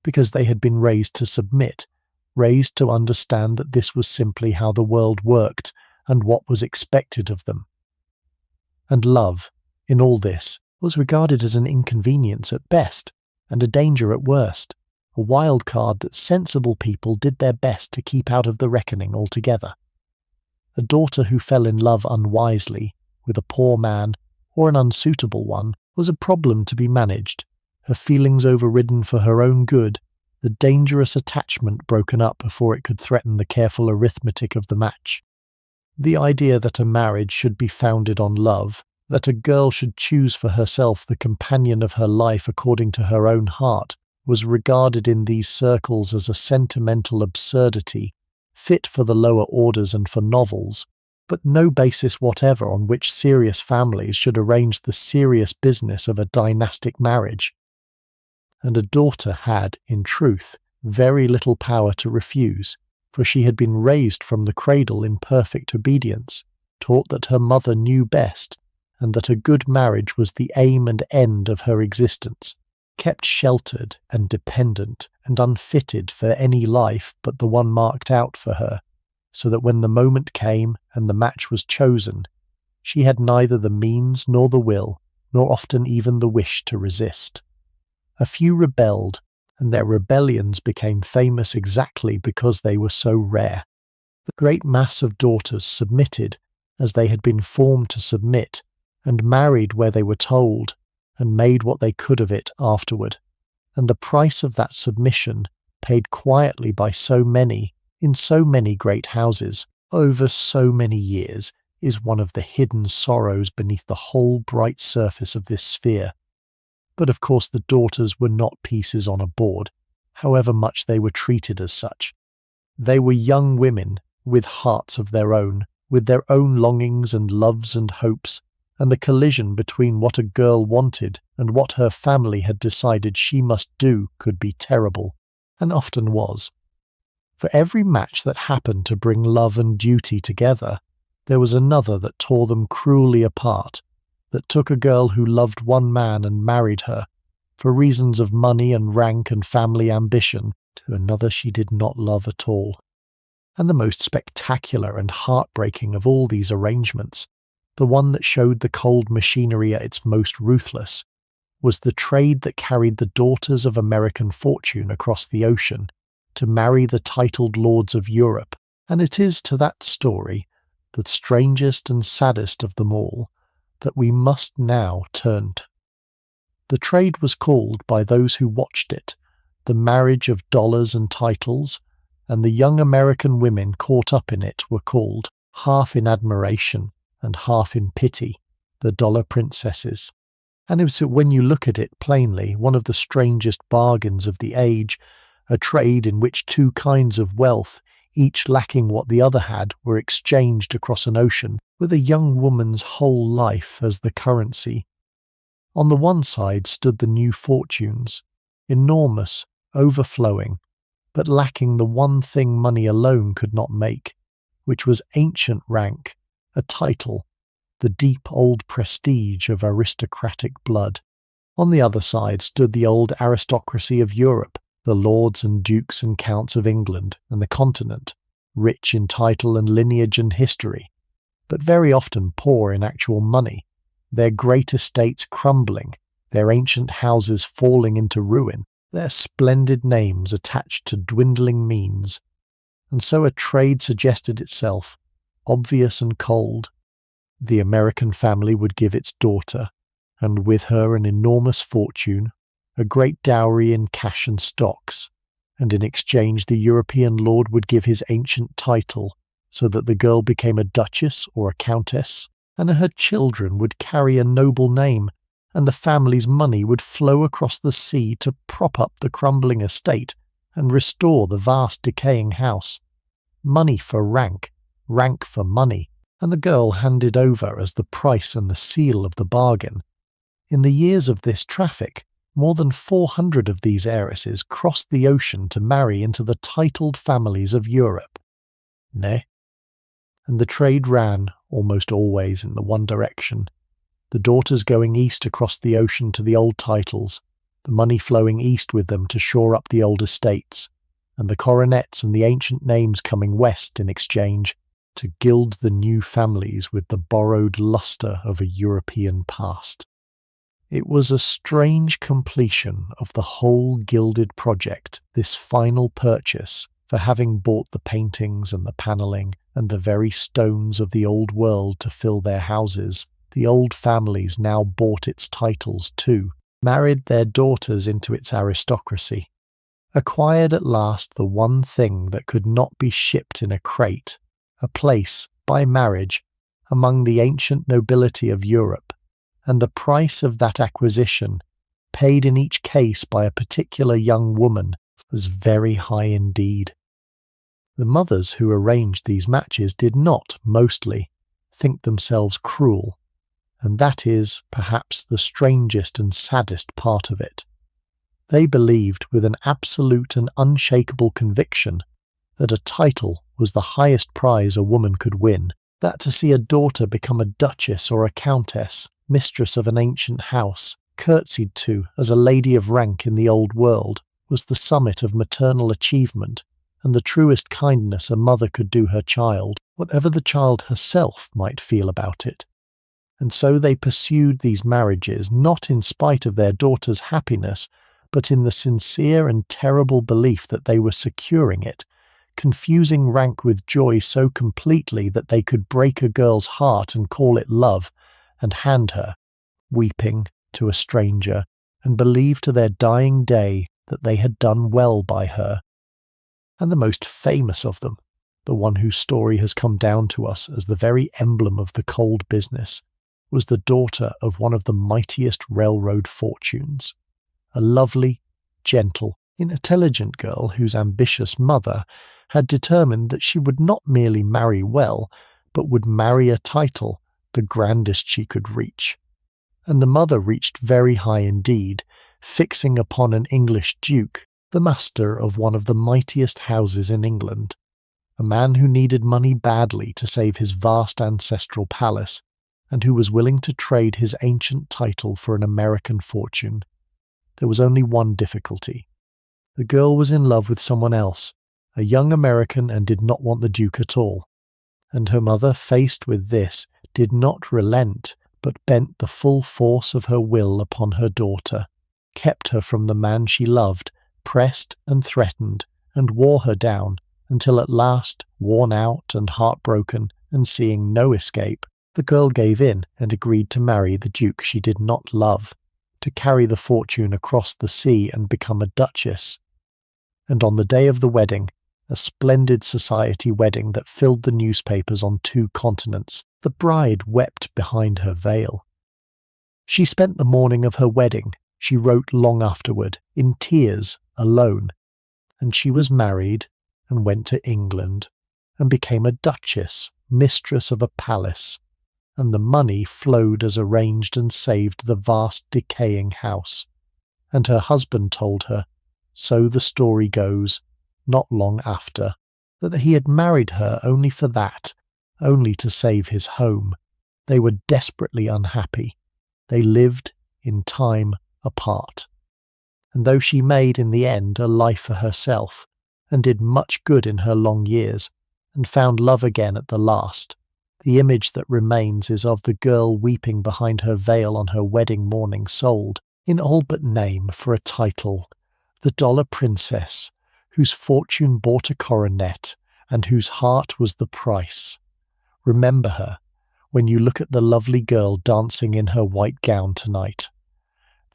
because they had been raised to submit, raised to understand that this was simply how the world worked and what was expected of them. And love, in all this, was regarded as an inconvenience at best, and a danger at worst, a wild card that sensible people did their best to keep out of the reckoning altogether. A daughter who fell in love unwisely, with a poor man, or an unsuitable one, was a problem to be managed, her feelings overridden for her own good, the dangerous attachment broken up before it could threaten the careful arithmetic of the match. The idea that a marriage should be founded on love, that a girl should choose for herself the companion of her life according to her own heart, was regarded in these circles as a sentimental absurdity, fit for the lower orders and for novels, but no basis whatever on which serious families should arrange the serious business of a dynastic marriage. And a daughter had, in truth, very little power to refuse, for she had been raised from the cradle in perfect obedience, taught that her mother knew best, and that a good marriage was the aim and end of her existence, kept sheltered and dependent and unfitted for any life but the one marked out for her, so that when the moment came and the match was chosen, she had neither the means nor the will, nor often even the wish to resist. A few rebelled, and their rebellions became famous exactly because they were so rare. The great mass of daughters submitted, as they had been formed to submit, and married where they were told, and made what they could of it afterward. And the price of that submission, paid quietly by so many, in so many great houses, over so many years, is one of the hidden sorrows beneath the whole bright surface of this sphere. But of course the daughters were not pieces on a board, however much they were treated as such. They were young women, with hearts of their own, with their own longings and loves and hopes, and the collision between what a girl wanted and what her family had decided she must do could be terrible, and often was. For every match that happened to bring love and duty together, there was another that tore them cruelly apart, that took a girl who loved one man and married her, for reasons of money and rank and family ambition, to another she did not love at all. And the most spectacular and heartbreaking of all these arrangements, the one that showed the cold machinery at its most ruthless, was the trade that carried the daughters of American fortune across the ocean to marry the titled lords of Europe. And it is to that story, the strangest and saddest of them all, that we must now turn. The trade was called by those who watched it the marriage of dollars and titles, and the young American women caught up in it were called, half in admiration and half in pity, the dollar princesses. And it was, when you look at it plainly, one of the strangest bargains of the age, a trade in which two kinds of wealth, each lacking what the other had, were exchanged across an ocean, with a young woman's whole life as the currency. On the one side stood the new fortunes, enormous, overflowing, but lacking the one thing money alone could not make, which was ancient rank, a title, the deep old prestige of aristocratic blood. On the other side stood the old aristocracy of Europe, the lords and dukes and counts of England and the continent, rich in title and lineage and history, but very often poor in actual money, their great estates crumbling, their ancient houses falling into ruin, their splendid names attached to dwindling means. And so a trade suggested itself, obvious and cold. The American family would give its daughter, and with her an enormous fortune, a great dowry in cash and stocks, and in exchange the European lord would give his ancient title, so that the girl became a duchess or a countess, and her children would carry a noble name, and the family's money would flow across the sea to prop up the crumbling estate and restore the vast decaying house. Money for rank, rank for money, and the girl handed over as the price and the seal of the bargain. In the years of this traffic, more than 400 of these heiresses crossed the ocean to marry into the titled families of Europe. Nay, and the trade ran, almost always, in the one direction. The daughters going east across the ocean to the old titles, the money flowing east with them to shore up the old estates, and the coronets and the ancient names coming west in exchange to gild the new families with the borrowed lustre of a European past. It was a strange completion of the whole gilded project, this final purchase, for having bought the paintings and the panelling and the very stones of the old world to fill their houses. The old families now bought its titles too, married their daughters into its aristocracy, acquired at last the one thing that could not be shipped in a crate, a place, by marriage, among the ancient nobility of Europe, and the price of that acquisition, paid in each case by a particular young woman, was very high indeed. The mothers who arranged these matches did not, mostly, think themselves cruel, and that is, perhaps, the strangest and saddest part of it. They believed with an absolute and unshakable conviction that a title was the highest prize a woman could win, that to see a daughter become a duchess or a countess, mistress of an ancient house, curtsied to as a lady of rank in the old world, was the summit of maternal achievement, and the truest kindness a mother could do her child, whatever the child herself might feel about it. And so they pursued these marriages not in spite of their daughter's happiness, but in the sincere and terrible belief that they were securing it, confusing rank with joy so completely that they could break a girl's heart and call it love, and hand her, weeping, to a stranger, and believe to their dying day that they had done well by her. And the most famous of them, the one whose story has come down to us as the very emblem of the cold business, was the daughter of one of the mightiest railroad fortunes, a lovely, gentle, intelligent girl whose ambitious mother had determined that she would not merely marry well, but would marry a title, the grandest she could reach. And the mother reached very high indeed, fixing upon an English duke, the master of one of the mightiest houses in England, a man who needed money badly to save his vast ancestral palace, and who was willing to trade his ancient title for an American fortune. There was only one difficulty. The girl was in love with someone else, a young American, and did not want the Duke at all. And her mother, faced with this, did not relent, but bent the full force of her will upon her daughter, kept her from the man she loved, pressed and threatened, and wore her down, until at last, worn out and heartbroken, and seeing no escape, the girl gave in and agreed to marry the Duke she did not love, to carry the fortune across the sea and become a duchess. And on the day of the wedding, a splendid society wedding that filled the newspapers on 2 continents, the bride wept behind her veil. She spent the morning of her wedding, she wrote long afterward, in tears, alone, and she was married and went to England and became a duchess, mistress of a palace, and the money flowed as arranged and saved the vast decaying house. And her husband told her, so the story goes, not long after, that he had married her only for that, only to save his home. They were desperately unhappy. They lived in time apart. And though she made in the end a life for herself, and did much good in her long years, and found love again at the last, the image that remains is of the girl weeping behind her veil on her wedding morning, sold, in all but name, for a title, the dollar princess, whose fortune bought a coronet, and whose heart was the price. Remember her when you look at the lovely girl dancing in her white gown tonight.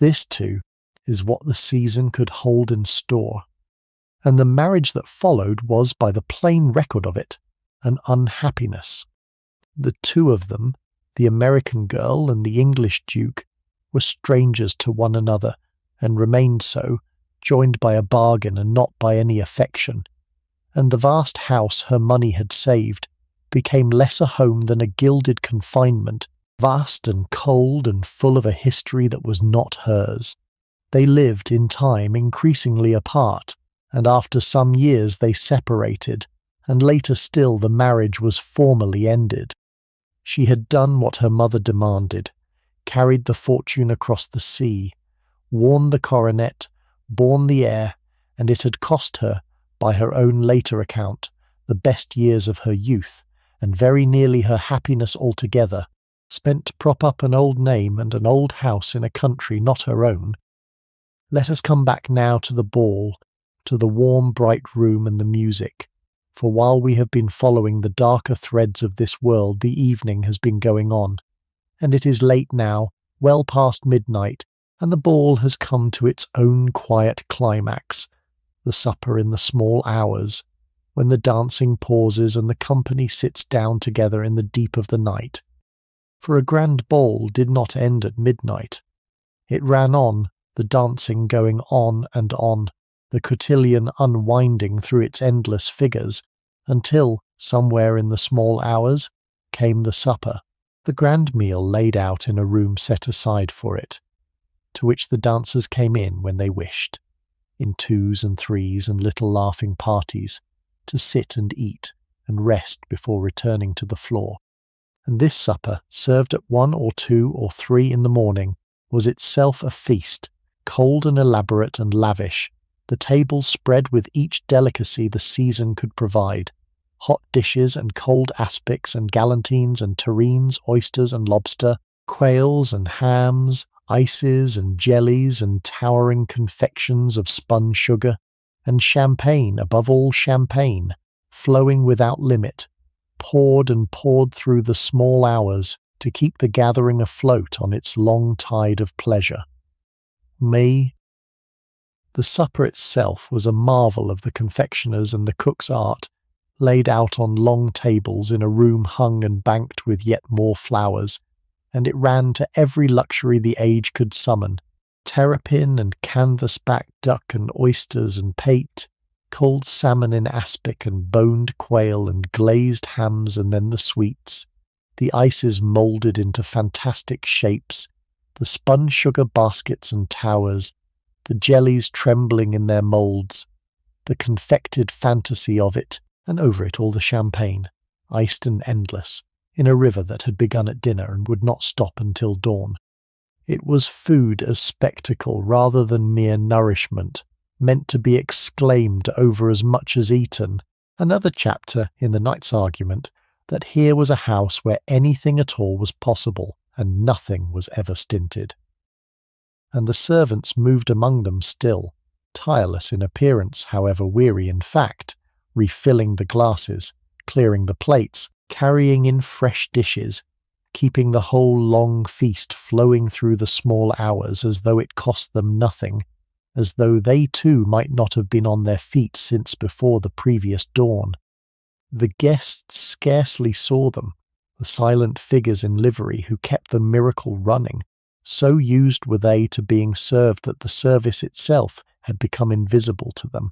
This, too, is what the season could hold in store. And the marriage that followed was, by the plain record of it, an unhappiness. The 2 of them, the American girl and the English duke, were strangers to one another, and remained so, joined by a bargain and not by any affection. And the vast house her money had saved became less a home than a gilded confinement, vast and cold and full of a history that was not hers. They lived in time increasingly apart, and after some years they separated, and later still the marriage was formally ended. She had done what her mother demanded, carried the fortune across the sea, worn the coronet, borne the heir, and it had cost her, by her own later account, the best years of her youth, and very nearly her happiness altogether, spent to prop up an old name and an old house in a country not her own. Let us come back now to the ball, to the warm bright room and the music, for while we have been following the darker threads of this world, the evening has been going on, and it is late now, well past midnight, and the ball has come to its own quiet climax, the supper in the small hours, when the dancing pauses and the company sits down together in the deep of the night. For a grand ball did not end at midnight. It ran on, the dancing going on and on, the cotillion unwinding through its endless figures, until, somewhere in the small hours, came the supper, the grand meal laid out in a room set aside for it, to which the dancers came in when they wished, in 2s and 3s and little laughing parties, to sit and eat and rest before returning to the floor. And this supper, served at 1 or 2 or 3 in the morning, was itself a feast, cold and elaborate and lavish, the table spread with each delicacy the season could provide, hot dishes and cold aspics and galantines and terrines, oysters and lobster, quails and hams, ices and jellies and towering confections of spun sugar, and champagne, above all champagne, flowing without limit, poured and poured through the small hours to keep the gathering afloat on its long tide of pleasure. The supper itself was a marvel of the confectioner's and the cook's art, laid out on long tables in a room hung and banked with yet more flowers, and it ran to every luxury the age could summon, terrapin and canvas-back duck and oysters and pate, cold salmon in aspic and boned quail and glazed hams, and then the sweets, the ices moulded into fantastic shapes, the spun sugar baskets and towers, the jellies trembling in their moulds, the confected fantasy of it, and over it all the champagne, iced and endless, in a river that had begun at dinner and would not stop until dawn. It was food as spectacle rather than mere nourishment, meant to be exclaimed over as much as eaten, another chapter in the night's argument that here was a house where anything at all was possible and nothing was ever stinted. And the servants moved among them still, tireless in appearance, however weary in fact, refilling the glasses, clearing the plates, carrying in fresh dishes, keeping the whole long feast flowing through the small hours as though it cost them nothing, as though they too might not have been on their feet since before the previous dawn. The guests scarcely saw them, the silent figures in livery who kept the miracle running. So used were they to being served that the service itself had become invisible to them,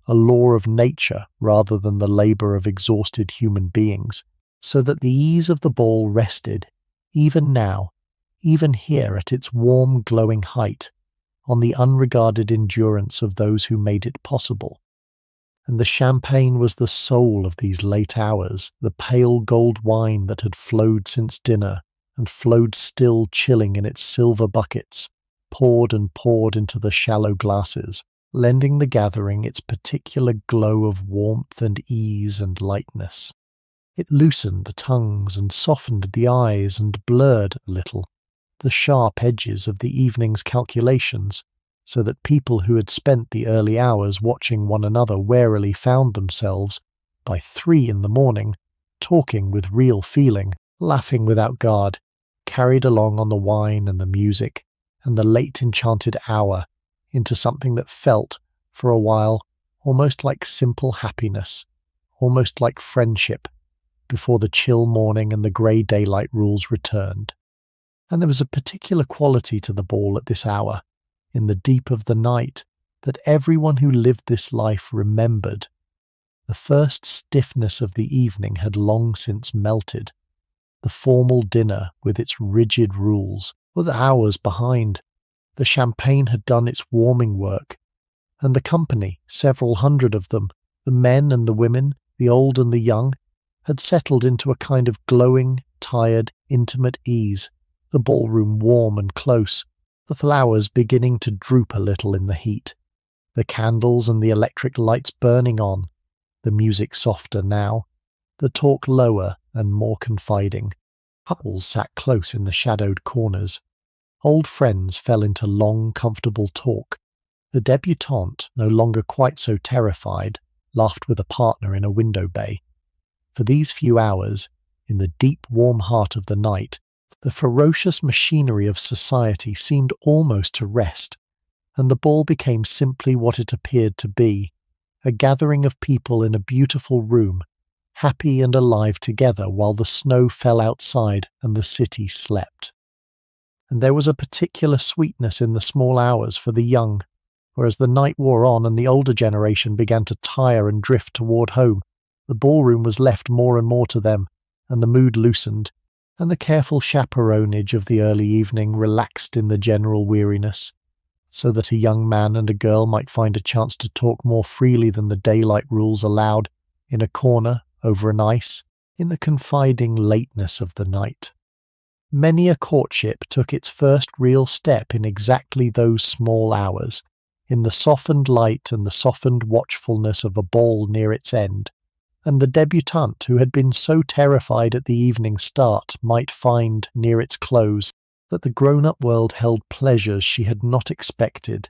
a law of nature rather than the labour of exhausted human beings, so that the ease of the ball rested, even now, even here at its warm glowing height, on the unregarded endurance of those who made it possible. And the champagne was the soul of these late hours, the pale gold wine that had flowed since dinner, and flowed still chilling in its silver buckets, poured and poured into the shallow glasses, lending the gathering its particular glow of warmth and ease and lightness. It loosened the tongues and softened the eyes and blurred a little the sharp edges of the evening's calculations, so that people who had spent the early hours watching one another warily found themselves, by 3 in the morning, talking with real feeling, laughing without guard, carried along on the wine and the music and the late enchanted hour into something that felt, for a while, almost like simple happiness, almost like friendship, before the chill morning and the grey daylight rules returned. And there was a particular quality to the ball at this hour, in the deep of the night, that everyone who lived this life remembered. The first stiffness of the evening had long since melted. The formal dinner, with its rigid rules, was hours behind. The champagne had done its warming work, and the company, several hundred of them, the men and the women, the old and the young, had settled into a kind of glowing, tired, intimate ease, the ballroom warm and close, the flowers beginning to droop a little in the heat, the candles and the electric lights burning on, the music softer now, the talk lower and more confiding. Couples sat close in the shadowed corners. Old friends fell into long, comfortable talk. The debutante, no longer quite so terrified, laughed with a partner in a window bay. For these few hours, in the deep warm heart of the night, the ferocious machinery of society seemed almost to rest, and the ball became simply what it appeared to be, a gathering of people in a beautiful room, happy and alive together while the snow fell outside and the city slept. And there was a particular sweetness in the small hours for the young, for as the night wore on and the older generation began to tire and drift toward home, the ballroom was left more and more to them, and the mood loosened, and the careful chaperonage of the early evening relaxed in the general weariness, so that a young man and a girl might find a chance to talk more freely than the daylight rules allowed, in a corner, over an ice, in the confiding lateness of the night. Many a courtship took its first real step in exactly those small hours, in the softened light and the softened watchfulness of a ball near its end, and the debutante who had been so terrified at the evening start might find, near its close, that the grown-up world held pleasures she had not expected.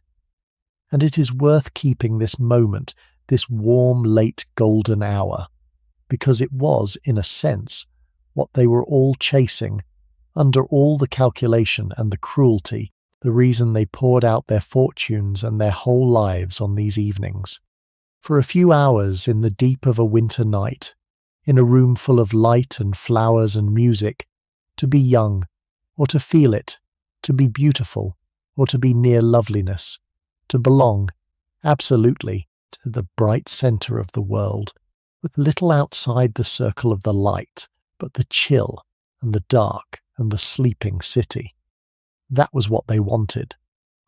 And it is worth keeping this moment, this warm, late golden hour, because it was, in a sense, what they were all chasing, under all the calculation and the cruelty, the reason they poured out their fortunes and their whole lives on these evenings. For a few hours in the deep of a winter night, in a room full of light and flowers and music, to be young, or to feel it, to be beautiful, or to be near loveliness, to belong, absolutely, to the bright centre of the world, with little outside the circle of the light, but the chill and the dark and the sleeping city. That was what they wanted.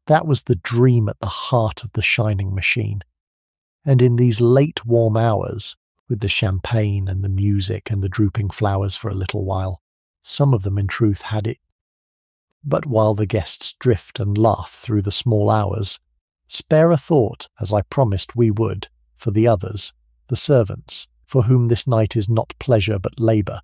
That was the dream at the heart of the shining machine. And in these late warm hours, with the champagne and the music and the drooping flowers for a little while, some of them in truth had it. But while the guests drift and laugh through the small hours, spare a thought, as I promised we would, for the others, the servants, for whom this night is not pleasure but labour,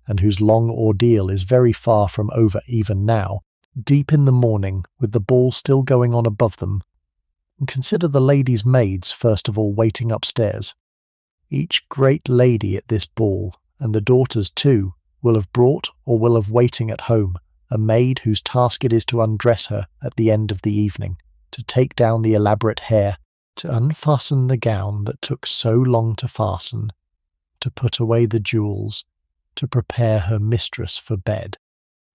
and whose long ordeal is very far from over even now, deep in the morning, with the ball still going on above them. And consider the ladies' maids first of all waiting upstairs. Each great lady at this ball, and the daughters too, will have brought or will have waiting at home a maid whose task it is to undress her at the end of the evening, to take down the elaborate hair, to unfasten the gown that took so long to fasten, to put away the jewels, to prepare her mistress for bed.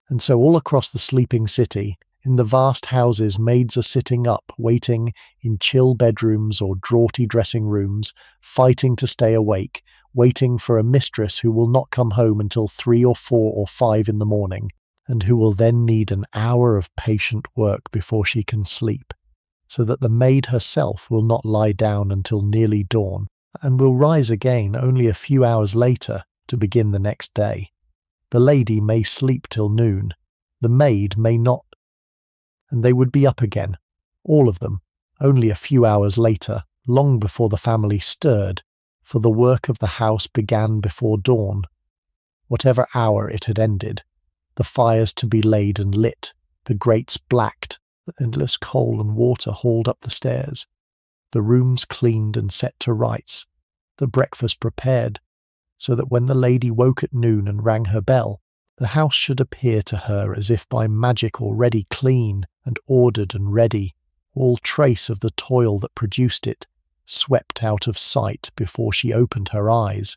And so all across the sleeping city, in the vast houses, maids are sitting up, waiting in chill bedrooms or draughty dressing rooms, fighting to stay awake, waiting for a mistress who will not come home until 3 or 4 or 5 in the morning, and who will then need an hour of patient work before she can sleep, so that the maid herself will not lie down until nearly dawn, and will rise again only a few hours later to begin the next day. The lady may sleep till noon, the maid may not, and they would be up again, all of them, only a few hours later, long before the family stirred, for the work of the house began before dawn. Whatever hour it had ended, the fires to be laid and lit, the grates blacked, the endless coal and water hauled up the stairs, the rooms cleaned and set to rights, the breakfast prepared, so that when the lady woke at noon and rang her bell, the house should appear to her as if by magic already clean and ordered and ready, all trace of the toil that produced it swept out of sight before she opened her eyes.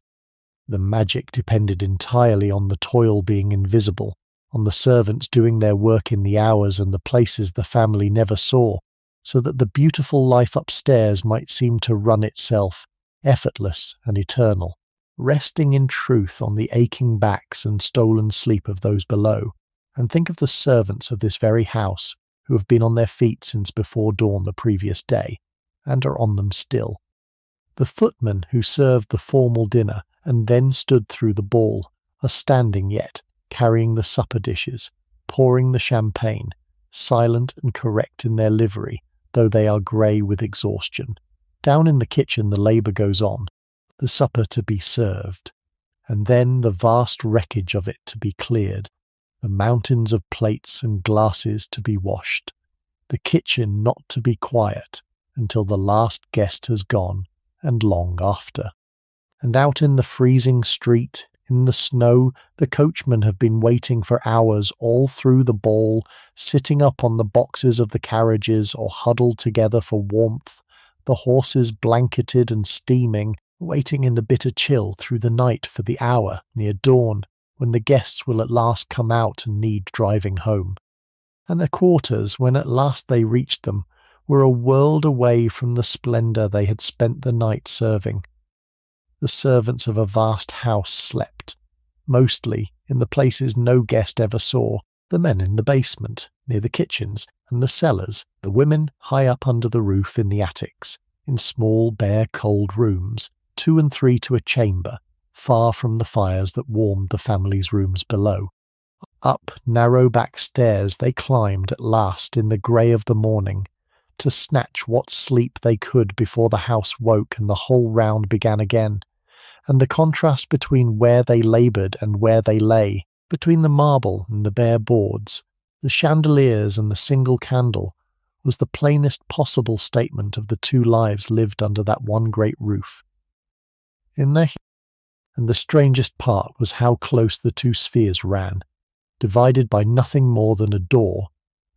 The magic depended entirely on the toil being invisible, on the servants doing their work in the hours and the places the family never saw, so that the beautiful life upstairs might seem to run itself, effortless and eternal, resting in truth on the aching backs and stolen sleep of those below. And think of the servants of this very house, who have been on their feet since before dawn the previous day, and are on them still. The footmen who served the formal dinner and then stood through the ball are standing yet, carrying the supper dishes, pouring the champagne, silent and correct in their livery, though they are grey with exhaustion. Down in the kitchen the labour goes on, the supper to be served, and then the vast wreckage of it to be cleared, the mountains of plates and glasses to be washed, the kitchen not to be quiet until the last guest has gone, and long after. And out in the freezing street, in the snow, the coachmen have been waiting for hours all through the ball, sitting up on the boxes of the carriages or huddled together for warmth, the horses blanketed and steaming, waiting in the bitter chill through the night for the hour near dawn, when the guests will at last come out and need driving home. And their quarters, when at last they reached them, were a world away from the splendour they had spent the night serving. The servants of a vast house slept, mostly in the places no guest ever saw, the men in the basement, near the kitchens and the cellars, the women high up under the roof in the attics, in small, bare, cold rooms, 2 and 3 to a chamber, far from the fires that warmed the family's rooms below. Up narrow back stairs they climbed at last in the grey of the morning, to snatch what sleep they could before the house woke and the whole round began again. And the contrast between where they laboured and where they lay, between the marble and the bare boards, the chandeliers and the single candle, was the plainest possible statement of the 2 lives lived under that one great roof. And the strangest part was how close the 2 spheres ran, divided by nothing more than a door,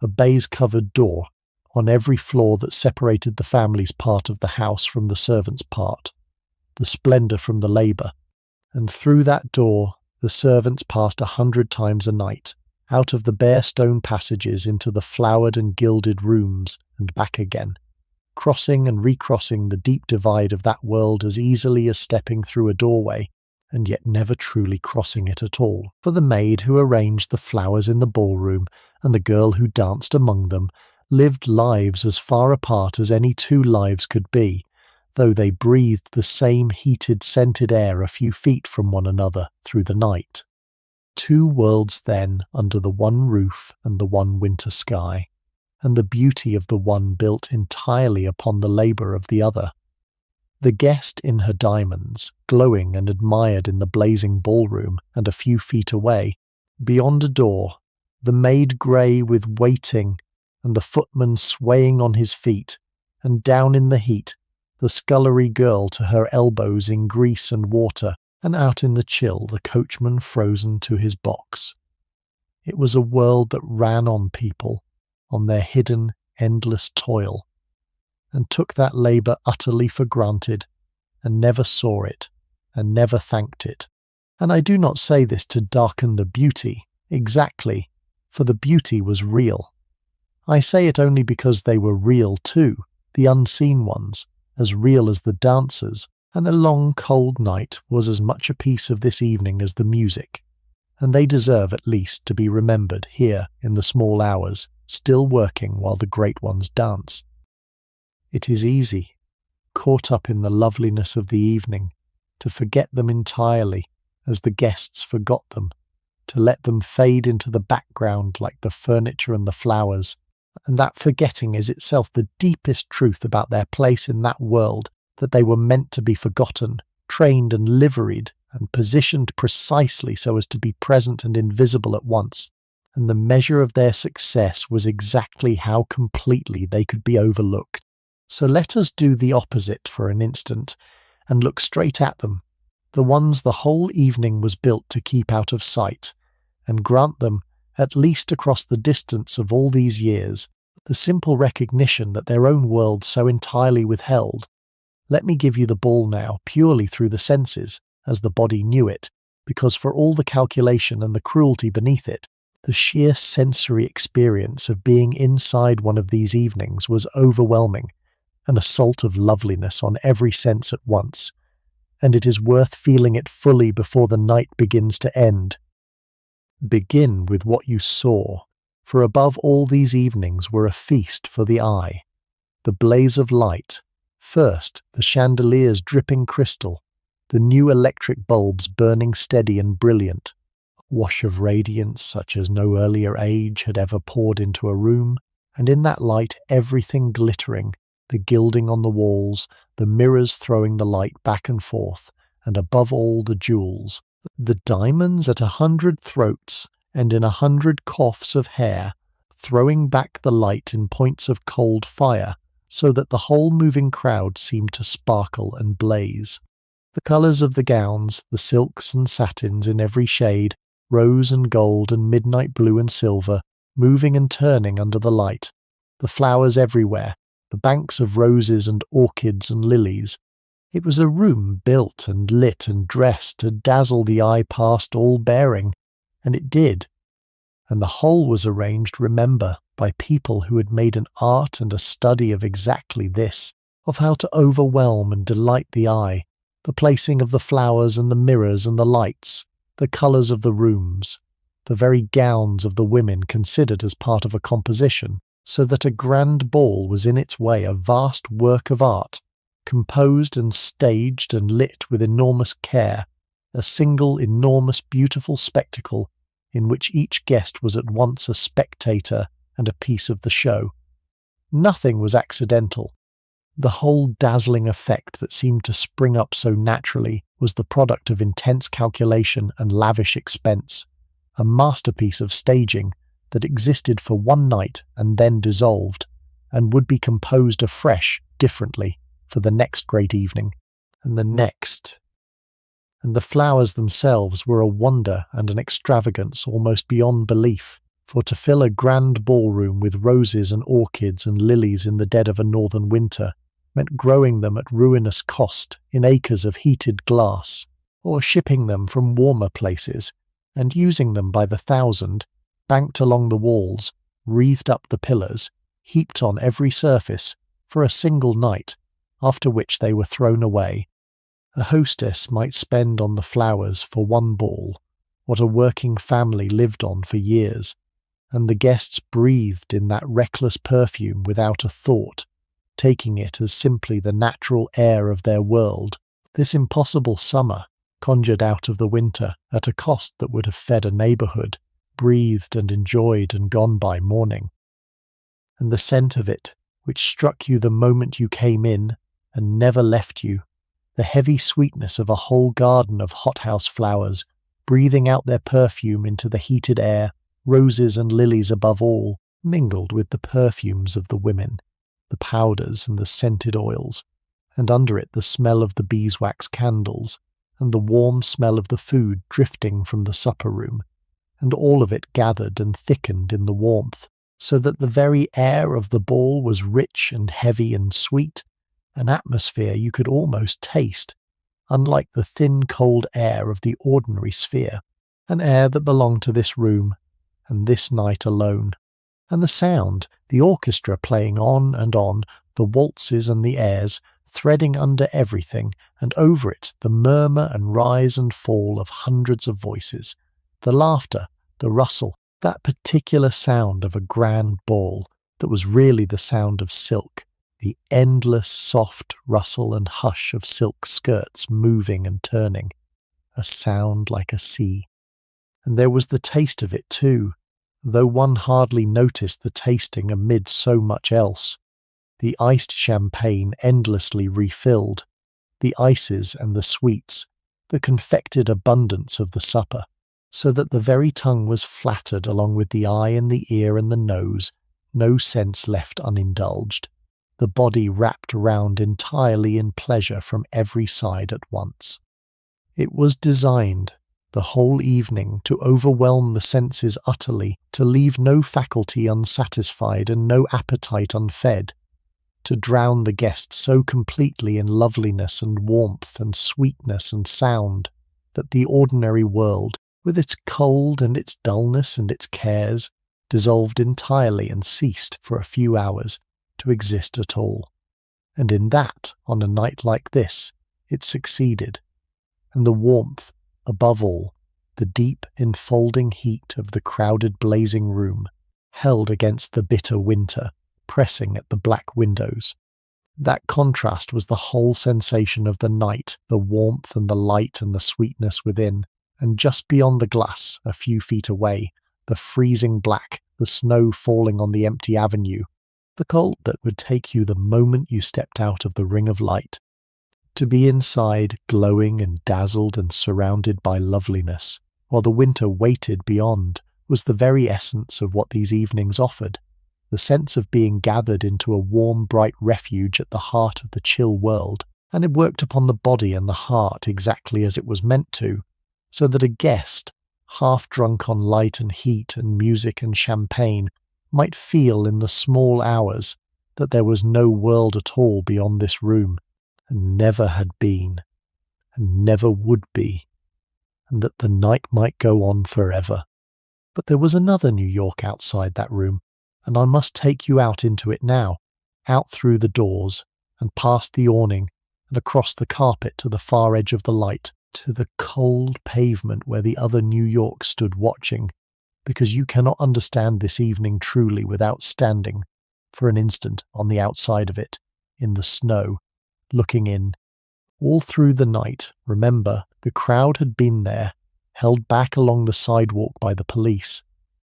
a baize-covered door, on every floor that separated the family's part of the house from the servants' part, the splendour from the labour, and through that door the servants passed 100 times a night, out of the bare stone passages into the flowered and gilded rooms and back again, crossing and recrossing the deep divide of that world as easily as stepping through a doorway, and yet never truly crossing it at all. For the maid who arranged the flowers in the ballroom and the girl who danced among them lived lives as far apart as any 2 lives could be, though they breathed the same heated, scented air a few feet from one another through the night. 2 worlds then under the one roof and the one winter sky, and the beauty of the one built entirely upon the labour of the other. The guest in her diamonds, glowing and admired in the blazing ballroom and a few feet away, beyond a door, the maid grey with waiting and the footman swaying on his feet, and down in the heat, the scullery girl to her elbows in grease and water, and out in the chill the coachman frozen to his box. It was a world that ran on people, on their hidden, endless toil, and took that labour utterly for granted, and never saw it, and never thanked it. And I do not say this to darken the beauty, exactly, for the beauty was real. I say it only because they were real too, the unseen ones, as real as the dancers, and the long cold night was as much a piece of this evening as the music, and they deserve at least to be remembered here in the small hours, still working while the great ones dance. It is easy, caught up in the loveliness of the evening, to forget them entirely as the guests forgot them, to let them fade into the background like the furniture and the flowers, and that forgetting is itself the deepest truth about their place in that world, that they were meant to be forgotten, trained and liveried, and positioned precisely so as to be present and invisible at once, and the measure of their success was exactly how completely they could be overlooked. So let us do the opposite for an instant, and look straight at them, the ones the whole evening was built to keep out of sight, and grant them, at least across the distance of all these years, the simple recognition that their own world so entirely withheld. Let me give you the ball now, purely through the senses, as the body knew it, because for all the calculation and the cruelty beneath it, the sheer sensory experience of being inside one of these evenings was overwhelming, an assault of loveliness on every sense at once, and it is worth feeling it fully before the night begins to end. Begin with what you saw, for above all these evenings were a feast for the eye. The blaze of light, first the chandeliers dripping crystal, the new electric bulbs burning steady and brilliant, a wash of radiance such as no earlier age had ever poured into a room, and in that light everything glittering, the gilding on the walls, the mirrors throwing the light back and forth, and above all the jewels, the diamonds at 100 throats and in 100 coughs of hair, throwing back the light in points of cold fire, so that the whole moving crowd seemed to sparkle and blaze. The colours of the gowns, the silks and satins in every shade, rose and gold and midnight blue and silver, moving and turning under the light, the flowers everywhere, the banks of roses and orchids and lilies. It was a room built and lit and dressed to dazzle the eye past all bearing, and it did. And the whole was arranged, remember, by people who had made an art and a study of exactly this, of how to overwhelm and delight the eye, the placing of the flowers and the mirrors and the lights, the colours of the rooms, the very gowns of the women considered as part of a composition, so that a grand ball was in its way a vast work of art, composed and staged and lit with enormous care, a single enormous beautiful spectacle in which each guest was at once a spectator and a piece of the show. Nothing was accidental. The whole dazzling effect that seemed to spring up so naturally was the product of intense calculation and lavish expense, a masterpiece of staging that existed for one night and then dissolved, and would be composed afresh, differently, for the next great evening, and the next. And the flowers themselves were a wonder and an extravagance almost beyond belief, for to fill a grand ballroom with roses and orchids and lilies in the dead of a northern winter meant growing them at ruinous cost in acres of heated glass, or shipping them from warmer places, and using them by the thousand, banked along the walls, wreathed up the pillars, heaped on every surface, for a single night, after which they were thrown away. A hostess might spend on the flowers for one ball what a working family lived on for years, and the guests breathed in that reckless perfume without a thought, taking it as simply the natural air of their world, this impossible summer, conjured out of the winter at a cost that would have fed a neighbourhood, breathed and enjoyed and gone by morning. And the scent of it, which struck you the moment you came in and never left you, the heavy sweetness of a whole garden of hothouse flowers, breathing out their perfume into the heated air, roses and lilies above all, mingled with the perfumes of the women, the powders and the scented oils, and under it the smell of the beeswax candles, and the warm smell of the food drifting from the supper room, and all of it gathered and thickened in the warmth, so that the very air of the ball was rich and heavy and sweet, an atmosphere you could almost taste, unlike the thin cold air of the ordinary sphere, an air that belonged to this room and this night alone. And the sound, the orchestra playing on, the waltzes and the airs, threading under everything, and over it the murmur and rise and fall of hundreds of voices, the laughter, the rustle, that particular sound of a grand ball that was really the sound of silk, the endless soft rustle and hush of silk skirts moving and turning, a sound like a sea. And there was the taste of it too, though one hardly noticed the tasting amid so much else. The iced champagne endlessly refilled, the ices and the sweets, the confected abundance of the supper, so that the very tongue was flattered along with the eye and the ear and the nose, no sense left unindulged, the body wrapped round entirely in pleasure from every side at once. It was designed, the whole evening, to overwhelm the senses utterly, to leave no faculty unsatisfied and no appetite unfed, to drown the guest so completely in loveliness and warmth and sweetness and sound, that the ordinary world, with its cold and its dullness and its cares, dissolved entirely and ceased for a few hours to exist at all. And in that, on a night like this, it succeeded. And the warmth, above all, the deep enfolding heat of the crowded blazing room, held against the bitter winter, pressing at the black windows. That contrast was the whole sensation of the night, the warmth and the light and the sweetness within, and just beyond the glass, a few feet away, the freezing black, the snow falling on the empty avenue, the cold that would take you the moment you stepped out of the ring of light. To be inside, glowing and dazzled and surrounded by loveliness, while the winter waited beyond, was the very essence of what these evenings offered. The sense of being gathered into a warm, bright refuge at the heart of the chill world, and it worked upon the body and the heart exactly as it was meant to, so that a guest, half drunk on light and heat and music and champagne, might feel in the small hours that there was no world at all beyond this room, and never had been, and never would be, and that the night might go on forever. But there was another New York outside that room, and I must take you out into it now, out through the doors, and past the awning, and across the carpet to the far edge of the light, to the cold pavement where the other New York stood watching, because you cannot understand this evening truly without standing, for an instant, on the outside of it, in the snow, looking in. All through the night, remember, the crowd had been there, held back along the sidewalk by the police.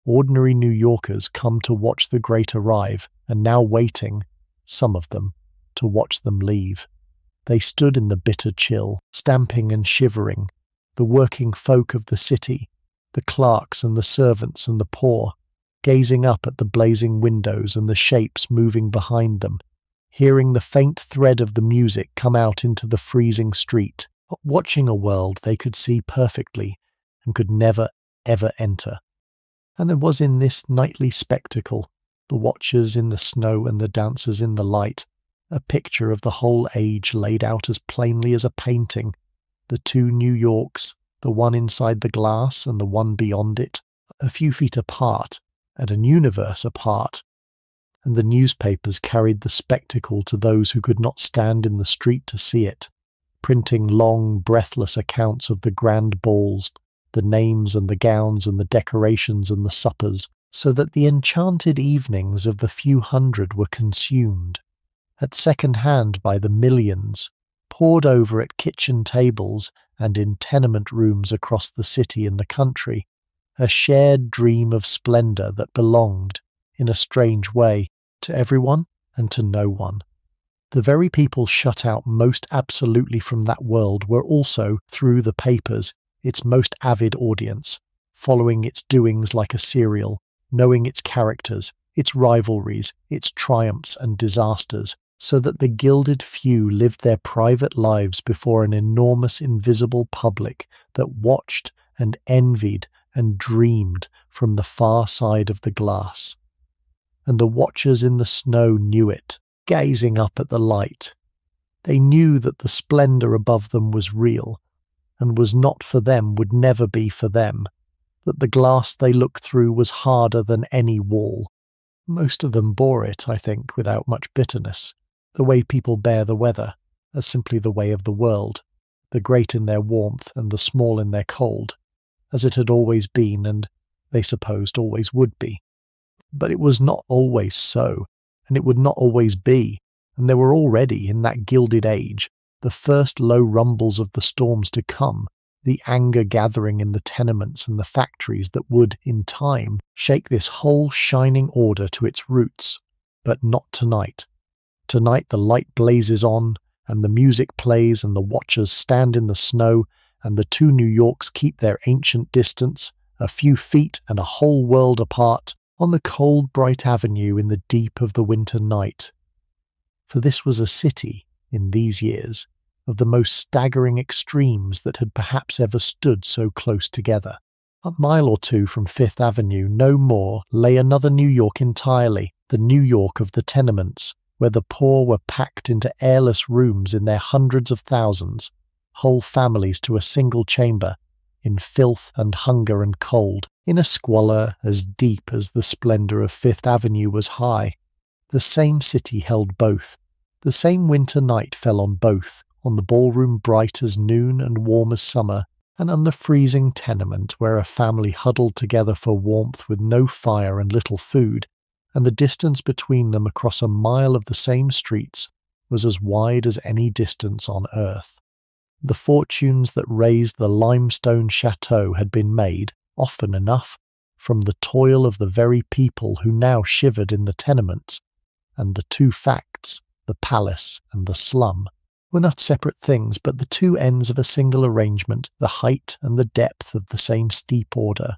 Ordinary New Yorkers come to watch the great arrive, and now waiting, some of them, to watch them leave. They stood in the bitter chill, stamping and shivering, the working folk of the city, the clerks and the servants and the poor, gazing up at the blazing windows and the shapes moving behind them, hearing the faint thread of the music come out into the freezing street, watching a world they could see perfectly and could never, ever enter. And there was in this nightly spectacle, the watchers in the snow and the dancers in the light, a picture of the whole age laid out as plainly as a painting, the two New Yorks, the one inside the glass and the one beyond it, a few feet apart, and an universe apart. And the newspapers carried the spectacle to those who could not stand in the street to see it, printing long, breathless accounts of the grand balls, the names and the gowns and the decorations and the suppers, so that the enchanted evenings of the few hundred were consumed, at second hand by the millions, poured over at kitchen tables and in tenement rooms across the city and the country, a shared dream of splendour that belonged, in a strange way, to everyone and to no one. The very people shut out most absolutely from that world were also, through the papers, its most avid audience, following its doings like a serial, knowing its characters, its rivalries, its triumphs and disasters, so that the gilded few lived their private lives before an enormous invisible public that watched and envied and dreamed from the far side of the glass. And the watchers in the snow knew it, gazing up at the light. They knew that the splendour above them was real, and was not for them, would never be for them, that the glass they looked through was harder than any wall. Most of them bore it, I think, without much bitterness, the way people bear the weather, as simply the way of the world, the great in their warmth and the small in their cold, as it had always been and, they supposed, always would be. But it was not always so, and it would not always be, and there were already, in that gilded age, the first low rumbles of the storms to come, the anger gathering in the tenements and the factories that would, in time, shake this whole shining order to its roots. But not tonight. Tonight the light blazes on, and the music plays, and the watchers stand in the snow, and the two New Yorks keep their ancient distance, a few feet and a whole world apart, on the cold bright avenue in the deep of the winter night. For this was a city, in these years, of the most staggering extremes that had perhaps ever stood so close together. A mile or two from Fifth Avenue, no more, lay another New York entirely, the New York of the tenements, where the poor were packed into airless rooms in their hundreds of thousands, whole families to a single chamber, in filth and hunger and cold, in a squalor as deep as the splendour of Fifth Avenue was high. The same city held both. The same winter night fell on both, on the ballroom bright as noon and warm as summer, and on the freezing tenement where a family huddled together for warmth with no fire and little food, and the distance between them across a mile of the same streets was as wide as any distance on earth. The fortunes that raised the limestone chateau had been made, often enough, from the toil of the very people who now shivered in the tenements, and the two facts, the palace and the slum, were not separate things but the two ends of a single arrangement, the height and the depth of the same steep order.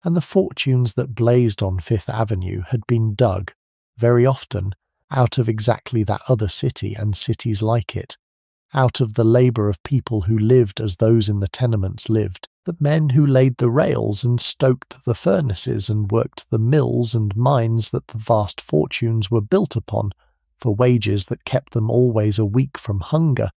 And the fortunes that blazed on Fifth Avenue had been dug, very often, out of exactly that other city and cities like it, out of the labour of people who lived as those in the tenements lived, the men who laid the rails and stoked the furnaces and worked the mills and mines that the vast fortunes were built upon, for wages that kept them always a week from hunger.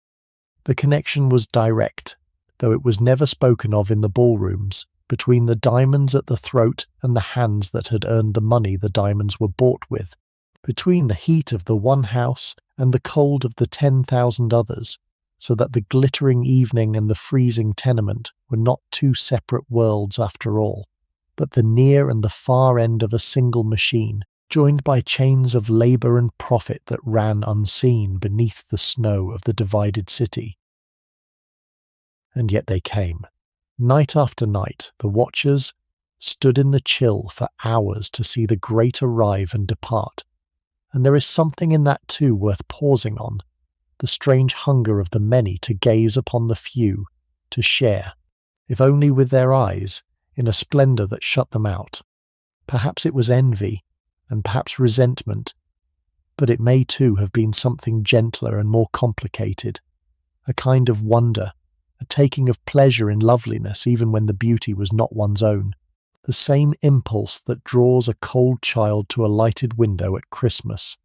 The connection was direct, though it was never spoken of in the ballrooms, between the diamonds at the throat and the hands that had earned the money the diamonds were bought with, between the heat of the one house and the cold of the 10,000 others, so that the glittering evening and the freezing tenement were not two separate worlds after all, but the near and the far end of a single machine, joined by chains of labour and profit that ran unseen beneath the snow of the divided city. And yet they came. Night after night, the watchers stood in the chill for hours to see the great arrive and depart, and there is something in that too worth pausing on, the strange hunger of the many to gaze upon the few, to share, if only with their eyes, in a splendour that shut them out. Perhaps it was envy, and perhaps resentment, but it may too have been something gentler and more complicated, a kind of wonder, a taking of pleasure in loveliness even when the beauty was not one's own, the same impulse that draws a cold child to a lighted window at Christmas,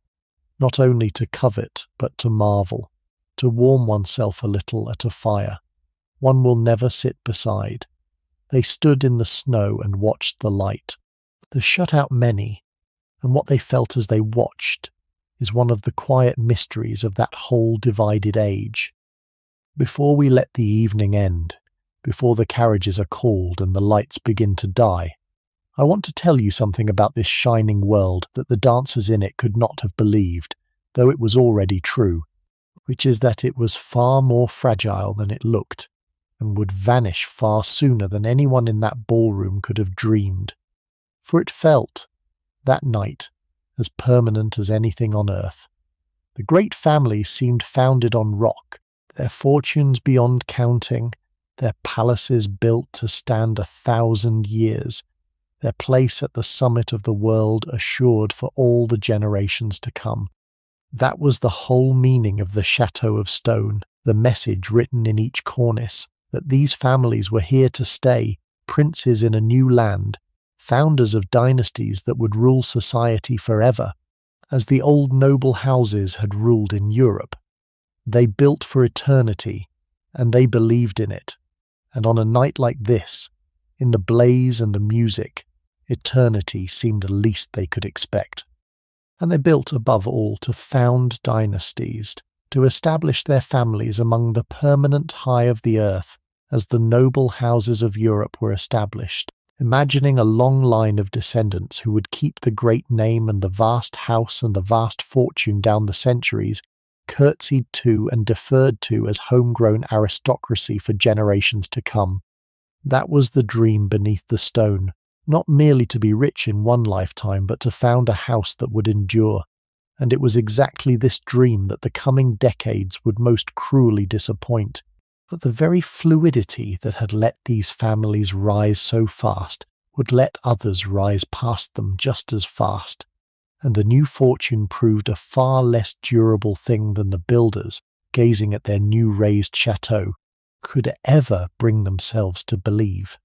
not only to covet but to marvel, to warm oneself a little at a fire one will never sit beside. They stood in the snow and watched the light. The shut-out many, and what they felt as they watched, is one of the quiet mysteries of that whole divided age. Before we let the evening end, before the carriages are called and the lights begin to die, I want to tell you something about this shining world that the dancers in it could not have believed, though it was already true, which is that it was far more fragile than it looked, and would vanish far sooner than anyone in that ballroom could have dreamed. For it felt, that night, as permanent as anything on earth. The great families seemed founded on rock, their fortunes beyond counting, their palaces built to stand 1,000 years, their place at the summit of the world assured for all the generations to come. That was the whole meaning of the Chateau of Stone, the message written in each cornice, that these families were here to stay, princes in a new land, founders of dynasties that would rule society forever, as the old noble houses had ruled in Europe. They built for eternity, and they believed in it. And on a night like this, in the blaze and the music, eternity seemed the least they could expect. And they built above all to found dynasties, to establish their families among the permanent high of the earth, as the noble houses of Europe were established, imagining a long line of descendants who would keep the great name and the vast house and the vast fortune down the centuries, curtsied to and deferred to as homegrown aristocracy for generations to come. That was the dream beneath the stone, not merely to be rich in one lifetime, but to found a house that would endure. And it was exactly this dream that the coming decades would most cruelly disappoint. But the very fluidity that had let these families rise so fast would let others rise past them just as fast. And the new fortune proved a far less durable thing than the builders, gazing at their new raised chateau, could ever bring themselves to believe.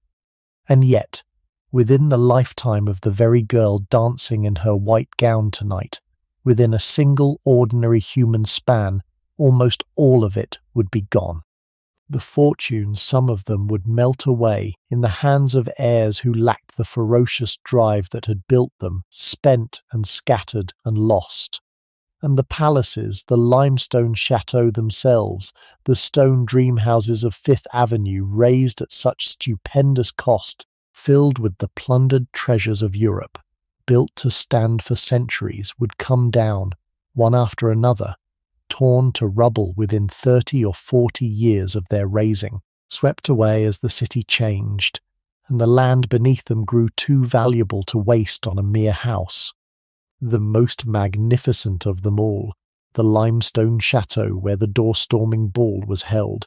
And yet, within the lifetime of the very girl dancing in her white gown tonight, within a single ordinary human span, almost all of it would be gone. The fortunes, some of them, would melt away in the hands of heirs who lacked the ferocious drive that had built them, spent and scattered and lost. And the palaces, the limestone chateaux themselves, the stone dream houses of Fifth Avenue, raised at such stupendous cost, filled with the plundered treasures of Europe, built to stand for centuries, would come down, one after another, torn to rubble within 30 or 40 years of their raising, swept away as the city changed, and the land beneath them grew too valuable to waste on a mere house. The most magnificent of them all, the limestone chateau where the door-storming ball was held,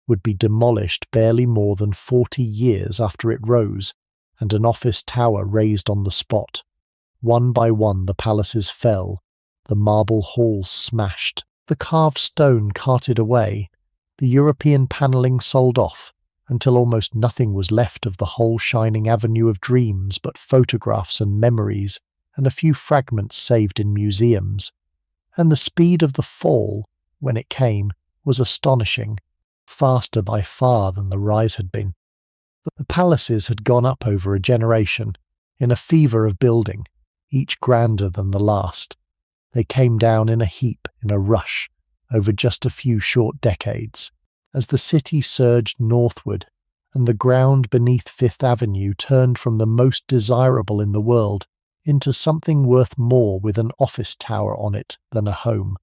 would be demolished barely more than 40 years after it rose, and an office tower raised on the spot. One by one the palaces fell, the marble halls smashed, the carved stone carted away, the European panelling sold off, until almost nothing was left of the whole shining avenue of dreams but photographs and memories, and a few fragments saved in museums. And the speed of the fall, when it came, was astonishing, faster by far than the rise had been. The palaces had gone up over a generation, in a fever of building, each grander than the last. They came down in a heap, in a rush, over just a few short decades. As the city surged northward, and the ground beneath Fifth Avenue turned from the most desirable in the world into something worth more with an office tower on it than a home.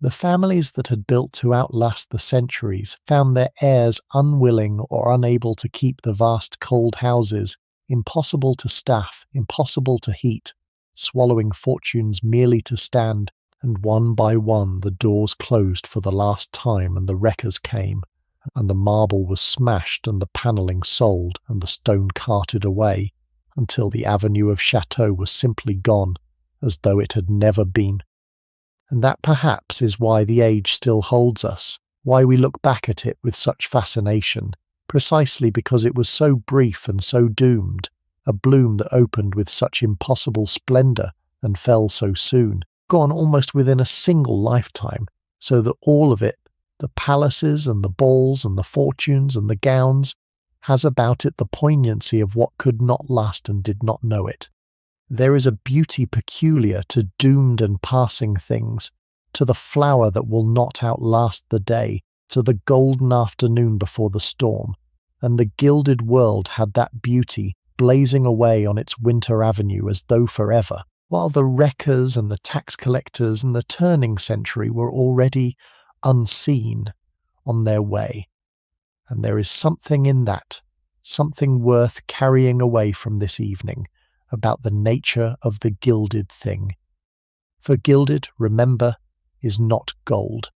The families that had built to outlast the centuries found their heirs unwilling or unable to keep the vast cold houses, impossible to staff, impossible to heat, swallowing fortunes merely to stand, and one by one the doors closed for the last time and the wreckers came, and the marble was smashed and the panelling sold and the stone carted away, until the avenue of chateau was simply gone, as though it had never been. And that perhaps is why the age still holds us, why we look back at it with such fascination, precisely because it was so brief and so doomed, a bloom that opened with such impossible splendour and fell so soon, gone almost within a single lifetime, so that all of it, the palaces and the balls and the fortunes and the gowns, has about it the poignancy of what could not last and did not know it. There is a beauty peculiar to doomed and passing things, to the flower that will not outlast the day, to the golden afternoon before the storm, and the gilded world had that beauty blazing away on its winter avenue as though forever, while the wreckers and the tax collectors and the turning century were already unseen on their way. And there is something in that, something worth carrying away from this evening, about the nature of the gilded thing. For gilded, remember, is not gold.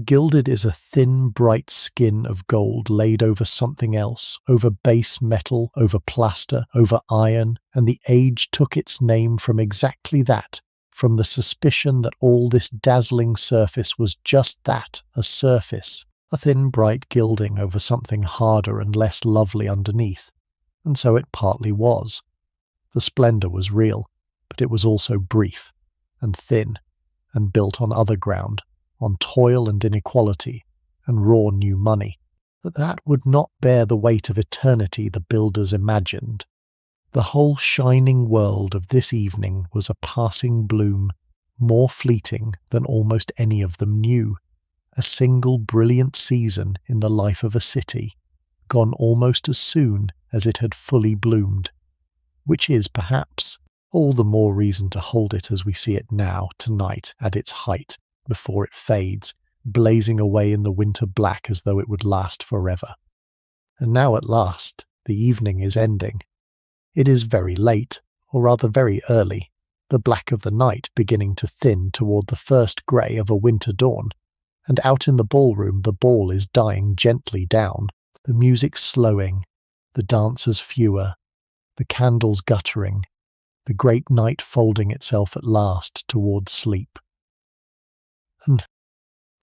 Gilded is a thin, bright skin of gold laid over something else, over base metal, over plaster, over iron, and the age took its name from exactly that, from the suspicion that all this dazzling surface was just that, a surface, a thin bright gilding over something harder and less lovely underneath. And so it partly was. The splendour was real, but it was also brief, and thin, and built on other ground, on toil and inequality, and raw new money. But that would not bear the weight of eternity the builders imagined. The whole shining world of this evening was a passing bloom, more fleeting than almost any of them knew, a single brilliant season in the life of a city, gone almost as soon as it had fully bloomed, which is, perhaps, all the more reason to hold it as we see it now, tonight, at its height, before it fades, blazing away in the winter black as though it would last forever. And now at last, the evening is ending. It is very late, or rather very early, the black of the night beginning to thin toward the first grey of a winter dawn, and out in the ballroom the ball is dying gently down, the music slowing, the dancers fewer, the candles guttering, the great night folding itself at last towards sleep. And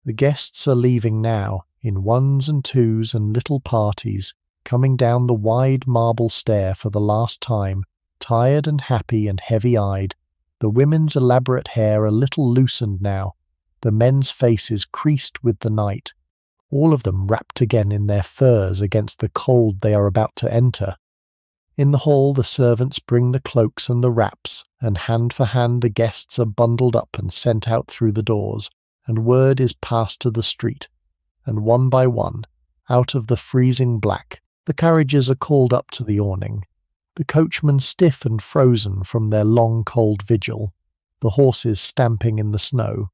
the guests are leaving now, in ones and twos and little parties, coming down the wide marble stair for the last time, tired and happy and heavy-eyed, the women's elaborate hair a little loosened now, the men's faces creased with the night, all of them wrapped again in their furs against the cold they are about to enter. In the hall the servants bring the cloaks and the wraps, and hand for hand the guests are bundled up and sent out through the doors, and word is passed to the street, and one by one, out of the freezing black, the carriages are called up to the awning, the coachmen stiff and frozen from their long cold vigil, the horses stamping in the snow,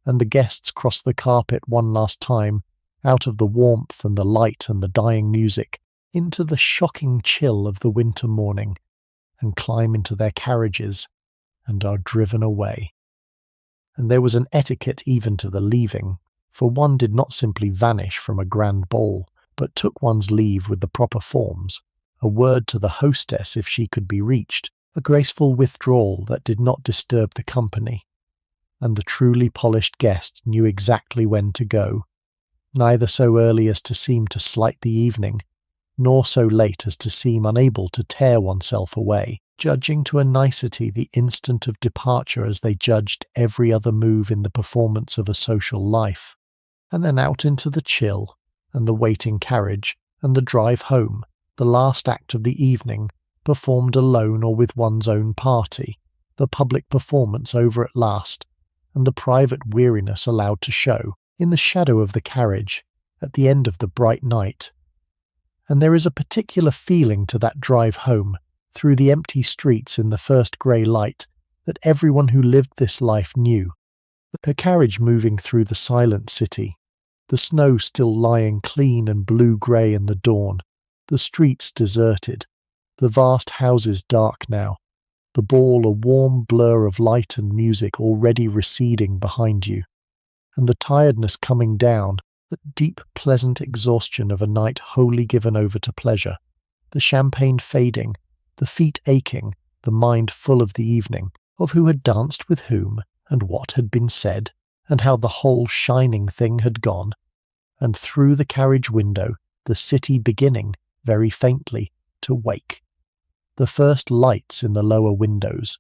and the guests cross the carpet one last time, out of the warmth and the light and the dying music, into the shocking chill of the winter morning, and climb into their carriages, and are driven away. And there was an etiquette even to the leaving, for one did not simply vanish from a grand ball, but took one's leave with the proper forms, a word to the hostess if she could be reached, a graceful withdrawal that did not disturb the company. And the truly polished guest knew exactly when to go, neither so early as to seem to slight the evening, nor so late as to seem unable to tear oneself away, judging to a nicety the instant of departure as they judged every other move in the performance of a social life, and then out into the chill, and the waiting carriage, and the drive home, the last act of the evening, performed alone or with one's own party, the public performance over at last, and the private weariness allowed to show, in the shadow of the carriage, at the end of the bright night. And there is a particular feeling to that drive home, through the empty streets in the first grey light, that everyone who lived this life knew. The carriage moving through the silent city, the snow still lying clean and blue-grey in the dawn, the streets deserted, the vast houses dark now, the ball a warm blur of light and music already receding behind you, and the tiredness coming down, that deep pleasant exhaustion of a night wholly given over to pleasure, the champagne fading, the feet aching, the mind full of the evening, of who had danced with whom, and what had been said, and how the whole shining thing had gone, and through the carriage window the city beginning, very faintly, to wake. The first lights in the lower windows,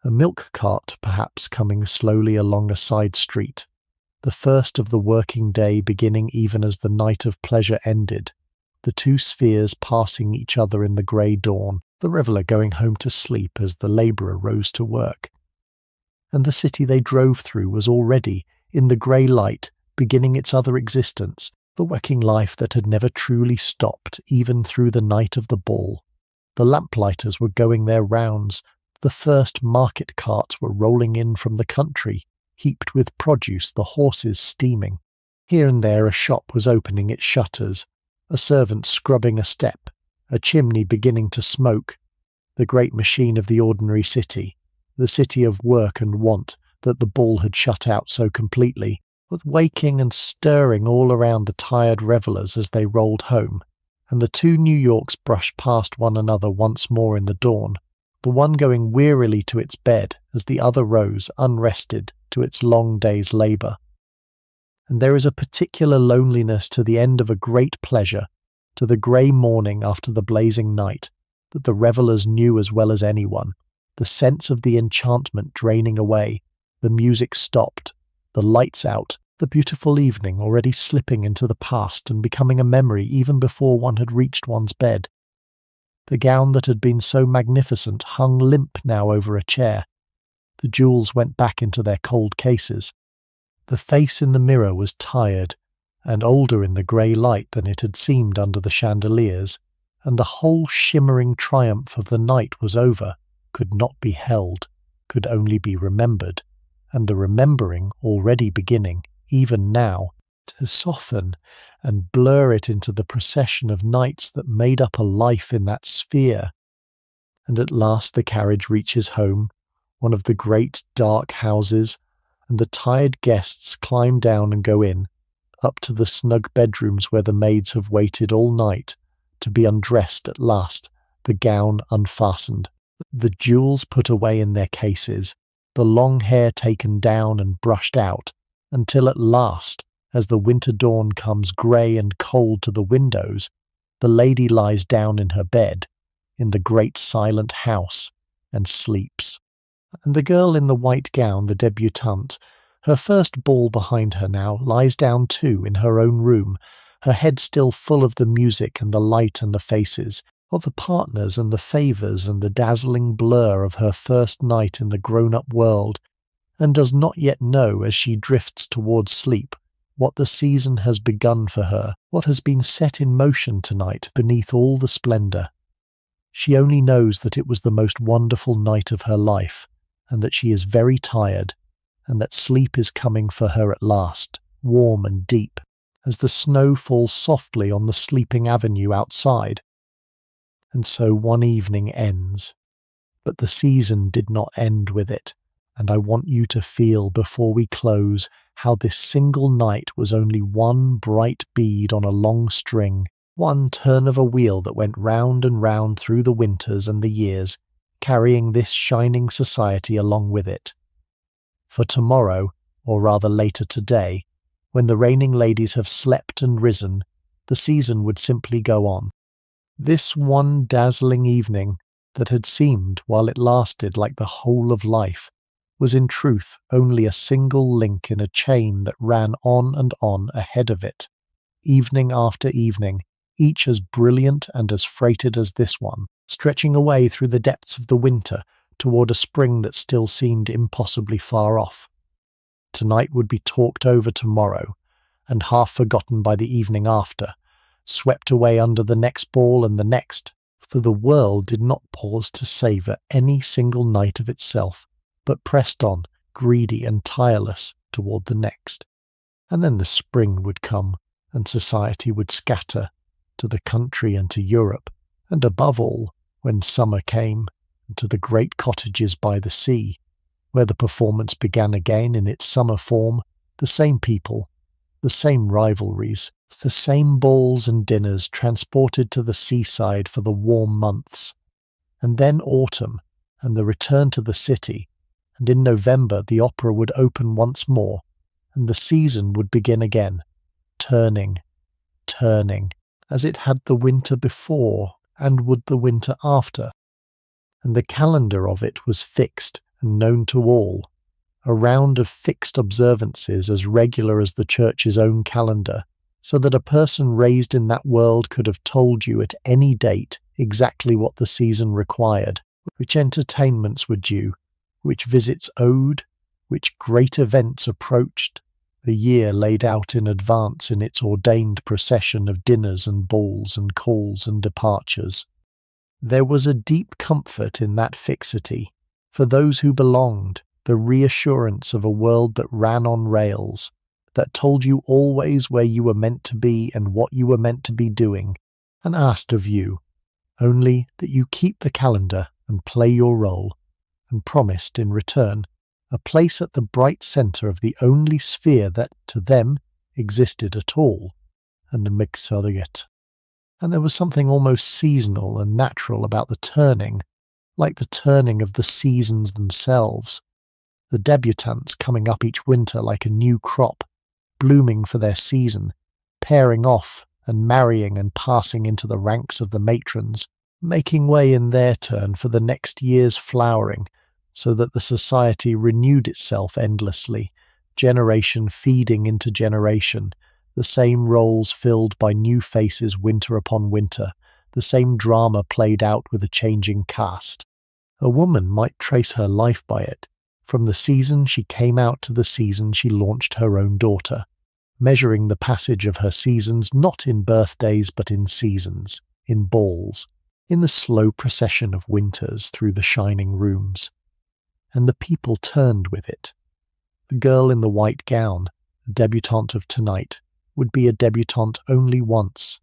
a milk cart perhaps coming slowly along a side street, the first of the working day beginning even as the night of pleasure ended, the two spheres passing each other in the grey dawn, the reveller going home to sleep as the labourer rose to work. And the city they drove through was already, in the grey light, beginning its other existence, the working life that had never truly stopped even through the night of the ball. The lamplighters were going their rounds, the first market carts were rolling in from the country, heaped with produce, the horses steaming. Here and there a shop was opening its shutters, a servant scrubbing a step, a chimney beginning to smoke. The great machine of the ordinary city, the city of work and want that the ball had shut out so completely, was waking and stirring all around the tired revellers as they rolled home, and the two New Yorks brushed past one another once more in the dawn, the one going wearily to its bed as the other rose unrested to its long day's labour. And there is a particular loneliness to the end of a great pleasure, to the grey morning after the blazing night, that the revellers knew as well as anyone, the sense of the enchantment draining away, the music stopped, the lights out, the beautiful evening already slipping into the past and becoming a memory even before one had reached one's bed. The gown that had been so magnificent hung limp now over a chair. The jewels went back into their cold cases. The face in the mirror was tired, and older in the grey light than it had seemed under the chandeliers, and the whole shimmering triumph of the night was over, could not be held, could only be remembered, and the remembering already beginning, even now, to soften and blur it into the procession of nights that made up a life in that sphere. And at last the carriage reaches home, one of the great dark houses, and the tired guests climb down and go in, up to the snug bedrooms where the maids have waited all night, to be undressed at last, the gown unfastened, the jewels put away in their cases, the long hair taken down and brushed out, until at last, as the winter dawn comes grey and cold to the windows, the lady lies down in her bed, in the great silent house, and sleeps. And the girl in the white gown, the debutante, her first ball behind her now, lies down too in her own room, her head still full of the music and the light and the faces, of the partners and the favours and the dazzling blur of her first night in the grown-up world, and does not yet know as she drifts towards sleep what the season has begun for her, what has been set in motion tonight beneath all the splendour. She only knows that it was the most wonderful night of her life, and that she is very tired, and that sleep is coming for her at last, warm and deep, as the snow falls softly on the sleeping avenue outside. And so one evening ends. But the season did not end with it, and I want you to feel before we close how this single night was only one bright bead on a long string, one turn of a wheel that went round and round through the winters and the years, carrying this shining society along with it. For tomorrow, or rather later today, when the reigning ladies have slept and risen, the season would simply go on. This one dazzling evening, that had seemed, while it lasted, like the whole of life, was in truth only a single link in a chain that ran on and on ahead of it, evening after evening, each as brilliant and as freighted as this one, stretching away through the depths of the winter toward a spring that still seemed impossibly far off. Tonight would be talked over tomorrow, and half forgotten by the evening after, swept away under the next ball and the next, for the world did not pause to savour any single night of itself, but pressed on, greedy and tireless, toward the next. And then the spring would come, and society would scatter, to the country and to Europe, and above all, when summer came, and to the great cottages by the sea, where the performance began again in its summer form, the same people, the same rivalries, the same balls and dinners transported to the seaside for the warm months, and then autumn, and the return to the city, and in November the opera would open once more, and the season would begin again, turning, as it had the winter before, and would the winter after. And the calendar of it was fixed and known to all, a round of fixed observances as regular as the church's own calendar, so that a person raised in that world could have told you at any date exactly what the season required, which entertainments were due, which visits owed, which great events approached, the year laid out in advance in its ordained procession of dinners and balls and calls and departures. There was a deep comfort in that fixity, for those who belonged, the reassurance of a world that ran on rails, that told you always where you were meant to be and what you were meant to be doing, and asked of you only that you keep the calendar and play your role, and promised in return a place at the bright centre of the only sphere that, to them, existed at all, and mixodiget. And there was something almost seasonal and natural about the turning, like the turning of the seasons themselves. The debutantes coming up each winter like a new crop, blooming for their season, pairing off and marrying and passing into the ranks of the matrons, making way in their turn for the next year's flowering, so that the society renewed itself endlessly, generation feeding into generation, the same roles filled by new faces winter upon winter, the same drama played out with a changing cast. A woman might trace her life by it, from the season she came out to the season she launched her own daughter, measuring the passage of her seasons not in birthdays but in seasons, in balls, in the slow procession of winters through the shining rooms. And the people turned with it. The girl in the white gown, the debutante of tonight, would be a debutante only once.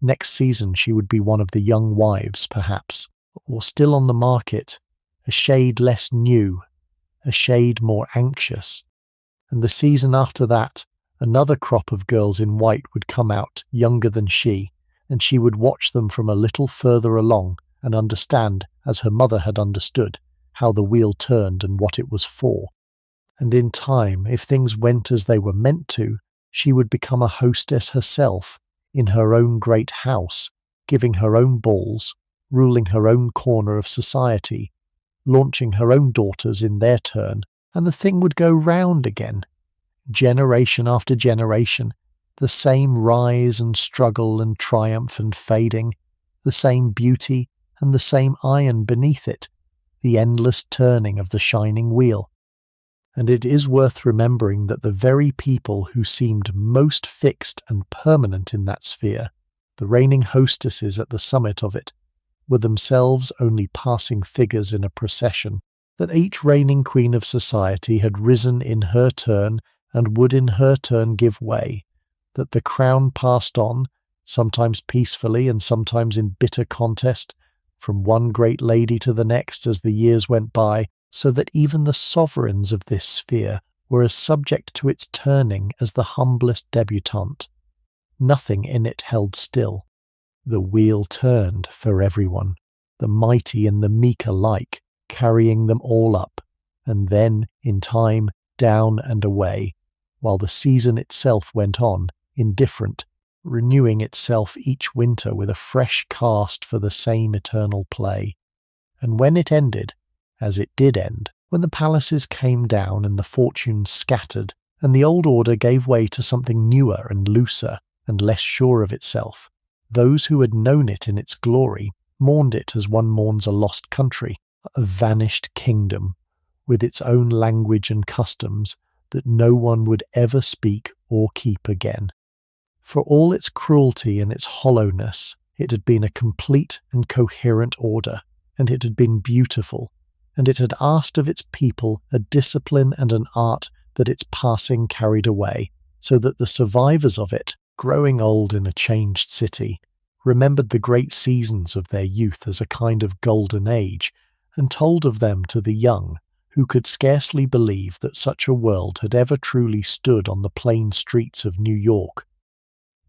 Next season she would be one of the young wives, perhaps, or still on the market, a shade less new, a shade more anxious. And the season after that, another crop of girls in white would come out, younger than she, and she would watch them from a little further along and understand, as her mother had understood, how the wheel turned and what it was for. And in time, if things went as they were meant to, she would become a hostess herself, in her own great house, giving her own balls, ruling her own corner of society, launching her own daughters in their turn, and the thing would go round again. Generation after generation, the same rise and struggle and triumph and fading, the same beauty and the same iron beneath it, the endless turning of the shining wheel. And it is worth remembering that the very people who seemed most fixed and permanent in that sphere, the reigning hostesses at the summit of it, were themselves only passing figures in a procession, that each reigning queen of society had risen in her turn and would in her turn give way, that the crown passed on, sometimes peacefully and sometimes in bitter contest, from one great lady to the next as the years went by, so that even the sovereigns of this sphere were as subject to its turning as the humblest debutante. Nothing in it held still. The wheel turned for everyone, the mighty and the meek alike, carrying them all up, and then, in time, down and away, while the season itself went on, indifferent, renewing itself each winter with a fresh cast for the same eternal play. And when it ended, as it did end, when the palaces came down and the fortunes scattered, and the old order gave way to something newer and looser and less sure of itself, those who had known it in its glory mourned it as one mourns a lost country, a vanished kingdom, with its own language and customs that no one would ever speak or keep again. For all its cruelty and its hollowness, it had been a complete and coherent order, and it had been beautiful, and it had asked of its people a discipline and an art that its passing carried away, so that the survivors of it, growing old in a changed city, remembered the great seasons of their youth as a kind of golden age, and told of them to the young, who could scarcely believe that such a world had ever truly stood on the plain streets of New York.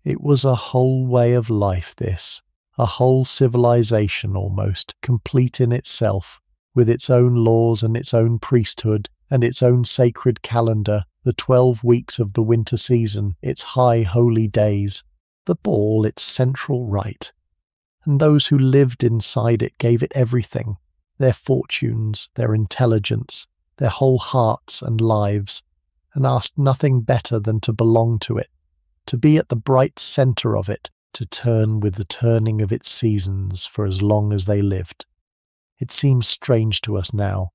It was a whole way of life, this, a whole civilization almost, complete in itself, with its own laws and its own priesthood and its own sacred calendar, the 12 weeks of the winter season, its high holy days, the ball its central rite. And those who lived inside it gave it everything, their fortunes, their intelligence, their whole hearts and lives, and asked nothing better than to belong to it, to be at the bright centre of it, to turn with the turning of its seasons for as long as they lived. It seems strange to us now,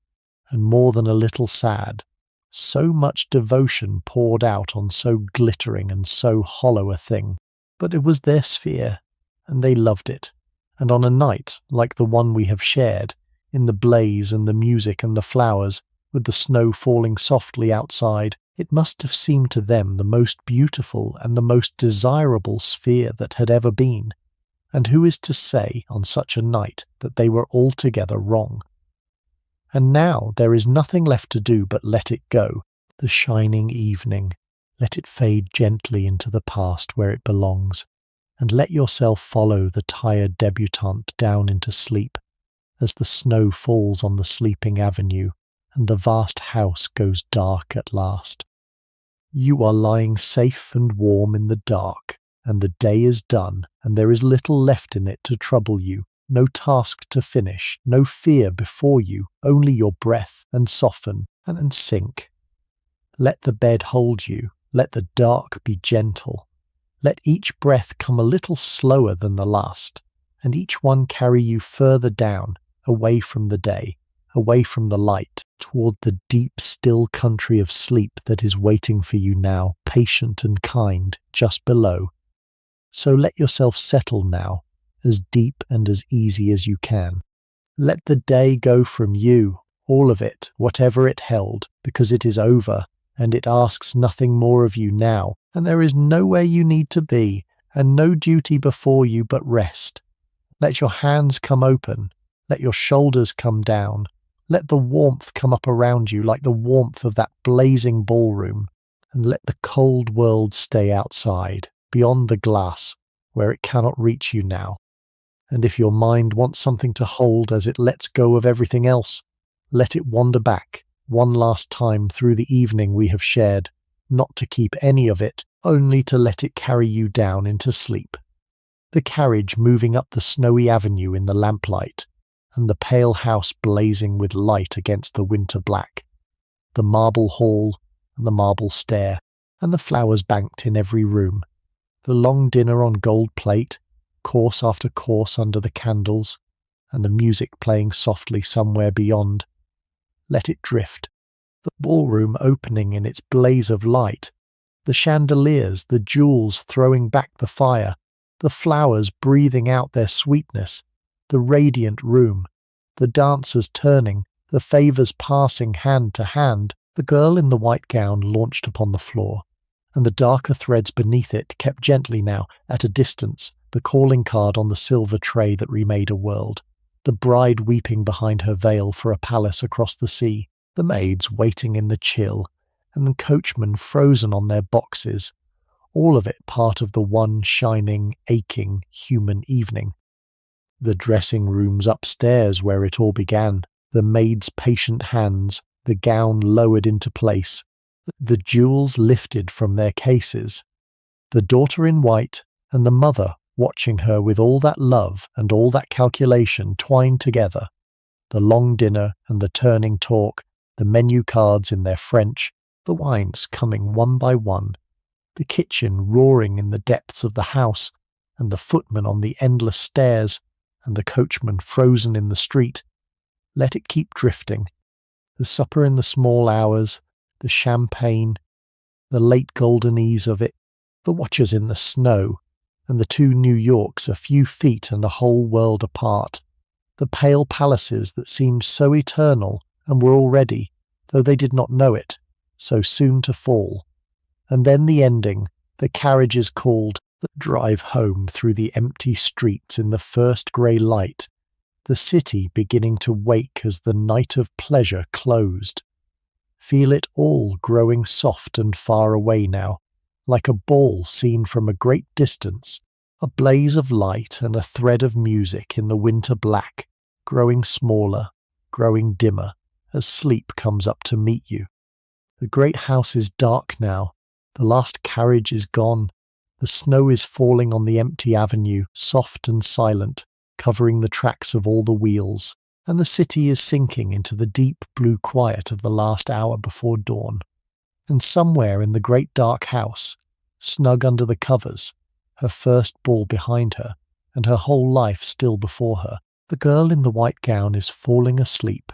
and more than a little sad, so much devotion poured out on so glittering and so hollow a thing. But it was their sphere, and they loved it, and on a night like the one we have shared, in the blaze and the music and the flowers, with the snow falling softly outside, it must have seemed to them the most beautiful and the most desirable sphere that had ever been. And who is to say on such a night that they were altogether wrong? And now there is nothing left to do but let it go, the shining evening. Let it fade gently into the past where it belongs, and let yourself follow the tired debutante down into sleep, as the snow falls on the sleeping avenue and the vast house goes dark at last. You are lying safe and warm in the dark, and the day is done, and there is little left in it to trouble you, no task to finish, no fear before you, only your breath, and soften and sink. Let the bed hold you, let the dark be gentle. Let each breath come a little slower than the last, and each one carry you further down, away from the day, away from the light, toward the deep, still country of sleep that is waiting for you now, patient and kind, just below. So let yourself settle now, as deep and as easy as you can. Let the day go from you, all of it, whatever it held, because it is over, and it asks nothing more of you now, and there is nowhere you need to be, and no duty before you but rest. Let your hands come open, let your shoulders come down, let the warmth come up around you like the warmth of that blazing ballroom, and let the cold world stay outside, beyond the glass, where it cannot reach you now. And if your mind wants something to hold as it lets go of everything else, let it wander back, one last time through the evening we have shared, not to keep any of it, only to let it carry you down into sleep. The carriage moving up the snowy avenue in the lamplight, and the pale house blazing with light against the winter black, the marble hall and the marble stair, and the flowers banked in every room, the long dinner on gold plate, course after course under the candles, and the music playing softly somewhere beyond. Let it drift, the ballroom opening in its blaze of light, the chandeliers, the jewels throwing back the fire, the flowers breathing out their sweetness, the radiant room, the dancers turning, the favours passing hand to hand, the girl in the white gown launched upon the floor, and the darker threads beneath it kept gently now, at a distance, the calling card on the silver tray that remade a world, the bride weeping behind her veil for a palace across the sea, the maids waiting in the chill, and the coachmen frozen on their boxes, all of it part of the one shining, aching, human evening. The dressing rooms upstairs where it all began, the maid's patient hands, the gown lowered into place, the jewels lifted from their cases, the daughter in white, and the mother watching her with all that love and all that calculation twined together, the long dinner and the turning talk, the menu cards in their French, the wines coming one by one, the kitchen roaring in the depths of the house, and the footman on the endless stairs, and the coachman frozen in the street. Let it keep drifting. The supper in the small hours, the champagne, the late golden ease of it, the watchers in the snow, and the two New Yorks a few feet and a whole world apart, the pale palaces that seemed so eternal and were already, though they did not know it, so soon to fall. And then the ending, the carriages called, that drive home through the empty streets in the first grey light, the city beginning to wake as the night of pleasure closed. Feel it all growing soft and far away now, like a ball seen from a great distance, a blaze of light and a thread of music in the winter black, growing smaller, growing dimmer, as sleep comes up to meet you. The great house is dark now, the last carriage is gone, the snow is falling on the empty avenue, soft and silent, covering the tracks of all the wheels, and the city is sinking into the deep blue quiet of the last hour before dawn. And somewhere in the great dark house, snug under the covers, her first ball behind her, and her whole life still before her, the girl in the white gown is falling asleep,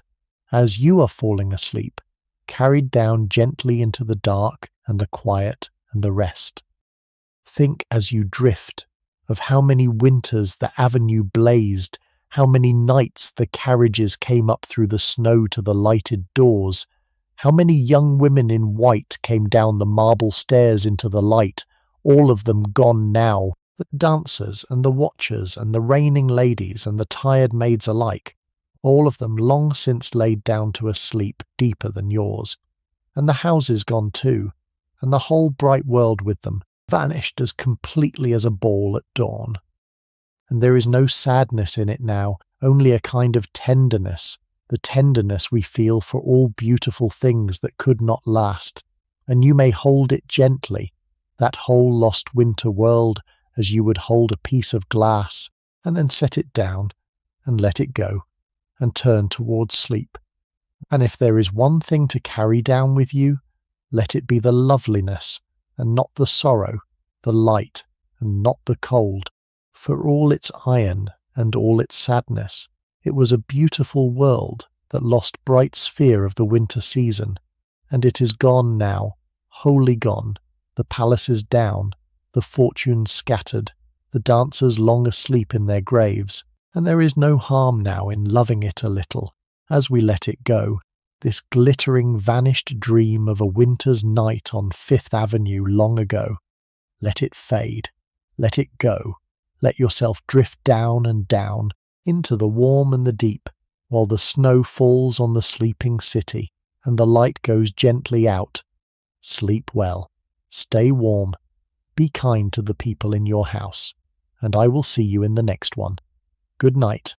as you are falling asleep, carried down gently into the dark and the quiet and the rest. Think as you drift of how many winters the avenue blazed, how many nights the carriages came up through the snow to the lighted doors, how many young women in white came down the marble stairs into the light, all of them gone now, the dancers and the watchers and the reigning ladies and the tired maids alike, all of them long since laid down to a sleep deeper than yours, and the houses gone too, and the whole bright world with them, vanished as completely as a ball at dawn. And there is no sadness in it now, only a kind of tenderness, the tenderness we feel for all beautiful things that could not last. And you may hold it gently, that whole lost winter world, as you would hold a piece of glass, and then set it down and let it go and turn towards sleep. And if there is one thing to carry down with you, let it be the loveliness and not the sorrow, the light and not the cold. For all its iron and all its sadness, it was a beautiful world that lost bright sphere of the winter season, and it is gone now, wholly gone, the palaces down, the fortunes scattered, the dancers long asleep in their graves, and there is no harm now in loving it a little, as we let it go, this glittering vanished dream of a winter's night on Fifth Avenue long ago. Let it fade, let it go, let yourself drift down and down, into the warm and the deep, while the snow falls on the sleeping city, and the light goes gently out. Sleep well, stay warm, be kind to the people in your house, and I will see you in the next one. Good night.